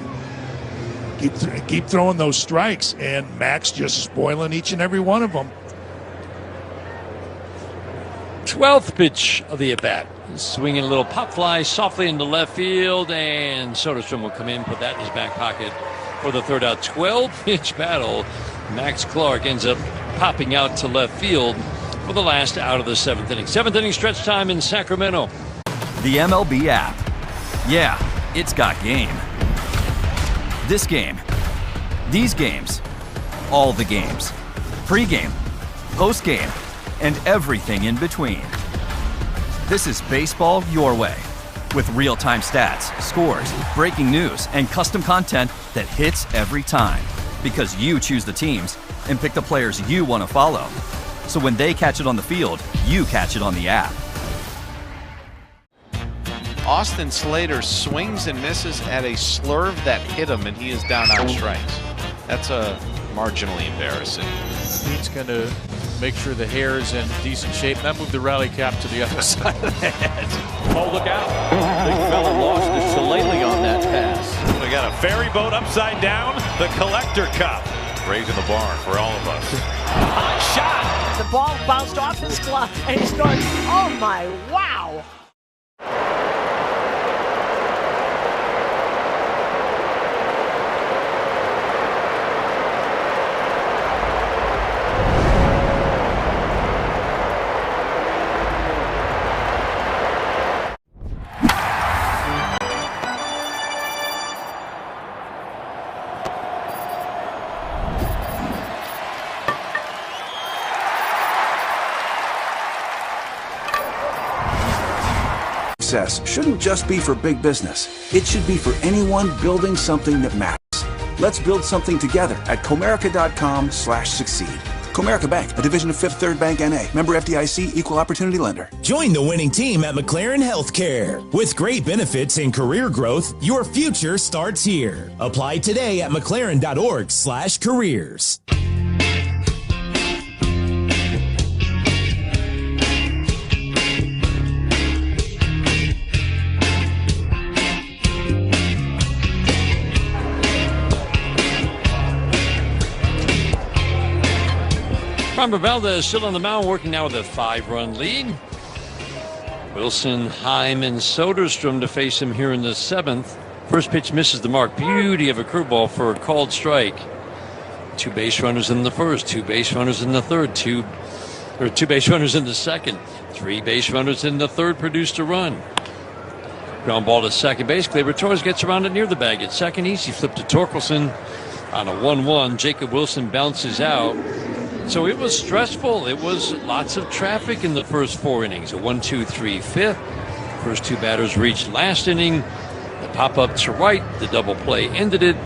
Keep throwing those strikes, and Max just spoiling each and every one of them.
12th pitch of the at-bat. Swinging a little pop fly softly into left field, and Soderstrom will come in, put that in his back pocket for the third out. 12-pitch battle. Max Clark ends up popping out to left field for the last out of the 7th inning. 7th inning stretch time in Sacramento.
The MLB app. Yeah, it's got game. This game. These games. All the games. Pre-game. Post-game. And everything in between. This is baseball your way. With real-time stats, scores, breaking news, and custom content that hits every time. Because you choose the teams and pick the players you want to follow. So when they catch it on the field, you catch it on the app.
Austin Slater swings and misses at a slurve that hit him, and he is down on strikes. That's marginally embarrassing.
He's going to make sure the hair is in decent shape. That moved the rally cap to the other side of the head.
Oh, look out. Big fella lost to Shillelagh on that pass. We got a ferry boat upside down, the collector cup. Raising the bar for all of us.
Hot shot. The ball bounced off his glove, and he's going, oh my, wow.
Success shouldn't just be for big business. It should be for anyone building something that matters. Let's build something together at Comerica.com/succeed. Comerica Bank, a division of Fifth Third Bank N.A. Member FDIC, equal opportunity lender.
Join the winning team at McLaren Healthcare. With great benefits and career growth, your future starts here. Apply today at McLaren.org/careers.
Framber Valdez still on the mound, working now with a 5-run lead. Wilson, Heim, and Soderstrom to face him here in the 7th. First pitch misses the mark. Beauty of a curveball for a called strike. 2 base runners in the first, 2 base runners in the third, 2 base runners in the second, 3 base runners in the third produced a run. Ground ball to second base. Gleyber Torres gets around it near the bag. At second, easy flip to Torkelson on a 1-1. Jacob Wilson bounces out. So it was stressful. It was lots of traffic in the first 4 innings. A 1-2-3 fifth. First 2 batters reached last inning. The pop-up to right. The double play ended it.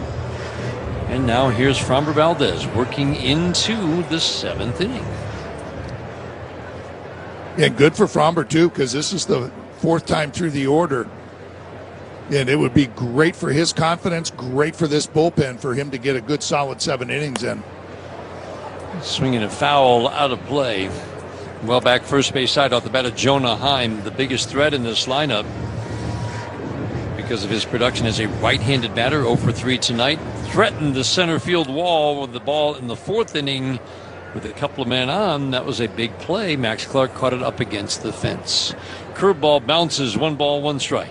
And now here's Framber Valdez working into the 7th inning.
And good for Fromber, too, because this is the fourth time through the order. And it would be great for his confidence, great for this bullpen for him to get a good solid 7 innings in.
Swinging a foul out of play. Well back first base side off the bat of Jonah Heim, the biggest threat in this lineup because of his production as a right-handed batter. 0 for 3 tonight. Threatened the center field wall with the ball in the 4th inning with a couple of men on. That was a big play. Max Clark caught it up against the fence. Curveball bounces, 1 ball, 1 strike.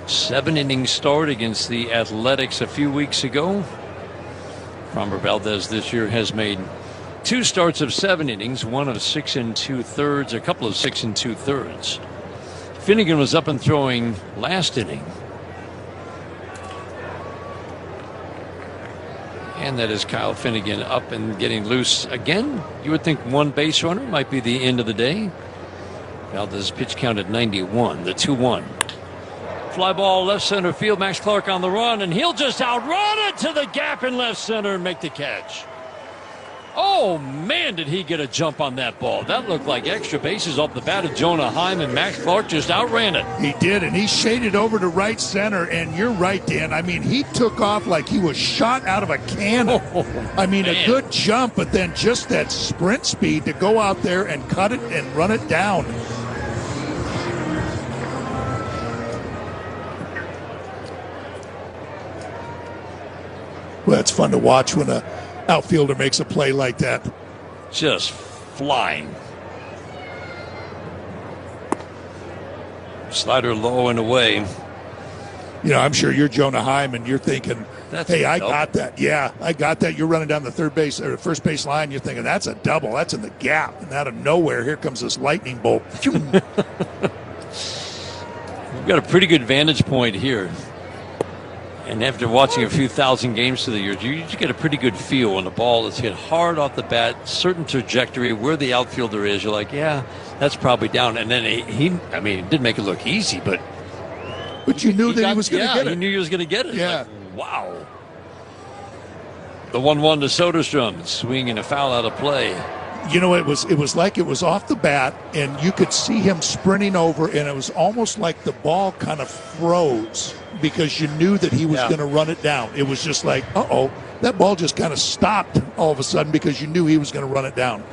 Seven-inning start against the Athletics a few weeks ago. Framber Valdez this year has made 2 starts of 7 innings, 1 of 6 2/3, a couple of 6 2/3. Finnegan was up and throwing last inning. And that is Kyle Finnegan up and getting loose again. You would think 1 base runner might be the end of the day. Valdez pitch count at 91, the 2-1. Fly ball left center field. Max Clark on the run, and he'll just outrun it to the gap in left center and make the catch. Oh, man, did he get a jump on that ball. That looked like extra bases off the bat of Jonah Heim, and Max Clark just outran it.
He did, and he shaded over to right center, and you're right, Dan. I mean, he took off like he was shot out of a cannon. I mean, a good jump, but then just that sprint speed to go out there and cut it and run it down. Well, it's fun to watch when an outfielder makes a play like that.
Just flying. Slider low and away.
You know, I'm sure you're Jonah Heim and you're thinking, hey, I got that. Yeah, I got that. You're running down the third base or first base line. You're thinking, that's a double. That's in the gap. And out of nowhere, here comes this lightning bolt.
We've got a pretty good vantage point here. And after watching a few thousand games through the years, you get a pretty good feel when the ball is hit hard off the bat, certain trajectory, where the outfielder is. You're like, yeah, that's probably down. And then it didn't make it look easy, but
you knew that he was going to get it.
You knew he was going to get it.
Yeah.
Like, wow. The 1-1 to Soderstrom, swing and a foul out of play.
You know, it was like it was off the bat, and you could see him sprinting over, and it was almost like the ball kind of froze because you knew that he was going to run it down. It was just like, uh-oh, that ball just kind of stopped all of a sudden because you knew he was going to run it down.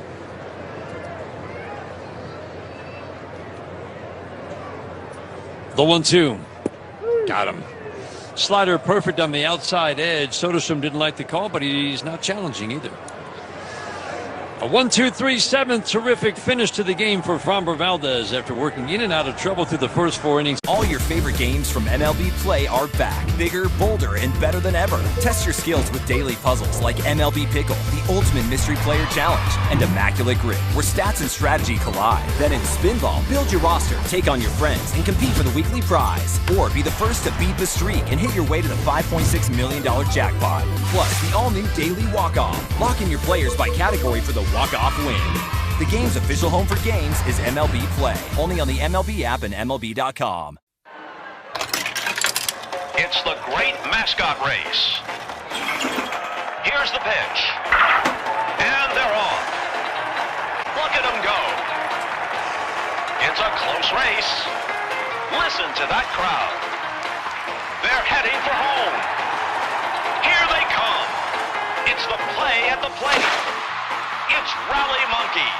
The 1-2. Got him. Slider perfect on the outside edge. Soderstrom didn't like the call, but he's not challenging either. A 1-2-3-7 terrific finish to the game for Framber Valdez after working in and out of trouble through the first 4 innings.
All your favorite games from MLB Play are back, bigger, bolder, and better than ever. Test your skills with daily puzzles like MLB Pickle, the Ultimate Mystery Player Challenge, and Immaculate Grip, where stats and strategy collide. Then in Spinball, build your roster, take on your friends, and compete for the weekly prize. Or be the first to beat the streak and hit your way to the $5.6 million jackpot. Plus, the all-new Daily Walk-Off. Lock in your players by category for the walk-off win. The game's official home for games is MLB Play. Only on the MLB app and MLB.com.
It's the great mascot race. Here's the pitch. And they're off. Look at them go. It's a close race. Listen to that crowd. They're heading for home. Here they come. It's the play at the plate. It's Rally Monkey.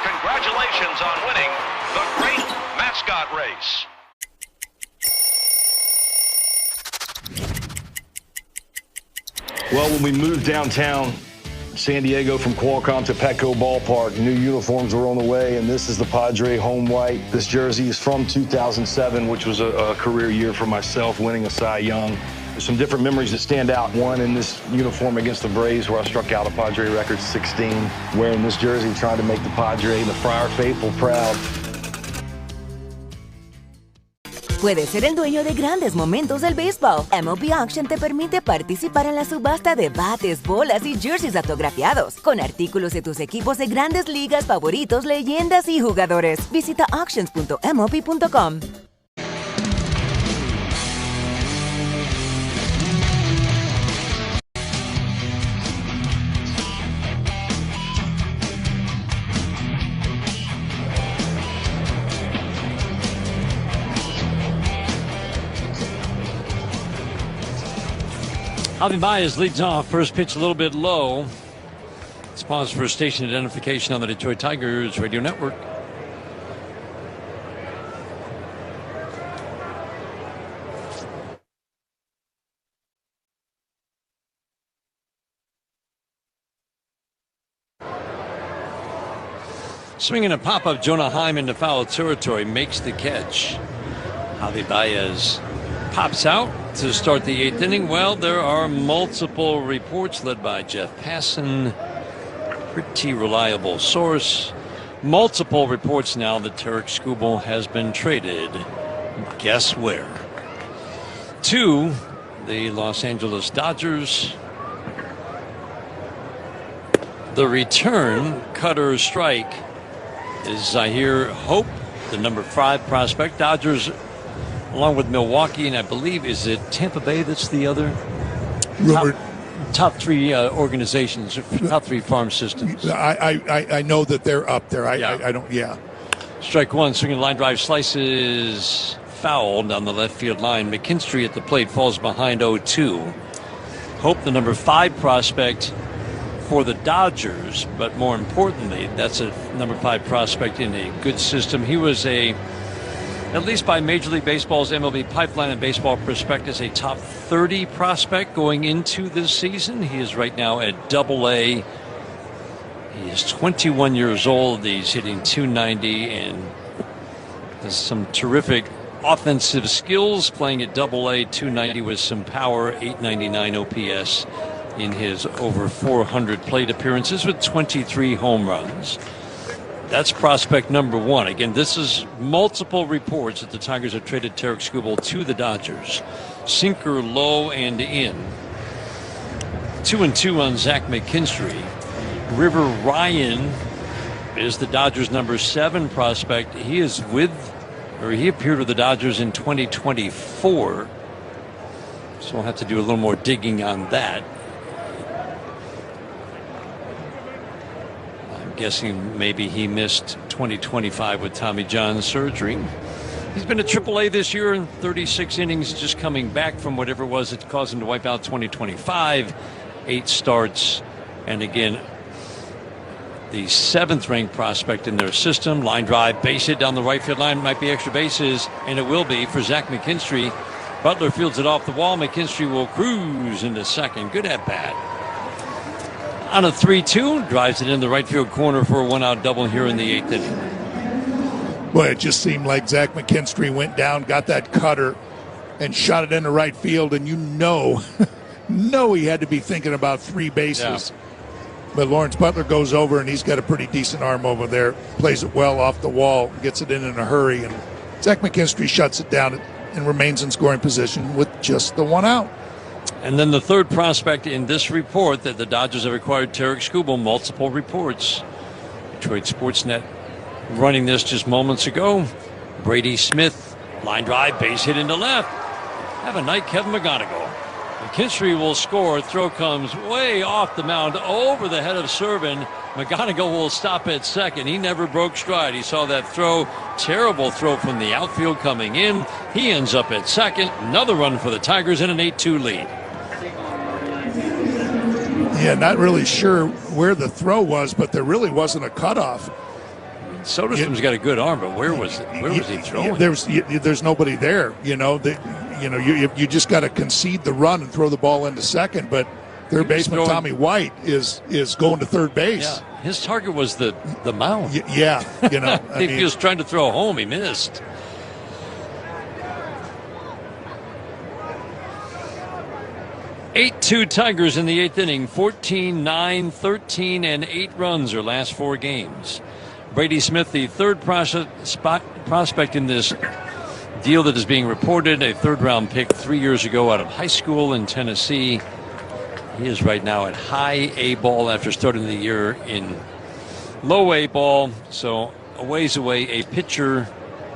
Congratulations on winning the great mascot race.
Well, when we moved downtown San Diego from Qualcomm to Petco Ballpark, new uniforms were on the way, and this is the Padre home white. This jersey is from 2007, which was a career year for myself, winning a Cy Young. There's some different memories that stand out. One in this uniform against the Braves, where I struck out a Padre record 16, wearing this jersey, trying to make the Padre and the Friar faithful proud.
Puedes ser el dueño de grandes momentos del béisbol. MLB Auction te permite participar en la subasta de bates, bolas y jerseys autografiados, con artículos de tus equipos de grandes ligas favoritos, leyendas y jugadores. Visita auctions.mlb.com.
Javi Baez leads off. First pitch a little bit low. Let's pause for station identification on the Detroit Tigers radio network. Swinging a pop-up, Jonah Heim into foul territory, makes the catch. Javi Baez pops out to start the 8th inning. Well, there are multiple reports led by Jeff Passan, pretty reliable source. Multiple reports now that Tarik Skubal has been traded. Guess where? To the Los Angeles Dodgers. The return cutter strike is Zahir Hope, the number 5 prospect. Dodgers, along with Milwaukee, and I believe, is it Tampa Bay that's the other? Top 3 organizations, top 3 farm systems.
I know that they're up there. I don't.
Strike 1, swinging line drive, slices fouled on the left field line. McKinstry at the plate falls behind 0-2. Hope, the number 5 prospect for the Dodgers, but more importantly, that's a number 5 prospect in a good system. He was at least by Major League Baseball's MLB pipeline and baseball prospectus, a top 30 prospect going into this season. He is right now at Double-A. He is 21 years old. He's hitting .290 and has some terrific offensive skills, playing at Double-A, .290 with some power, .899 OPS in his over 400 plate appearances with 23 home runs. That's prospect number 1. Again, this is multiple reports that the Tigers have traded Tarik Skubal to the Dodgers. Sinker low and in. 2-2 on Zach McKinstry. River Ryan is the Dodgers' number 7 prospect. He appeared with the Dodgers in 2024. So we'll have to do a little more digging on that. Guessing maybe he missed 2025 with Tommy John surgery. He's been at AAA this year in 36 innings, just coming back from whatever it was that caused him to wipe out 2025. 8 starts, and again, the 7th ranked prospect in their system. Line drive, base hit down the right field line, might be extra bases, and it will be for Zach McKinstry. Butler fields it off the wall. McKinstry will cruise into second. Good at bat. On a 3-2, drives it in the right field corner for a 1-out double here in the 8th inning.
Boy, it just seemed like Zach McKinstry went down, got that cutter, and shot it into right field, and you know he had to be thinking about 3 bases. Yeah. But Lawrence Butler goes over, and he's got a pretty decent arm over there, plays it well off the wall, gets it in a hurry, and Zach McKinstry shuts it down and remains in scoring position with just the 1 out.
And then the 3rd prospect in this report that the Dodgers have acquired Tarik Skubal, multiple reports. Detroit Sportsnet running this just moments ago. Brady Smith, line drive, base hit into left. Have a night, Kevin McGonigal. McKinstry will score. Throw comes way off the mound over the head of Servin. McGonigal will stop at second. He never broke stride. He saw that throw. Terrible throw from the outfield coming in. He ends up at second. Another run for the Tigers in an 8-2 lead.
Yeah, not really sure where the throw was, but there really wasn't a cutoff.
Soderstrom's got a good arm, but where was he throwing?
There's nobody there. You just got to concede the run and throw the ball into second. But third baseman Tommy White is going to third base.
Yeah, his target was the mound.
Yeah,
He was trying to throw home. He missed. Eight-2 Tigers in the 8th inning. 14-9, 13, and 8 runs their last 4 games. Brady Smith, the 3rd prospect in this deal that is being reported, a 3rd-round pick 3 years ago out of high school in Tennessee. He is right now at high A ball after starting the year in low A ball. So a ways away, a pitcher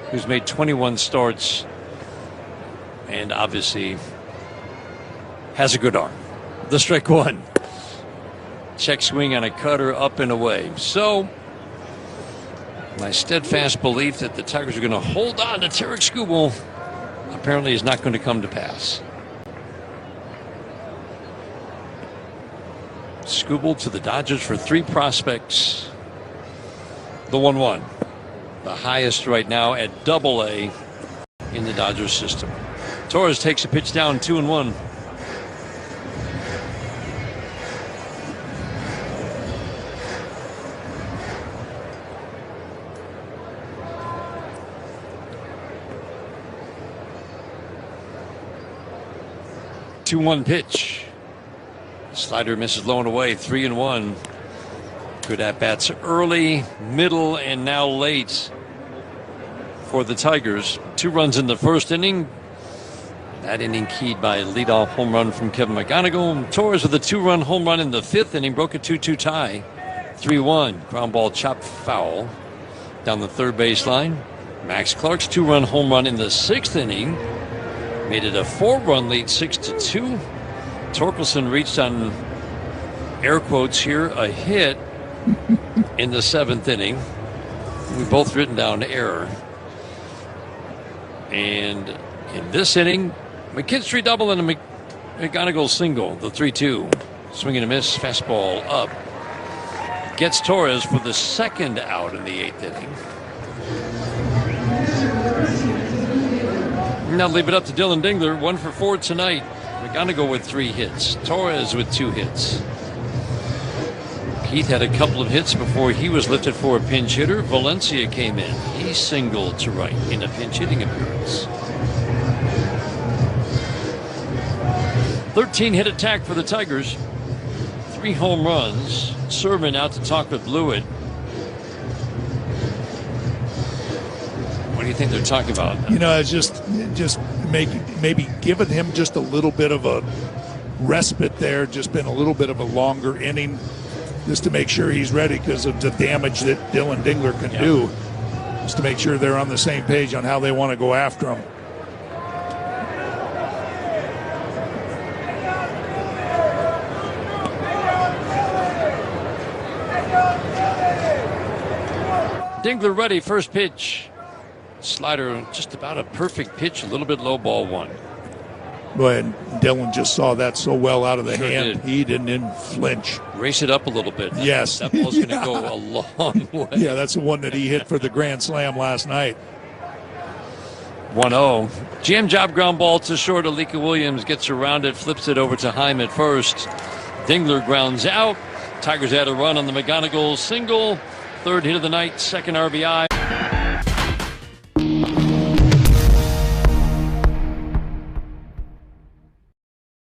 who's made 21 starts and obviously has a good arm. The strike 1. Check swing on a cutter up and away. So my steadfast belief that the Tigers are going to hold on to Tarik Skubal apparently is not going to come to pass. Skubal to the Dodgers for 3 prospects. The 1-1. The highest right now at AA in the Dodgers system. Torres takes a pitch down, 2-1. Two-one pitch. Slider misses low and away, 3-1. Good at-bats early, middle, and now late for the Tigers. 2 runs in the first inning. That inning keyed by a leadoff home run from Kevin McGonigal. Torres with a 2-run home run in the 5th inning, broke a 2-2 tie. 3-1. Ground ball chopped foul down the third baseline. Max Clark's 2-run home run in the 6th inning made it a 4-run lead, 6-2. Torkelson reached on air quotes here, a hit in the 7th inning. We both written down error. And in this inning, McKinstry double and a McGonigal single, the 3-2. Swing and a miss, fastball up. Gets Torres for the 2nd out in the 8th inning. Now leave it up to Dylan Dingler, 1 for 4 tonight. McGonigal with 3 hits. Torres with 2 hits. Keith had a couple of hits before he was lifted for a pinch hitter. Valencia came in. He singled to right in a pinch hitting appearance. 13-hit attack for the Tigers. 3 home runs. Servant out to talk with Blewett. What do you think they're talking about?
You know, it's just maybe giving him just a little bit of a respite there, just been a little bit of a longer inning, just to make sure he's ready because of the damage that Dylan Dingler can do. Just to make sure they're on the same page on how they want to go after him.
Dingler ready, first pitch. Slider, just about a perfect pitch, a little bit low, ball 1.
Boy, and Dylan just saw that so well out of the hand.
Did.
He didn't flinch.
Race it up a little bit.
Yes.
That ball's going to go a long way.
Yeah, that's the one that he hit for the grand slam last night.
1-0. Jam job ground ball to short. Alika Williams gets around it, flips it over to Heim at first. Dingler grounds out. Tigers had a run on the McGonigal single. 3rd hit of the night, 2nd RBI.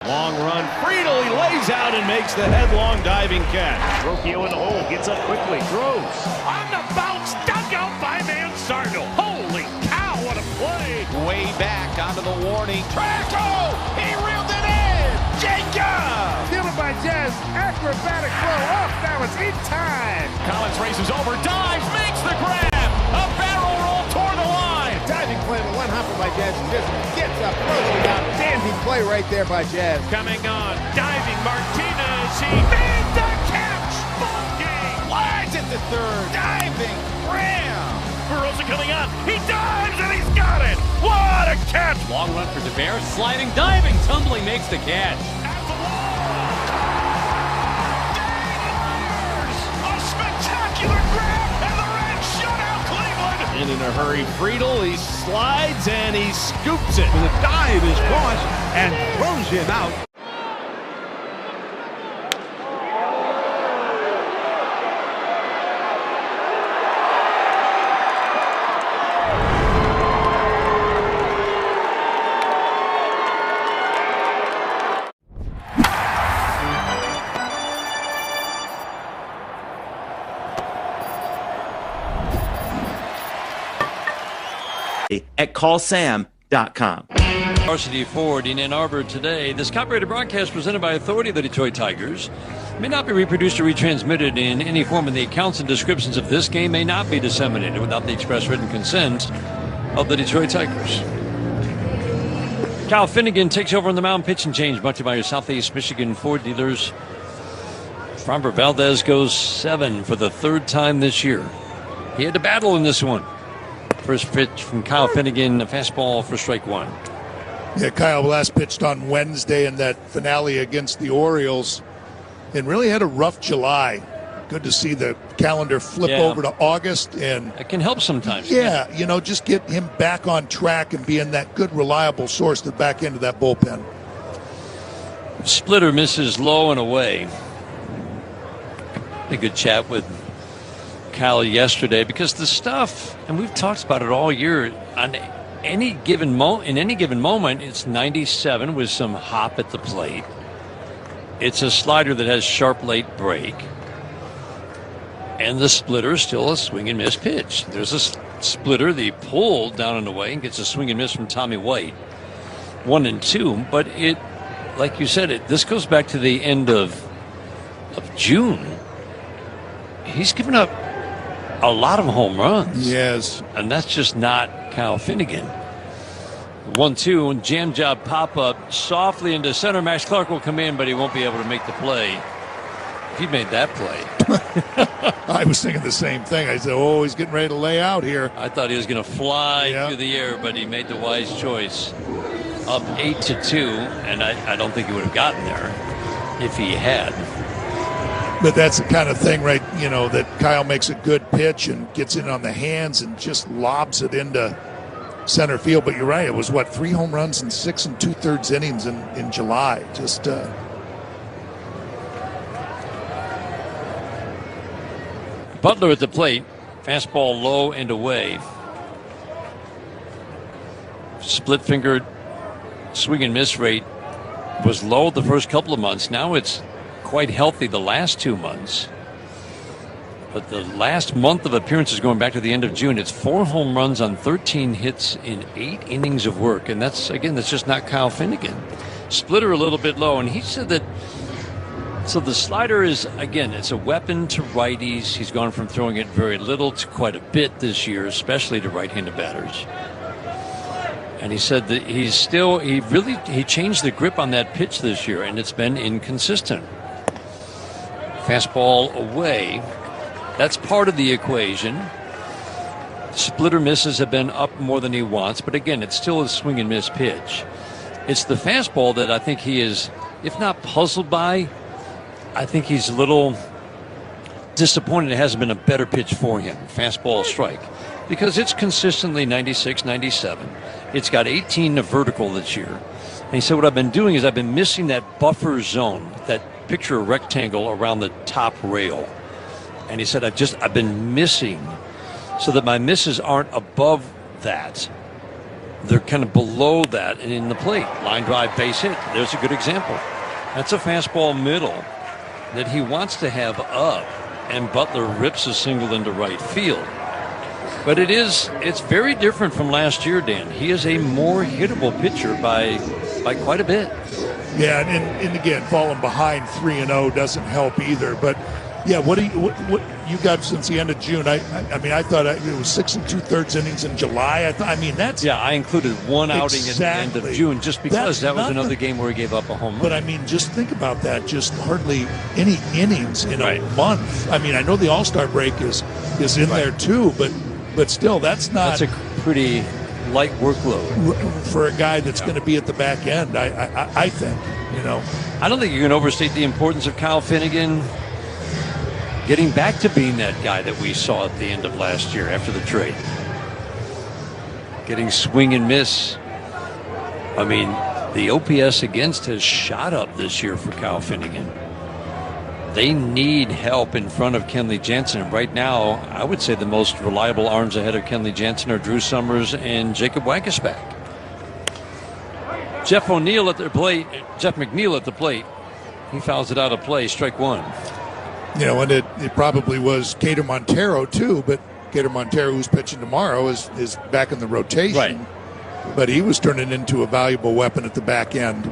Long run. Friedel, he lays out and makes the headlong diving catch. Rocchio in the hole, gets up quickly, throws. On the bounce, dug out by Mansardo. Holy cow, what a play.
Way back onto the warning track. Oh, he reeled it in. Jacob.
Fielded by Jazz, acrobatic throw up. Now it's in time.
Collins races over, dives, makes the grab. A barrel roll toward the line.
Diving play with one hopper by Jazz. Just gets up, throws it out. Dandy play right there by Jazz.
Coming on, diving Martinez. He made the catch. Ball game.
Slides at the 3rd. Diving Graham.
Barrosa coming on. He dives and he's got it. What a catch.
Long run for DeBear. Sliding, diving, tumbling makes the catch.
And in a hurry, Friedel, he slides and he scoops it.
The dive is launched and throws him out.
At callsam.com.
Varsity Ford in Ann Arbor today. This copyrighted broadcast presented by authority of the Detroit Tigers may not be reproduced or retransmitted in any form, and the accounts and descriptions of this game may not be disseminated without the express written consent of the Detroit Tigers. Kyle Finnegan takes over on the mound. Pitch and change brought to you by your Southeast Michigan Ford dealers. Framber Valdez goes 7 for the 3rd time this year. He had to battle in this one. First pitch from Kyle Finnegan, a fastball for strike 1.
Yeah, Kyle last pitched on Wednesday in that finale against the Orioles. and really had a rough July. Good to see the calendar flip over to August, and
it can help sometimes.
Yeah, just get him back on track and being that good, reliable source to the back end of that bullpen.
Splitter misses low and away. A good chat with Kyle yesterday, because the stuff, and we've talked about it all year, on any given moment, it's 97 with some hop at the plate. It's a slider that has sharp late break. And the splitter is still a swing and miss pitch. There's a splitter, the pull down and away, and gets a swing and miss from Tommy White. 1 and 2, but it, like you said, this goes back to the end of June. He's given up a lot of home runs.
Yes.
And that's just not Kyle Finnegan. 1-2, and jam job pop up softly into center. Max Clark will come in, but he won't be able to make the play. He made that play.
I was thinking the same thing. I said, he's getting ready to lay out here.
I thought he was going to fly through the air, but he made the wise choice. Up 8-2, and I don't think he would have gotten there if he had.
But that's the kind of thing, right, that Kyle makes a good pitch and gets in on the hands and just lobs it into center field. But you're right, it was, 3 home runs in 6 2/3 innings in July. Just...
Butler at the plate. Fastball low and away. Split-fingered swing and miss rate was low the first couple of months. Now it's quite healthy the last 2 months. But the last month of appearances going back to the end of June, it's 4 home runs on 13 hits in 8 innings of work. And that's just not Kyle Finnegan. Splitter a little bit low, and he said that. So the slider is, again, it's a weapon to righties. He's gone from throwing it very little to quite a bit this year, especially to right-handed batters. And he said that he changed the grip on that pitch this year, and it's been inconsistent. Fastball away. That's part of the equation. Splitter misses have been up more than he wants, but again, it's still a swing and miss pitch. It's the fastball that I think he is, if not puzzled by, I think he's a little disappointed it hasn't been a better pitch for him. Fastball strike. Because it's consistently 96, 97. It's got 18 to vertical this year. And he said, what I've been doing is I've been missing that buffer zone, that picture rectangle around the top rail. And he said, I've been missing so that my misses aren't above that. They're kind of below that and in the plate. Line drive, base hit. There's a good example. That's a fastball middle that he wants to have up, and Butler rips a single into right field. But it's very different from last year, Dan. He is a more hittable pitcher by quite a bit.
Yeah, and again, falling behind 3-0 doesn't help either. But yeah, what you got since the end of June? I thought it was 6 2/3 innings in July. I included
one outing at the end of June just because that was another game where he gave up a home run.
But just think about that. Just hardly any innings in a month. I know the All-Star break is in there too, but still, that's
a pretty light workload
for a guy that's going to be at the back end. I think
I don't think you can overstate the importance of Kyle Finnegan getting back to being that guy that we saw at the end of last year after the trade. Getting swing and miss. The OPS against has shot up this year for Kyle Finnegan. They need help in front of Kenley Jansen. Right now, I would say the most reliable arms ahead of Kenley Jansen are Drew Summers and Jacob Waguespack. Jeff McNeil at the plate. He fouls it out of play, strike one.
And it probably was Cater Montero too, but Cater Montero, who's pitching tomorrow, is back in the rotation.
Right.
But he was turning into a valuable weapon at the back end.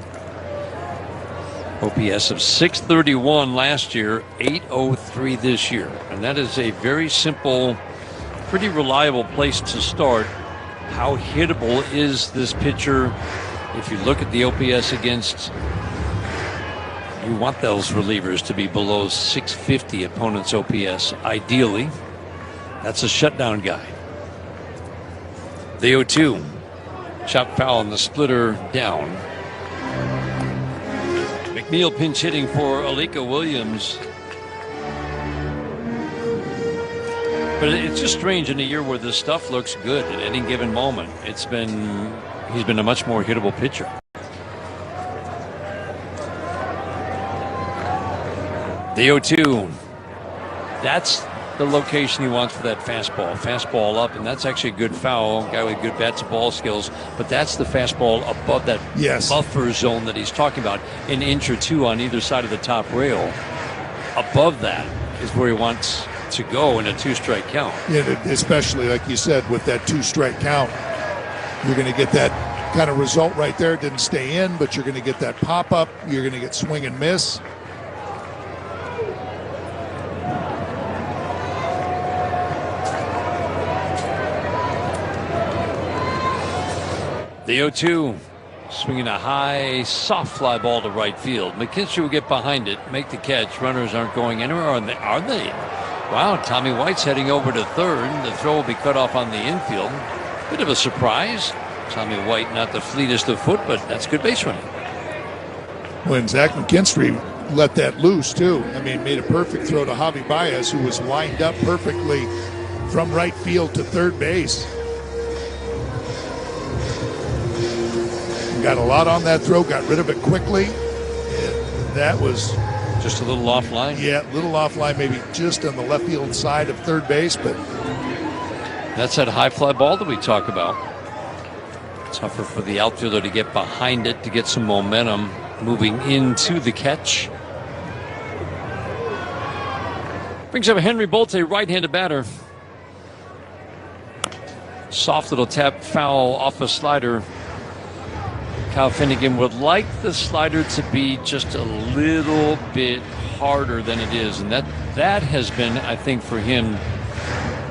OPS of 631 last year, 803 this year. And that is a very simple, pretty reliable place to start. How hittable is this pitcher? If you look at the OPS against, you want those relievers to be below 650 opponent's OPS, ideally. That's a shutdown guy. The 0-2. Chop foul and the splitter down. McNeil pinch hitting for Alika Williams. But it's just strange in a year where this stuff looks good at any given moment. He's been a much more hittable pitcher. The 0-2. That's the location he wants for that fastball. Fastball up, and that's actually a good foul. Guy with good bats and ball skills. But that's the fastball above that buffer zone that he's talking about. An inch or two on either side of the top rail. Above that is where he wants to go in a 2-strike count.
Yeah, especially like you said, with that 2-strike count, you're going to get that kind of result right there. It didn't stay in, but you're going to get that pop up. You're going to get swing and miss.
The 0-2, swinging a high, soft fly ball to right field. McKinstry will get behind it, make the catch. Runners aren't going anywhere, are they? Wow, Tommy White's heading over to third. The throw will be cut off on the infield. Bit of a surprise. Tommy White, not the fleetest of foot, but that's good base running.
When Zach McKinstry let that loose, too. I mean, made a perfect throw to Javi Baez, who was lined up perfectly from right field to third base. Got a lot on that throw, got rid of it quickly. That was
just a little offline.
Yeah, a little offline, maybe just on the left field side of third base, but
that's that high fly ball that we talk about. Tougher for the outfielder to get behind it, to get some momentum moving into the catch. Brings up Henry Bolte, right-handed batter. Soft little tap foul off a slider. Kyle Finnegan would like the slider to be just a little bit harder than it is, and that has been, I think, for him,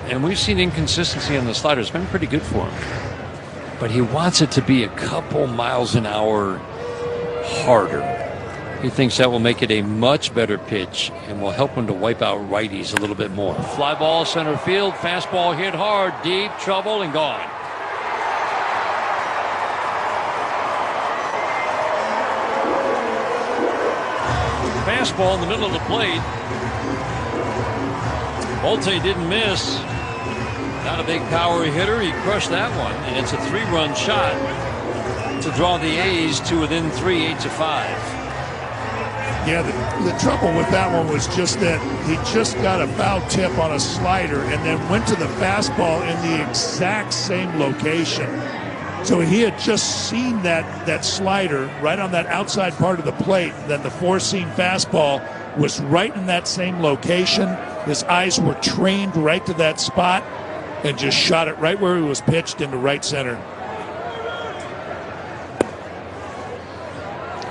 and we've seen inconsistency on the slider. It's been pretty good for him, but he wants it to be a couple miles an hour harder. He thinks that will make it a much better pitch and will help him to wipe out righties a little bit more. Fly ball center field, fastball hit hard, deep, trouble, and gone. Fastball in the middle of the plate. Bolte didn't miss. Not a big power hitter. He crushed that one, and it's a 3-run shot to draw the A's to within 3, 8-5.
Yeah, the trouble with that one was just that he just got a foul tip on a slider and then went to the fastball in the exact same location. So he had just seen that slider right on that outside part of the plate. Then the 4-seam fastball was right in that same location. His eyes were trained right to that spot and just shot it right where he was pitched into right center.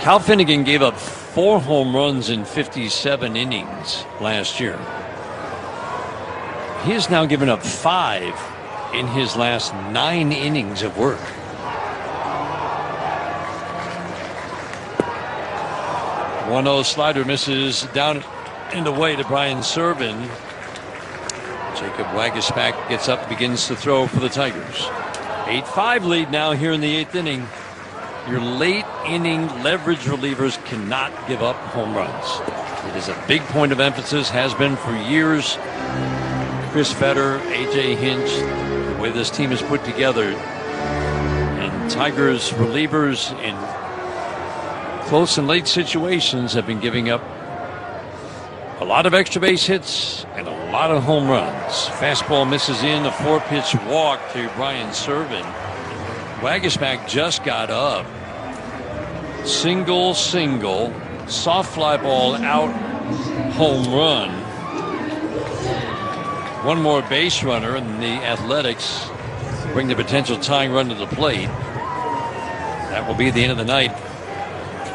Kyle Finnegan gave up 4 home runs in 57 innings last year. He has now given up 5 in his last 9 innings of work. 1-0 slider misses down and away to Brian Serven. Jacob Waguespack gets up, begins to throw for the Tigers. 8-5 lead now here in the 8th inning. Your late inning leverage relievers cannot give up home runs. It is a big point of emphasis, has been for years. Chris Fetter, AJ Hinch, the way this team is put together, and Tigers relievers in close and late situations have been giving up a lot of extra base hits and a lot of home runs. Fastball misses in, a 4-pitch walk to Brian Serven. Waguespack just got up. Single, soft fly ball out, home run. One more base runner, and the Athletics bring the potential tying run to the plate. That will be the end of the night.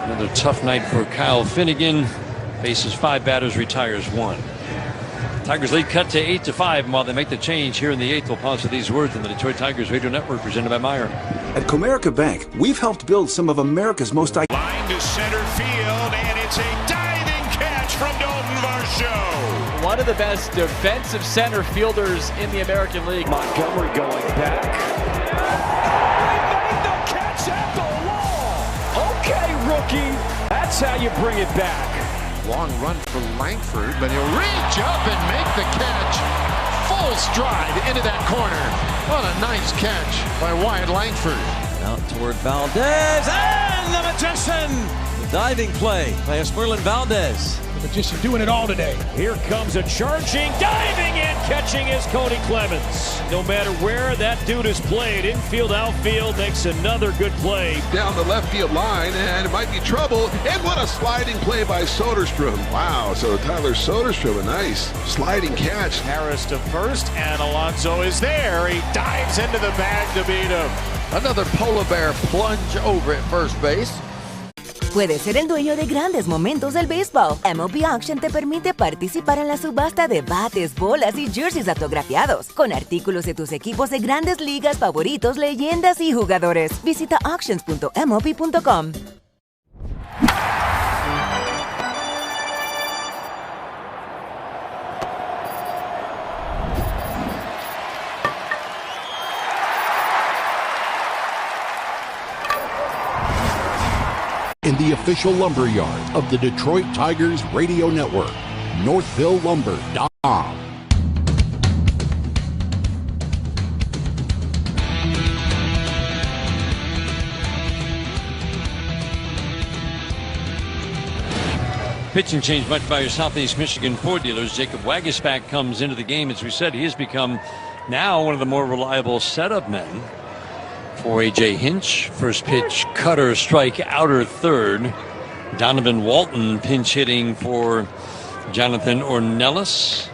Another tough night for Kyle Finnegan. Faces 5 batters, retires 1. Tigers lead cut to 8-5, and while they make the change here in the 8th, we'll pause for these words on the Detroit Tigers Radio Network, presented by Meyer.
At Comerica Bank, we've helped build some of America's most
Line to center field, and it's a diving catch from Dalton Varsho.
One of the best defensive center fielders in the American League.
Montgomery going back.
He made the catch at the wall. Okay, rookie. That's
That's how you bring it back.
Long run for Langford, but he'll reach up and make the catch. Full stride into that corner. What a nice catch by Wyatt Langford.
Out toward Valdez, and the Magician! The diving play by Esmerlin Valdez.
The Magician doing it all today. Here comes a charging, diving in, catching is Cody Clemens. No matter where that dude is played, infield, outfield, makes another good play.
Down the left field line, and it might be trouble. And what a sliding play by Soderstrom. Wow, so Tyler Soderstrom, a nice sliding catch.
Harris to first, and Alonso is there. He dives into the bag to beat him.
Another polar bear plunge over at first base.
Puedes ser el dueño de grandes momentos del béisbol. MLB Auction te permite participar en la subasta de bates, bolas y jerseys autografiados, con artículos de tus equipos de grandes ligas favoritos, leyendas y jugadores. Visita auctions.mlb.com.
In the official lumber yard of the Detroit Tigers radio network, northvillalumber.com.
Pitching change much by your Southeast Michigan Ford dealers. Jacob Waguespack comes into the game. As we said, he has become now one of the more reliable setup men for A.J. Hinch. First pitch, cutter, strike, outer third. Donovan Walton pinch hitting for Jonathan Ornelas.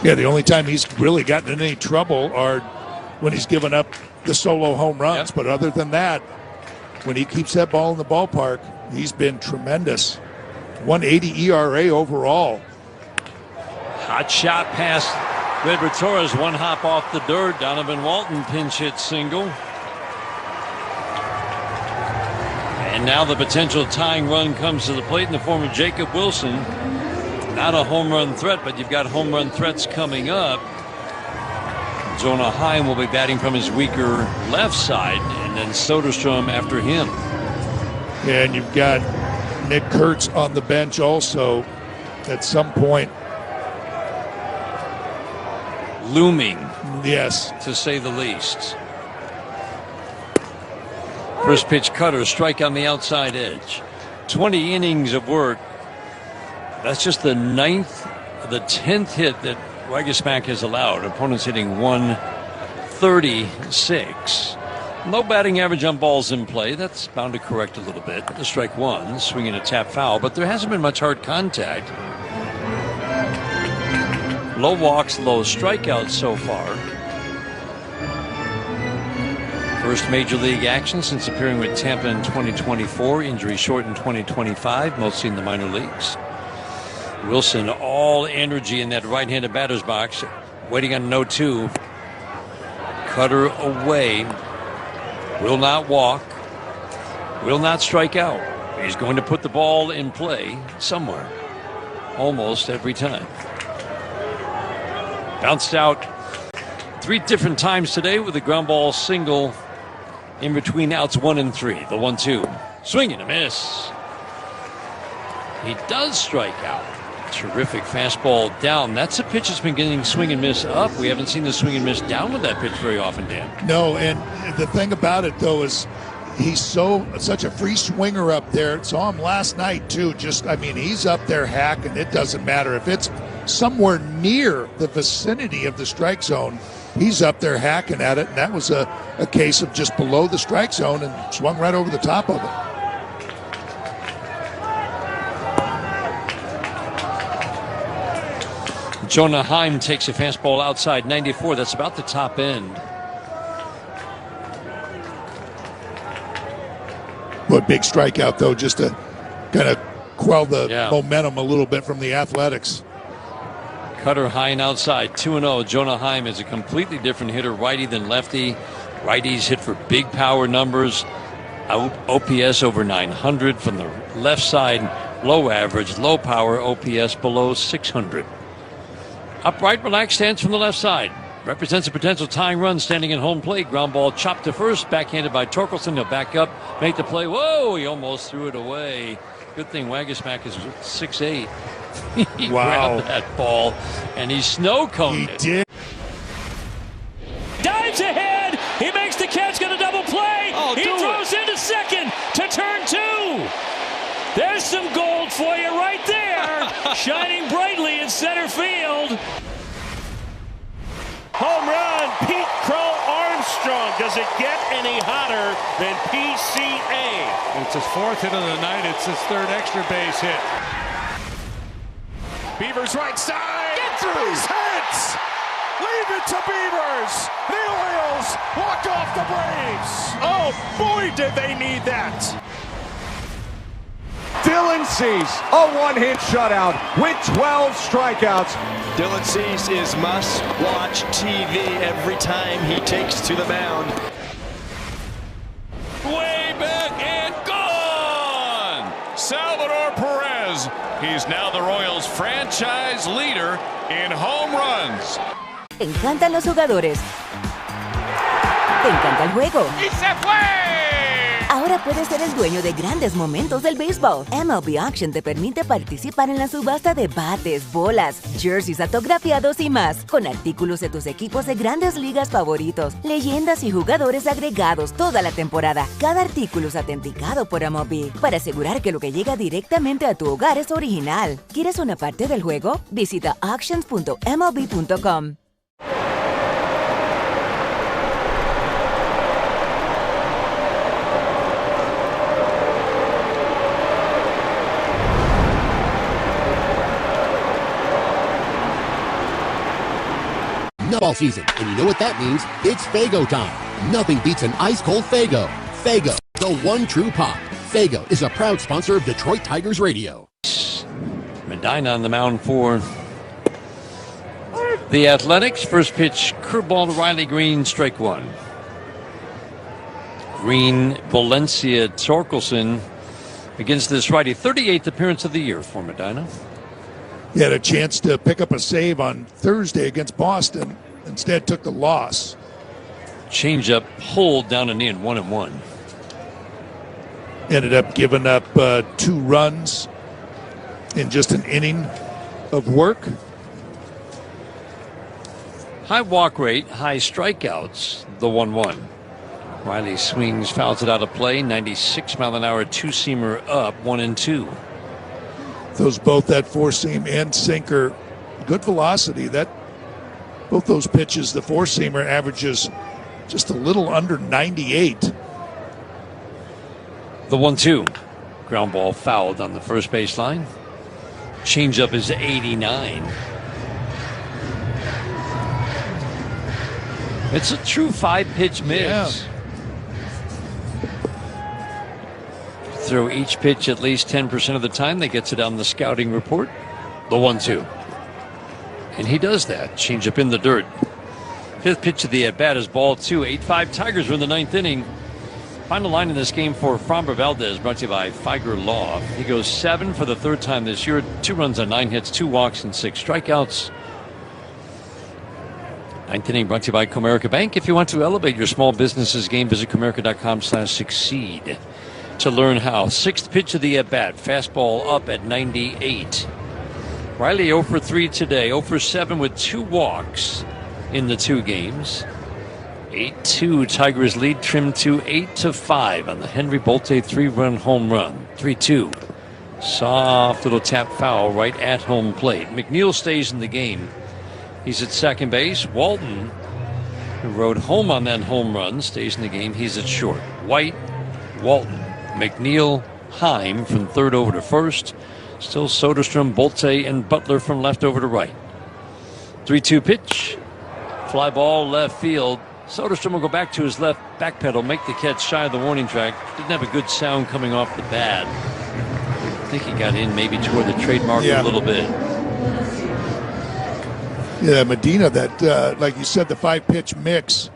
Yeah, the only time he's really gotten in any trouble are when he's given up the solo home runs. But other than that, when he keeps that ball in the ballpark, he's been tremendous. 1.80 ERA overall.
Hot shot past Edward Torres, one hop off the dirt. Donovan Walton pinch hit single. And now the potential tying run comes to the plate in the form of Jacob Wilson. Not a home run threat, but you've got home run threats coming up. Jonah Heim will be batting from his weaker left side, and then Soderstrom after him.
Yeah, and you've got Nick Kurtz on the bench also at some point.
Looming.
Yes.
To say the least. First pitch cutter, strike on the outside edge. 20 innings of work. That's just the 10th hit that Waguespack has allowed. Opponents hitting 136. Low batting average on balls in play. That's bound to correct a little bit. The strike one, swinging a tap foul, but there hasn't been much hard contact. Low walks, low strikeouts so far. First major league action since appearing with Tampa in 2024. Injury short in 2025, mostly in the minor leagues. Wilson, all energy in that right-handed batter's box, waiting on 0-2. Cutter away. Will not walk. Will not strike out. He's going to put the ball in play somewhere. Almost every time. Bounced out 3 different times today with a ground ball single in between outs 1 and 3. The 1-2. Swing and a miss. He does strike out. Terrific fastball down. That's a pitch that's been getting swing and miss up. We haven't seen the swing and miss down with that pitch very often, Dan.
No, and the thing about it, though, is he's such a free swinger up there. Saw him last night, too. He's up there hacking. It doesn't matter if it's somewhere near the vicinity of the strike zone. He's up there hacking at it, and that was a case of just below the strike zone and swung right over the top of it.
Jonah Heim takes a fastball outside 94. That's about the top end.
What big strikeout, though, just to kind of quell the momentum a little bit from the Athletics.
Cutter high and outside, 2-0. Jonah Heim is a completely different hitter, righty than lefty. Righties hit for big power numbers. OPS over 900 from the left side. Low average, low power, OPS below 600. Upright, relaxed stance from the left side. represents a potential tying run standing in home plate. Ground ball chopped to first, backhanded by Torkelson. He'll back up, make the play. Whoa, he almost threw it away. Good thing Wagasmack is 6'8". He grabbed that ball, and he snow-coned it.
Did.
Dives ahead. He makes the catch, got a double play. He throws into second to turn 2. There's some gold for you right there, shining brightly in center field. Home run, Pete Crow Armstrong. Does it get any hotter than PCA?
It's his 4th hit of the night. It's his 3rd extra base hit.
Beavers right side. Get through. Base hits. Leave it to Beavers. The Orioles walk off the Braves. Oh, boy, did they need that.
Dylan Cease, a one-hit shutout with 12 strikeouts.
Dylan Cease is must-watch TV every time he takes to the mound.
Way back and gone! Salvador Perez. He's now the Royals franchise leader in home runs.
Te encantan los jugadores. Te encanta el juego.
¡Y se fue!
Ahora puedes ser el dueño de grandes momentos del béisbol. MLB Auction te permite participar en la subasta de bates, bolas, jerseys autografiados y más, con artículos de tus equipos de grandes ligas favoritos, leyendas y jugadores agregados toda la temporada. Cada artículo es autenticado por MLB para asegurar que lo que llega directamente a tu hogar es original. ¿Quieres una parte del juego? Visita auctions.mlb.com.
Ball season, and you know what that means? It's Faygo time. Nothing beats an ice-cold Faygo. Faygo, the one true pop. Faygo is a proud sponsor of Detroit Tigers Radio.
Medina on the mound for the Athletics. First pitch, curveball to Riley Green, strike 1. Green, Valencia, Torkelson against this righty. 38th appearance of the year for Medina.
He had a chance to pick up a save on Thursday against Boston. Instead, took the loss.
Changeup pulled down and in, 1-1.
Ended up giving up 2 runs in just an inning of work.
High walk rate, high strikeouts, the 1-1. Riley swings, fouls it out of play. 96 mile an hour two-seamer up, 1-2.
Those both that four-seam and sinker, good velocity. That both those pitches, the four-seamer averages just a little under 98.
The 1-2. Ground ball fouled on the first baseline. Changeup is 89. It's a true 5-pitch mix.
Yeah.
Throw each pitch at least 10% of the time. That gets it on the scouting report. The 1-2. And he does that. Changeup in the dirt. 5th pitch of the at-bat is ball 2. 8-5 Tigers are in the 9th inning. Final line in this game for Framber Valdez, brought to you by Figer Law. He goes 7 for the 3rd time this year. 2 runs on 9 hits, 2 walks, and 6 strikeouts. 9th inning brought to you by Comerica Bank. If you want to elevate your small business's game, visit Comerica.com/succeed to learn how. 6th pitch of the at-bat. Fastball up at 98. Riley 0 for 3 today. 0 for 7 with 2 walks in the 2 games. 8-2 Tigers lead, trimmed to 8-5 on the Henry Bolte 3-run home run. 3-2. Soft little tap foul right at home plate. McNeil stays in the game. He's at second base. Walton, who rode home on that home run, stays in the game. He's at short. White, Walton, McNeil, Heim from third over to first. Still Soderstrom, Bolte, and Butler from left over to right. 3-2 pitch. Fly ball left field. Soderstrom will go back to his left back pedal, make the catch shy of the warning track. Didn't have a good sound coming off the bat. I think he got in maybe toward the trademark a little bit.
Yeah, Medina, that, like you said, the 5-pitch mix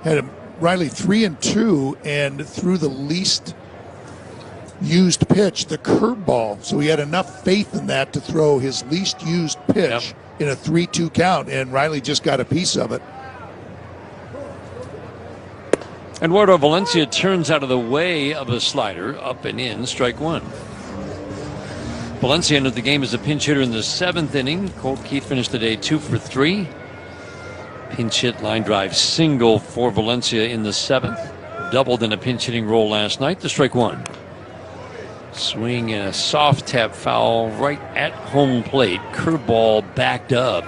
had Riley 3-2 and threw the least used pitch, the curveball. So he had enough faith in that to throw his least used pitch in a 3-2 count, and Riley just got a piece of it.
Eduardo Valencia turns out of the way of a slider, up and in, strike one. Valencia entered the game as a pinch hitter in the 7th inning. Colt Keith finished the day 2 for 3. Pinch hit, line drive, single for Valencia in the 7th. Doubled in a pinch hitting role last night to strike one. Swing and a soft tap foul right at home plate. Curveball backed up.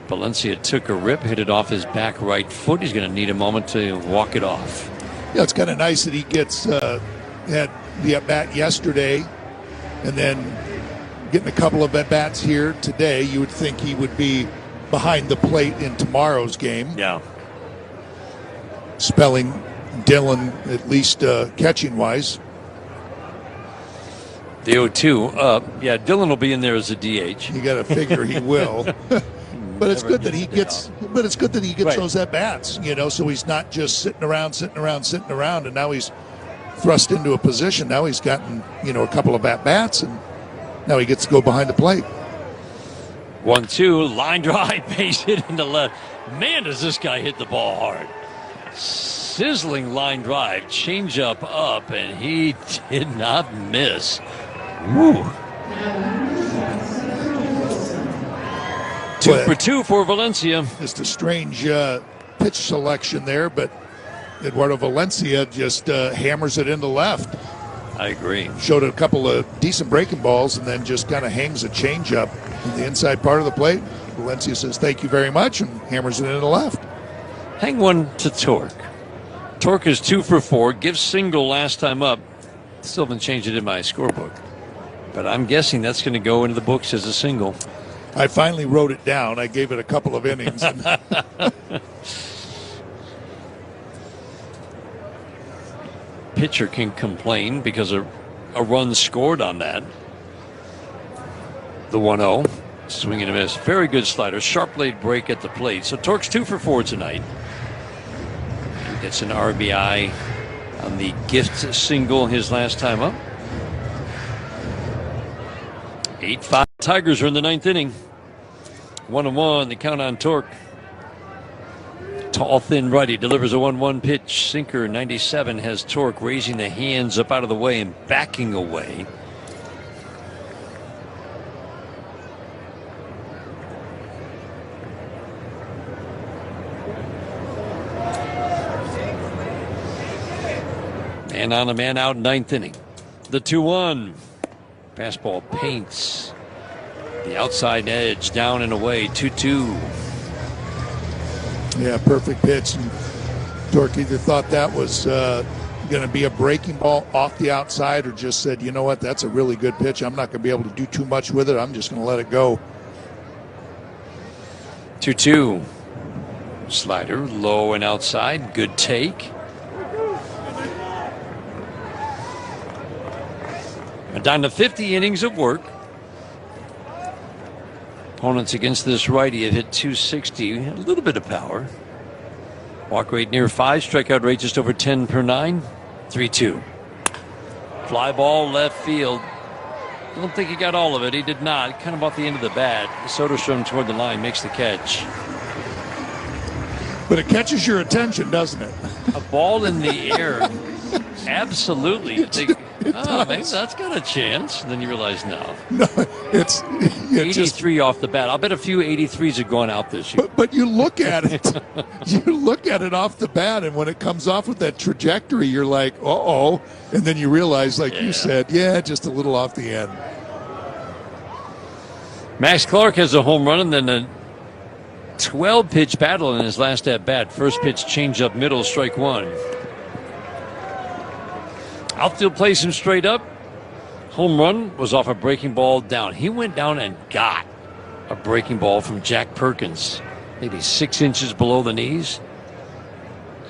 Valencia took a rip, hit it off his back right foot. He's going to need a moment to walk it off.
Yeah, it's kind of nice that he gets had the at-bat yesterday and then getting a couple of at-bats here today. You would think he would be behind the plate in tomorrow's game.
Yeah.
Spelling Dylan, at least catching-wise.
The 0-2 up. Yeah, Dylan will be in there as a DH.
You got to figure he will. But it's good that he gets. But it's good that he gets those at bats. So he's not just sitting around, and now he's thrust into a position. Now he's gotten a couple of at bats, and now he gets to go behind the plate.
1-2, line drive, base hit into left. Man, does this guy hit the ball hard! Sizzling line drive, changeup up, and he did not miss. Woo. 2 for 2 for Valencia.
Just a strange pitch selection there, but Eduardo Valencia just hammers it into left.
I agree.
Showed a couple of decent breaking balls and then just kind of hangs a changeup in the inside part of the plate. Valencia says thank you very much and hammers it into left.
Hang one to Torque. Torque is 2 for 4. Gives single last time up. Still haven't changed it in my scorebook. But I'm guessing that's going to go into the books as a single.
I finally wrote it down. I gave it a couple of innings.
Pitcher can complain because a run scored on that. The 1-0. Swing and a miss. Very good slider. Sharp blade break at the plate. So Torque's 2 for 4 tonight. He gets an RBI on the gift single his last time up. 8-5. Tigers are in the 9th inning. 1-1. The count on Torque. Tall, thin righty delivers a 1-1 pitch. Sinker 97 has Torque raising the hands up out of the way and backing away. Man on a man out, 9th inning. The 2-1. Fastball paints the outside edge, down and away, 2-2.
Yeah, perfect pitch. And Torque either thought that was going to be a breaking ball off the outside or just said, you know what, that's a really good pitch. I'm not going to be able to do too much with it. I'm just going to let it go.
2-2. Slider, low and outside. Good take. And down to 50 innings of work. Opponents against this righty have hit 260, a little bit of power. Walk rate near 5, strikeout rate just over 10 per 9. 3-2. Fly ball left field. Don't think he got all of it. He did not. Kind of off the end of the bat. Soderstrom toward the line makes the catch.
But it catches your attention, doesn't it?
A ball in the air. Absolutely. You think, oh, maybe that's got a chance. And then you realize no.
No, it's
83
just,
off the bat. I'll bet a few 83s have gone out this year.
But you look at it. You look at it off the bat, and when it comes off with that trajectory, you're like, uh-oh. And then you realize, like you said, just a little off the end.
Max Clark has a home run and then a 12-pitch battle in his last at-bat. First pitch change up middle, strike one. Outfield plays him straight up. Home run was off a breaking ball down. He went down and got a breaking ball from Jack Perkins. Maybe 6 inches below the knees.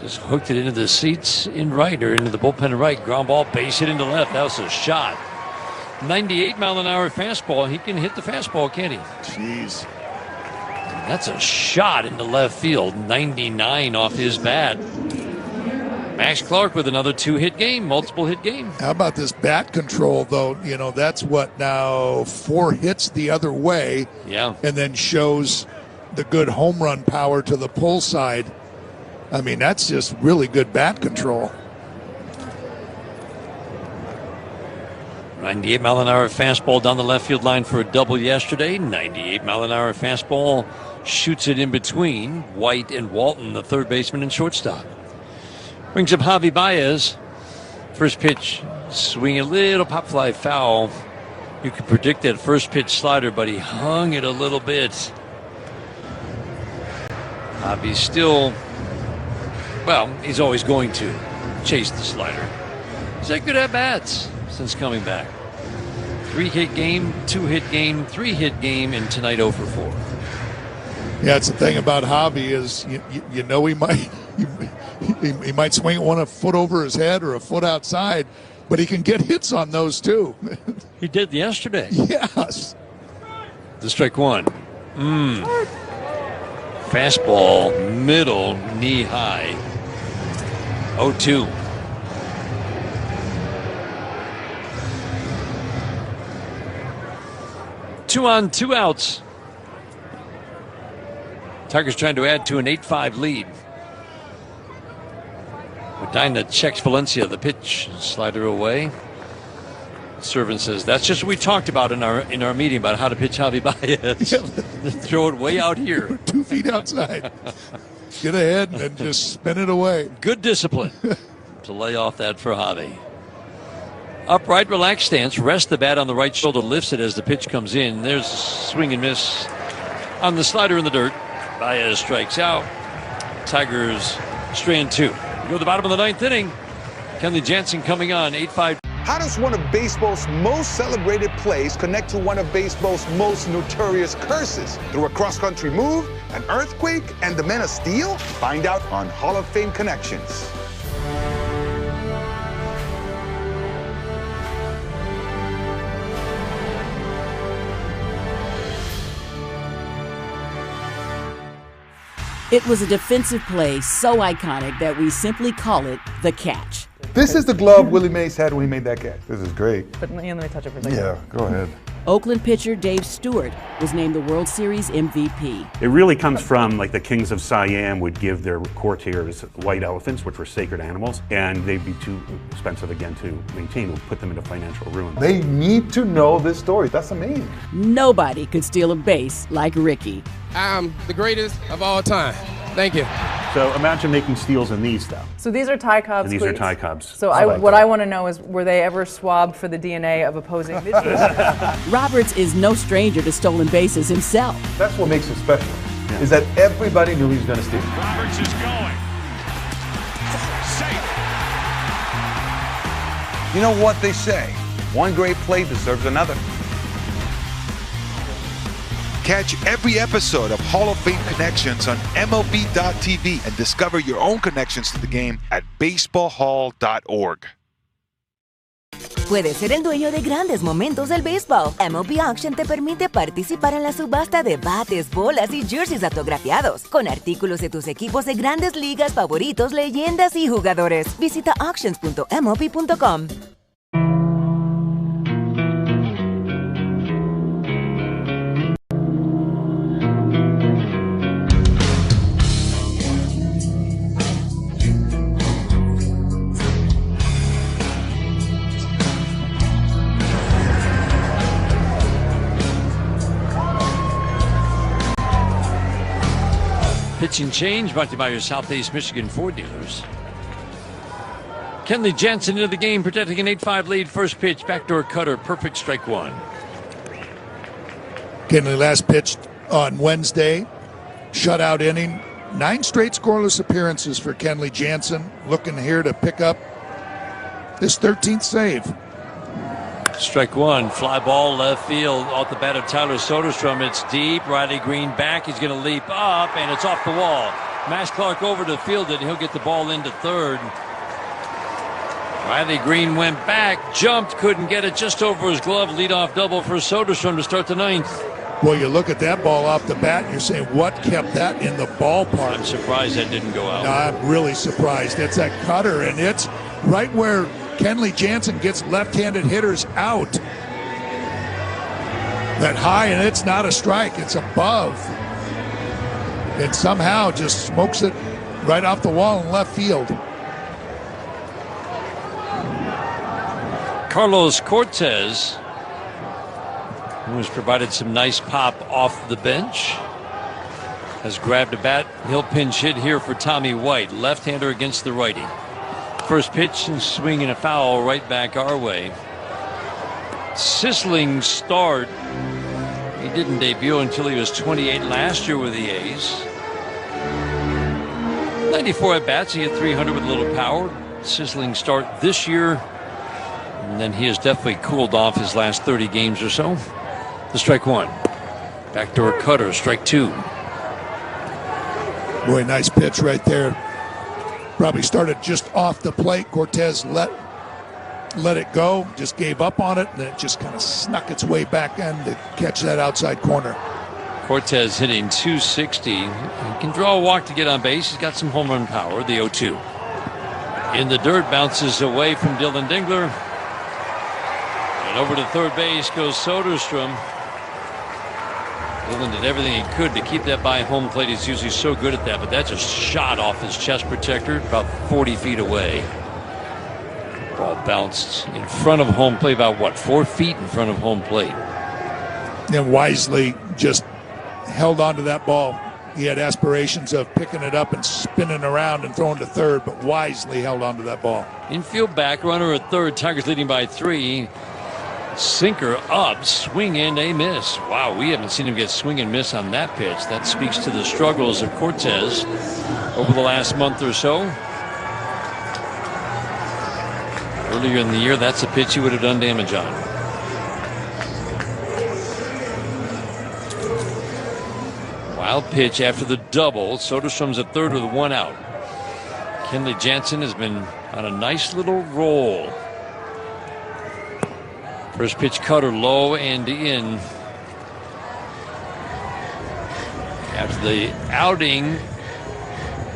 Just hooked it into the seats in right or into the bullpen in right. Ground ball, base hit into left. That was a shot. 98-mile-an-hour fastball. He can hit the fastball, can't he?
Jeez.
That's a shot into left field. 99 off his bat. Max Clark with another 2-hit game, multiple hit game.
How about this bat control, though? You know, that's what now 4 hits the other way.
Yeah.
And then shows the good home run power to the pull side. I mean, that's just really good bat control.
98-mile-an-hour fastball down the left field line for a double yesterday. 98-mile-an-hour fastball shoots it in between White and Walton, the third baseman and shortstop. Brings up Javi Baez. First pitch, swing a little pop fly foul. You could predict that first pitch slider, but he hung it a little bit. Javi's still, well, he's always going to chase the slider. He's had good at-bats since coming back. 3-hit game, 2-hit game, 3-hit game, and tonight 0 for 4.
Yeah, it's the thing about Javi is you know he might swing one a foot over his head or a foot outside, but he can get hits on those too.
He did yesterday.
Yes.
The strike one. Fastball, middle, knee high. 0-2. 2 on, 2 outs. Tigers trying to add to an 8-5 lead. Medina checks Valencia. The pitch, slider away. Servant says that's just what we talked about in our meeting about how to pitch Javi Baez. Throw it way out here,
2 feet outside. Get ahead and just spin it away.
Good discipline to lay off that for Javi. Upright, relaxed stance. Rest the bat on the right shoulder. Lifts it as the pitch comes in. There's swing and miss on the slider in the dirt. Baez strikes out. Tigers strand 2. We go to the bottom of the 9th inning. Kenley Jansen coming on. 8-5.
How does one of baseball's most celebrated plays connect to one of baseball's most notorious curses? Through a cross-country move, an earthquake, and the Men of Steel? Find out on Hall of Fame Connections.
It was a defensive play so iconic that we simply call it the catch.
This is the glove Willie Mays had when he made that catch. This is great.
But let me touch it for a second.
Yeah, go ahead.
Oakland pitcher Dave Stewart was named the World Series MVP.
It really comes from like the kings of Siam would give their courtiers white elephants, which were sacred animals, and they'd be too expensive again to maintain. It would put them into financial ruin.
They need to know this story. That's amazing.
Nobody could steal a base like Ricky.
I'm the greatest of all time. Thank you.
So imagine making steals in these, though.
So these are Ty Cobb's
And these
cleats.
are Ty Cobb's.
So what I want to know is, were they ever swabbed for the DNA of opposing pitchers?
Roberts is no stranger to stolen bases himself.
That's what makes him special, is that everybody knew he was going to steal.
Roberts is going. Safe.
You know what they say? One great play deserves another.
Catch every episode of Hall of Fame Connections on MLB.tv and discover your own connections to the game at baseballhall.org.
Puedes ser el dueño de grandes momentos del béisbol. MLB Auction te permite participar en la subasta de bates, bolas y jerseys autografiados, con artículos de tus equipos de grandes ligas favoritos, leyendas y jugadores. Visita auctions.mlb.com.
Pitching change brought to you by your Southeast Michigan Ford dealers. Kenley Jansen into the game, protecting an 8-5 lead. First pitch, backdoor cutter, perfect strike one.
Kenley last pitched on Wednesday, shutout inning. 9 straight scoreless appearances for Kenley Jansen. Looking here to pick up his 13th save.
Strike one, fly ball left field off the bat of Tyler Soderstrom. It's deep. Riley Green back. He's going to leap up, and it's off the wall. Max Clark over to field it. He'll get the ball into third. Riley Green went back, jumped, couldn't get it, just over his glove. Leadoff double for Soderstrom to start the 9th.
Well, you look at that ball off the bat, and you're saying, what kept that in the ballpark?
I'm surprised that didn't go out.
I'm really surprised. It's a cutter, and it's right where Kenley Jansen gets left-handed hitters out. That high, and it's not a strike. It's above. And somehow just smokes it right off the wall in left field.
Carlos Cortez, who has provided some nice pop off the bench, has grabbed a bat. He'll pinch hit here for Tommy White, left-hander against the righty. First pitch and swing and a foul right back our way. Sizzling start. He didn't debut until he was 28 last year with the A's. 94 at-bats. He hit 300 with a little power. Sizzling start this year. And then he has definitely cooled off his last 30 games or so. The strike one. Backdoor cutter, strike two.
Boy, nice pitch right there. Probably started just off the plate. Cortez let it go, just gave up on it, and it just kind of snuck its way back in to catch that outside corner.
Cortez hitting .260. He can draw a walk to get on base. He's got some home run power, the 0-2. In the dirt, bounces away from Dylan Dingler. And over to third base goes Soderstrom. Dylan did everything he could to keep that by home plate. He's usually so good at that, but that just shot off his chest protector about 40 feet away. Ball bounced in front of home plate, about 4 feet in front of home plate.
And wisely just held on to that ball. He had aspirations of picking it up and spinning around and throwing to third, but wisely held on to that ball.
Infield back, runner at third. Tigers leading by 3. Sinker up, swing and a miss. Wow, we haven't seen him get swing and miss on that pitch. That speaks to the struggles of Cortez over the last month or so. Earlier in the year, that's a pitch he would have done damage on. Wild pitch after the double. Soderstrom's at third with 1 out. Kenley Jansen has been on a nice little roll. First pitch cutter low and in. After the outing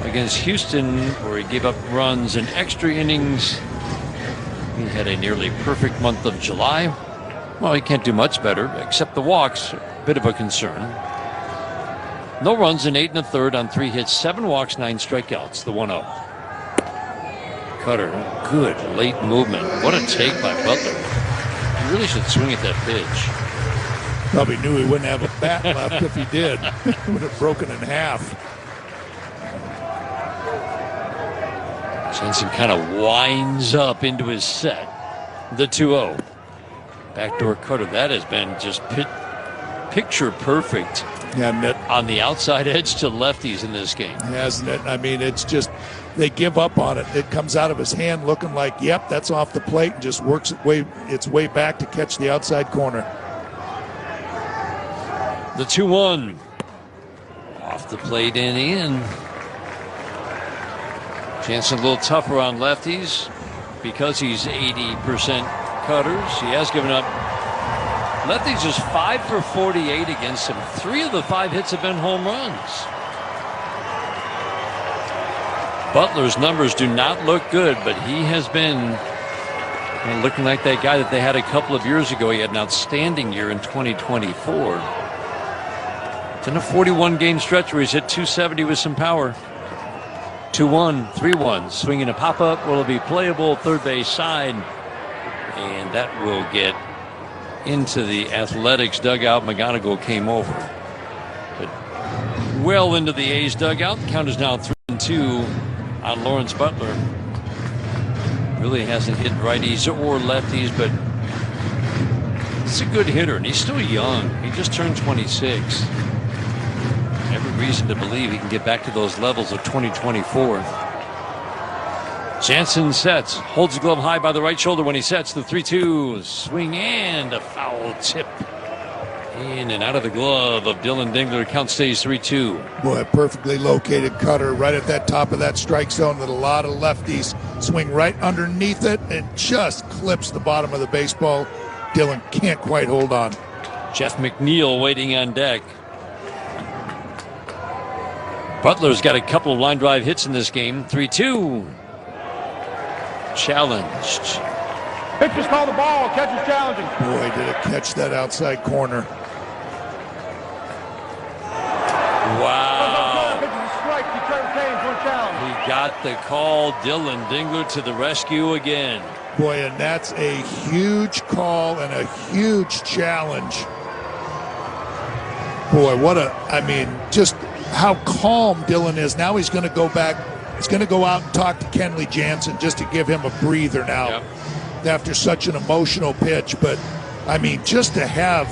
against Houston, where he gave up runs in extra innings, he had a nearly perfect month of July. Well, he can't do much better, except the walks, a bit of a concern. No runs in 8 1/3 on 3 hits, 7 walks, 9 strikeouts, the 1-0. Cutter, good late movement. What a take by Butler. He really should swing at that pitch.
Probably knew he wouldn't have a bat left if he did. It would have broken in half.
Jensen kind of winds up into his set. The 2-0. Backdoor cutter. That has been just picture perfect.
Yeah,
on the outside edge to lefties in this game.
Hasn't it? I mean, it's just, they give up on it. It comes out of his hand looking like, yep, that's off the plate, and just works its way back to catch the outside corner.
The 2-1. Off the plate and in. Jansen a little tougher on lefties because he's 80% cutters. He has given up. Lefties is 5 for 48 against him. 3 of the 5 hits have been home runs. Butler's numbers do not look good, but he has been looking like that guy that they had a couple of years ago. He had an outstanding year in 2024. It's in a 41-game stretch where he's hit .270 with some power. 2-1, 3-1, swinging a pop-up. Will it be playable? Third base side. And that will get into the Athletics dugout. McGonigal came over. But well into the A's dugout. The count is now 3-2 on Lawrence Butler. Really hasn't hit righties or lefties, but he's a good hitter, and he's still young. He just turned 26. Every reason to believe he can get back to those levels of 2024. Jansen sets, holds the glove high by the right shoulder when he sets. The 3-2 swing and a foul tip in and out of the glove of Dylan Dingler. Count stays 3-2.
Boy, a perfectly located cutter right at that top of that strike zone that a lot of lefties swing right underneath it and just clips the bottom of the baseball. Dylan can't quite hold on.
Jeff McNeil waiting on deck. Butler's got a couple of line drive hits in this game. 3-2. Challenged.
Pitchers call the ball. Catcher's challenging.
Boy, did it catch that outside corner.
Wow. He got the call. Dylan Dingler to the rescue again.
Boy, and that's a huge call and a huge challenge. Boy, just how calm Dylan is. Now he's going to go back. He's going to go out and talk to Kenley Jansen just to give him a breather now after such an emotional pitch. But, just to have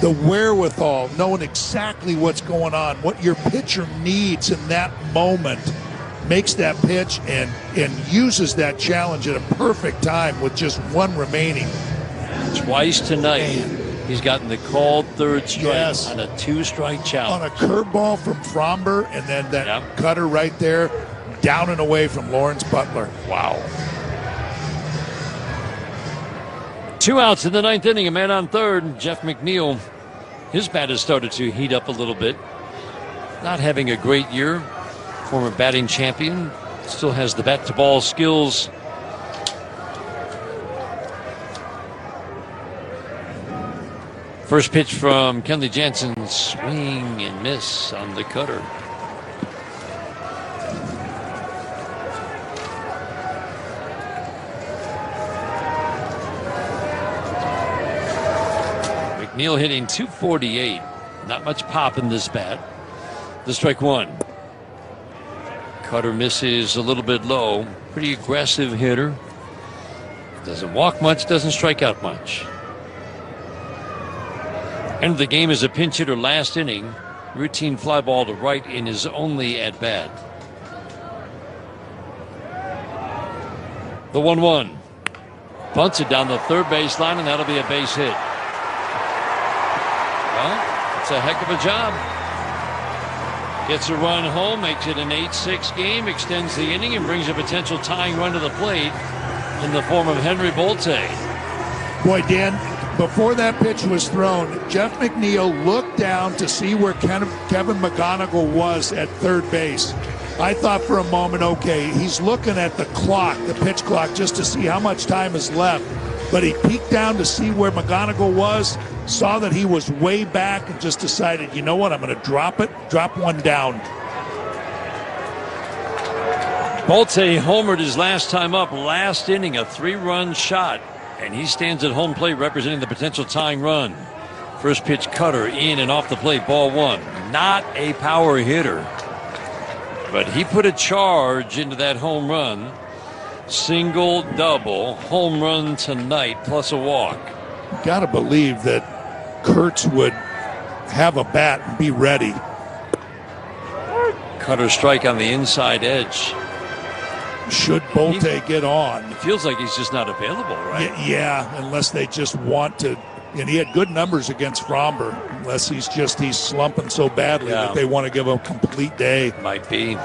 the wherewithal, knowing exactly what's going on, what your pitcher needs in that moment, makes that pitch and uses that challenge at a perfect time with just one remaining.
Twice tonight, he's gotten the called third strike on a 2-strike challenge.
On a curveball from Fromber, and then that cutter right there, down and away from Lawrence Butler.
Wow. 2 outs in the 9th inning, a man on third. Jeff McNeil, his bat has started to heat up a little bit. Not having a great year. Former batting champion, still has the bat-to-ball skills. First pitch from Kenley Jansen, swing and miss on the cutter. McNeil hitting .248. Not much pop in this bat. The strike one. Cutter misses a little bit low. Pretty aggressive hitter. Doesn't walk much, doesn't strike out much. End of the game is a pinch hitter last inning. Routine fly ball to right in his only at bat. The 1-1. Bunts it down the third baseline, and that'll be a base hit. Well, it's a heck of a job. Gets a run home, makes it an 8-6 game, extends the inning, and brings a potential tying run to the plate in the form of Henry Bolte.
Boy, Dan, before that pitch was thrown, Jeff McNeil looked down to see where Kevin McGonigal was at third base. I thought for a moment, okay, he's looking at the clock, the pitch clock, just to see how much time is left. But he peeked down to see where McGonigal was, saw that he was way back, and just decided, you know what, I'm going to drop one down.
Bolte homered his last time up, last inning, a 3-run shot, and he stands at home plate representing the potential tying run. First pitch cutter in and off the plate, ball one. Not a power hitter, but he put a charge into that home run. Single, double, home run tonight, plus a walk.
Got to believe that Kurtz would have a bat and be ready.
Cutter strike on the inside edge.
Should Bolte get on?
It feels like he's just not available, right?
Yeah, unless they just want to. And he had good numbers against Fromber, unless he's slumping so badly that they want to give him a complete day.
Might be.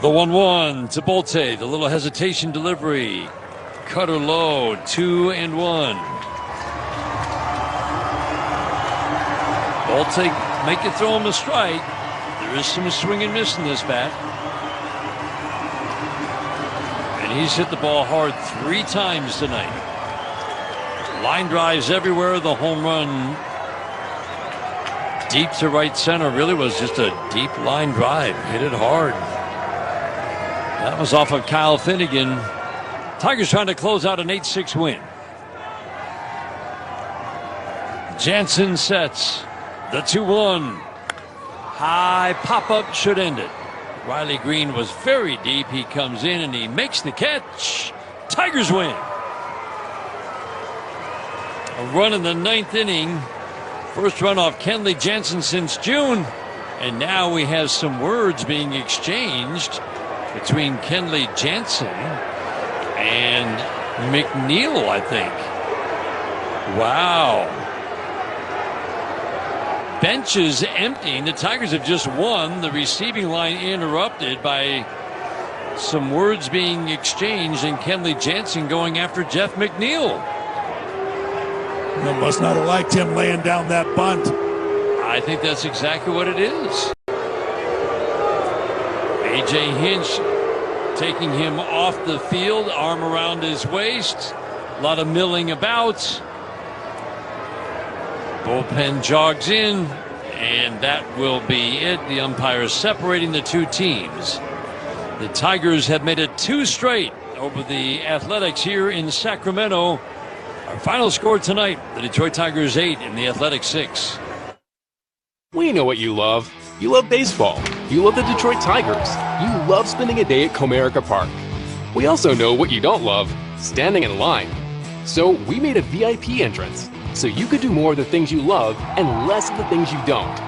The 1-1 to Bolte. The little hesitation delivery. Cutter low, 2-1. Bolte make it throw him a strike. There is some swing and miss in this bat. And he's hit the ball hard 3 times tonight. Line drives everywhere. The home run deep to right center really was just a deep line drive. Hit it hard. That was off of Kyle Finnegan. Tigers trying to close out an 8-6 win. Jansen sets the 2-1. High pop-up should end it. Riley Green was very deep. He comes in and he makes the catch. Tigers win. A run in the 9th inning. First run off Kenley Jansen since June. And now we have some words being exchanged between Kenley Jansen and McNeil, I think. Wow. Benches emptying. The Tigers have just won. The receiving line interrupted by some words being exchanged and Kenley Jansen going after Jeff McNeil.
Well, must not have liked him laying down that bunt.
I think that's exactly what it is. A.J. Hinch taking him off the field, arm around his waist. A lot of milling about. Bullpen jogs in, And that will be it. The umpires separating the two teams. The Tigers have made it 2 straight over the Athletics here in Sacramento. Our final score tonight, the Detroit Tigers 8 and the Athletics 6.
We know what you love. You love baseball. You love the Detroit Tigers. You love spending a day at Comerica Park. We also know what you don't love, standing in line. So we made a VIP entrance, so you could do more of the things you love and less of the things you don't.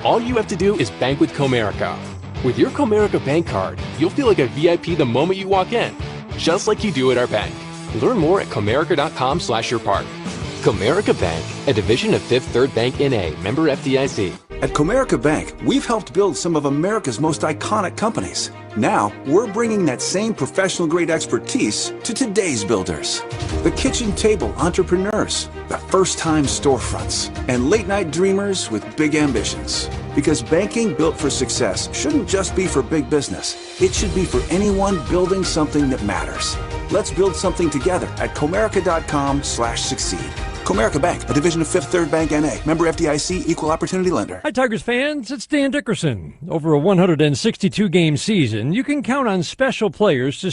All you have to do is bank with Comerica. With your Comerica bank card, you'll feel like a VIP the moment you walk in, just like you do at our bank. Learn more at comerica.com/yourpark. Comerica Bank, a division of Fifth Third Bank N.A., member FDIC.
At Comerica Bank, we've helped build some of America's most iconic companies. Now, we're bringing that same professional-grade expertise to today's builders. The kitchen table entrepreneurs, the first-time storefronts, and late-night dreamers with big ambitions. Because banking built for success shouldn't just be for big business. It should be for anyone building something that matters. Let's build something together at Comerica.com/succeed. Comerica Bank, a division of Fifth Third Bank N.A., member FDIC, equal opportunity lender.
Hi, Tigers fans. It's Dan Dickerson. Over a 162-game season, you can count on special players to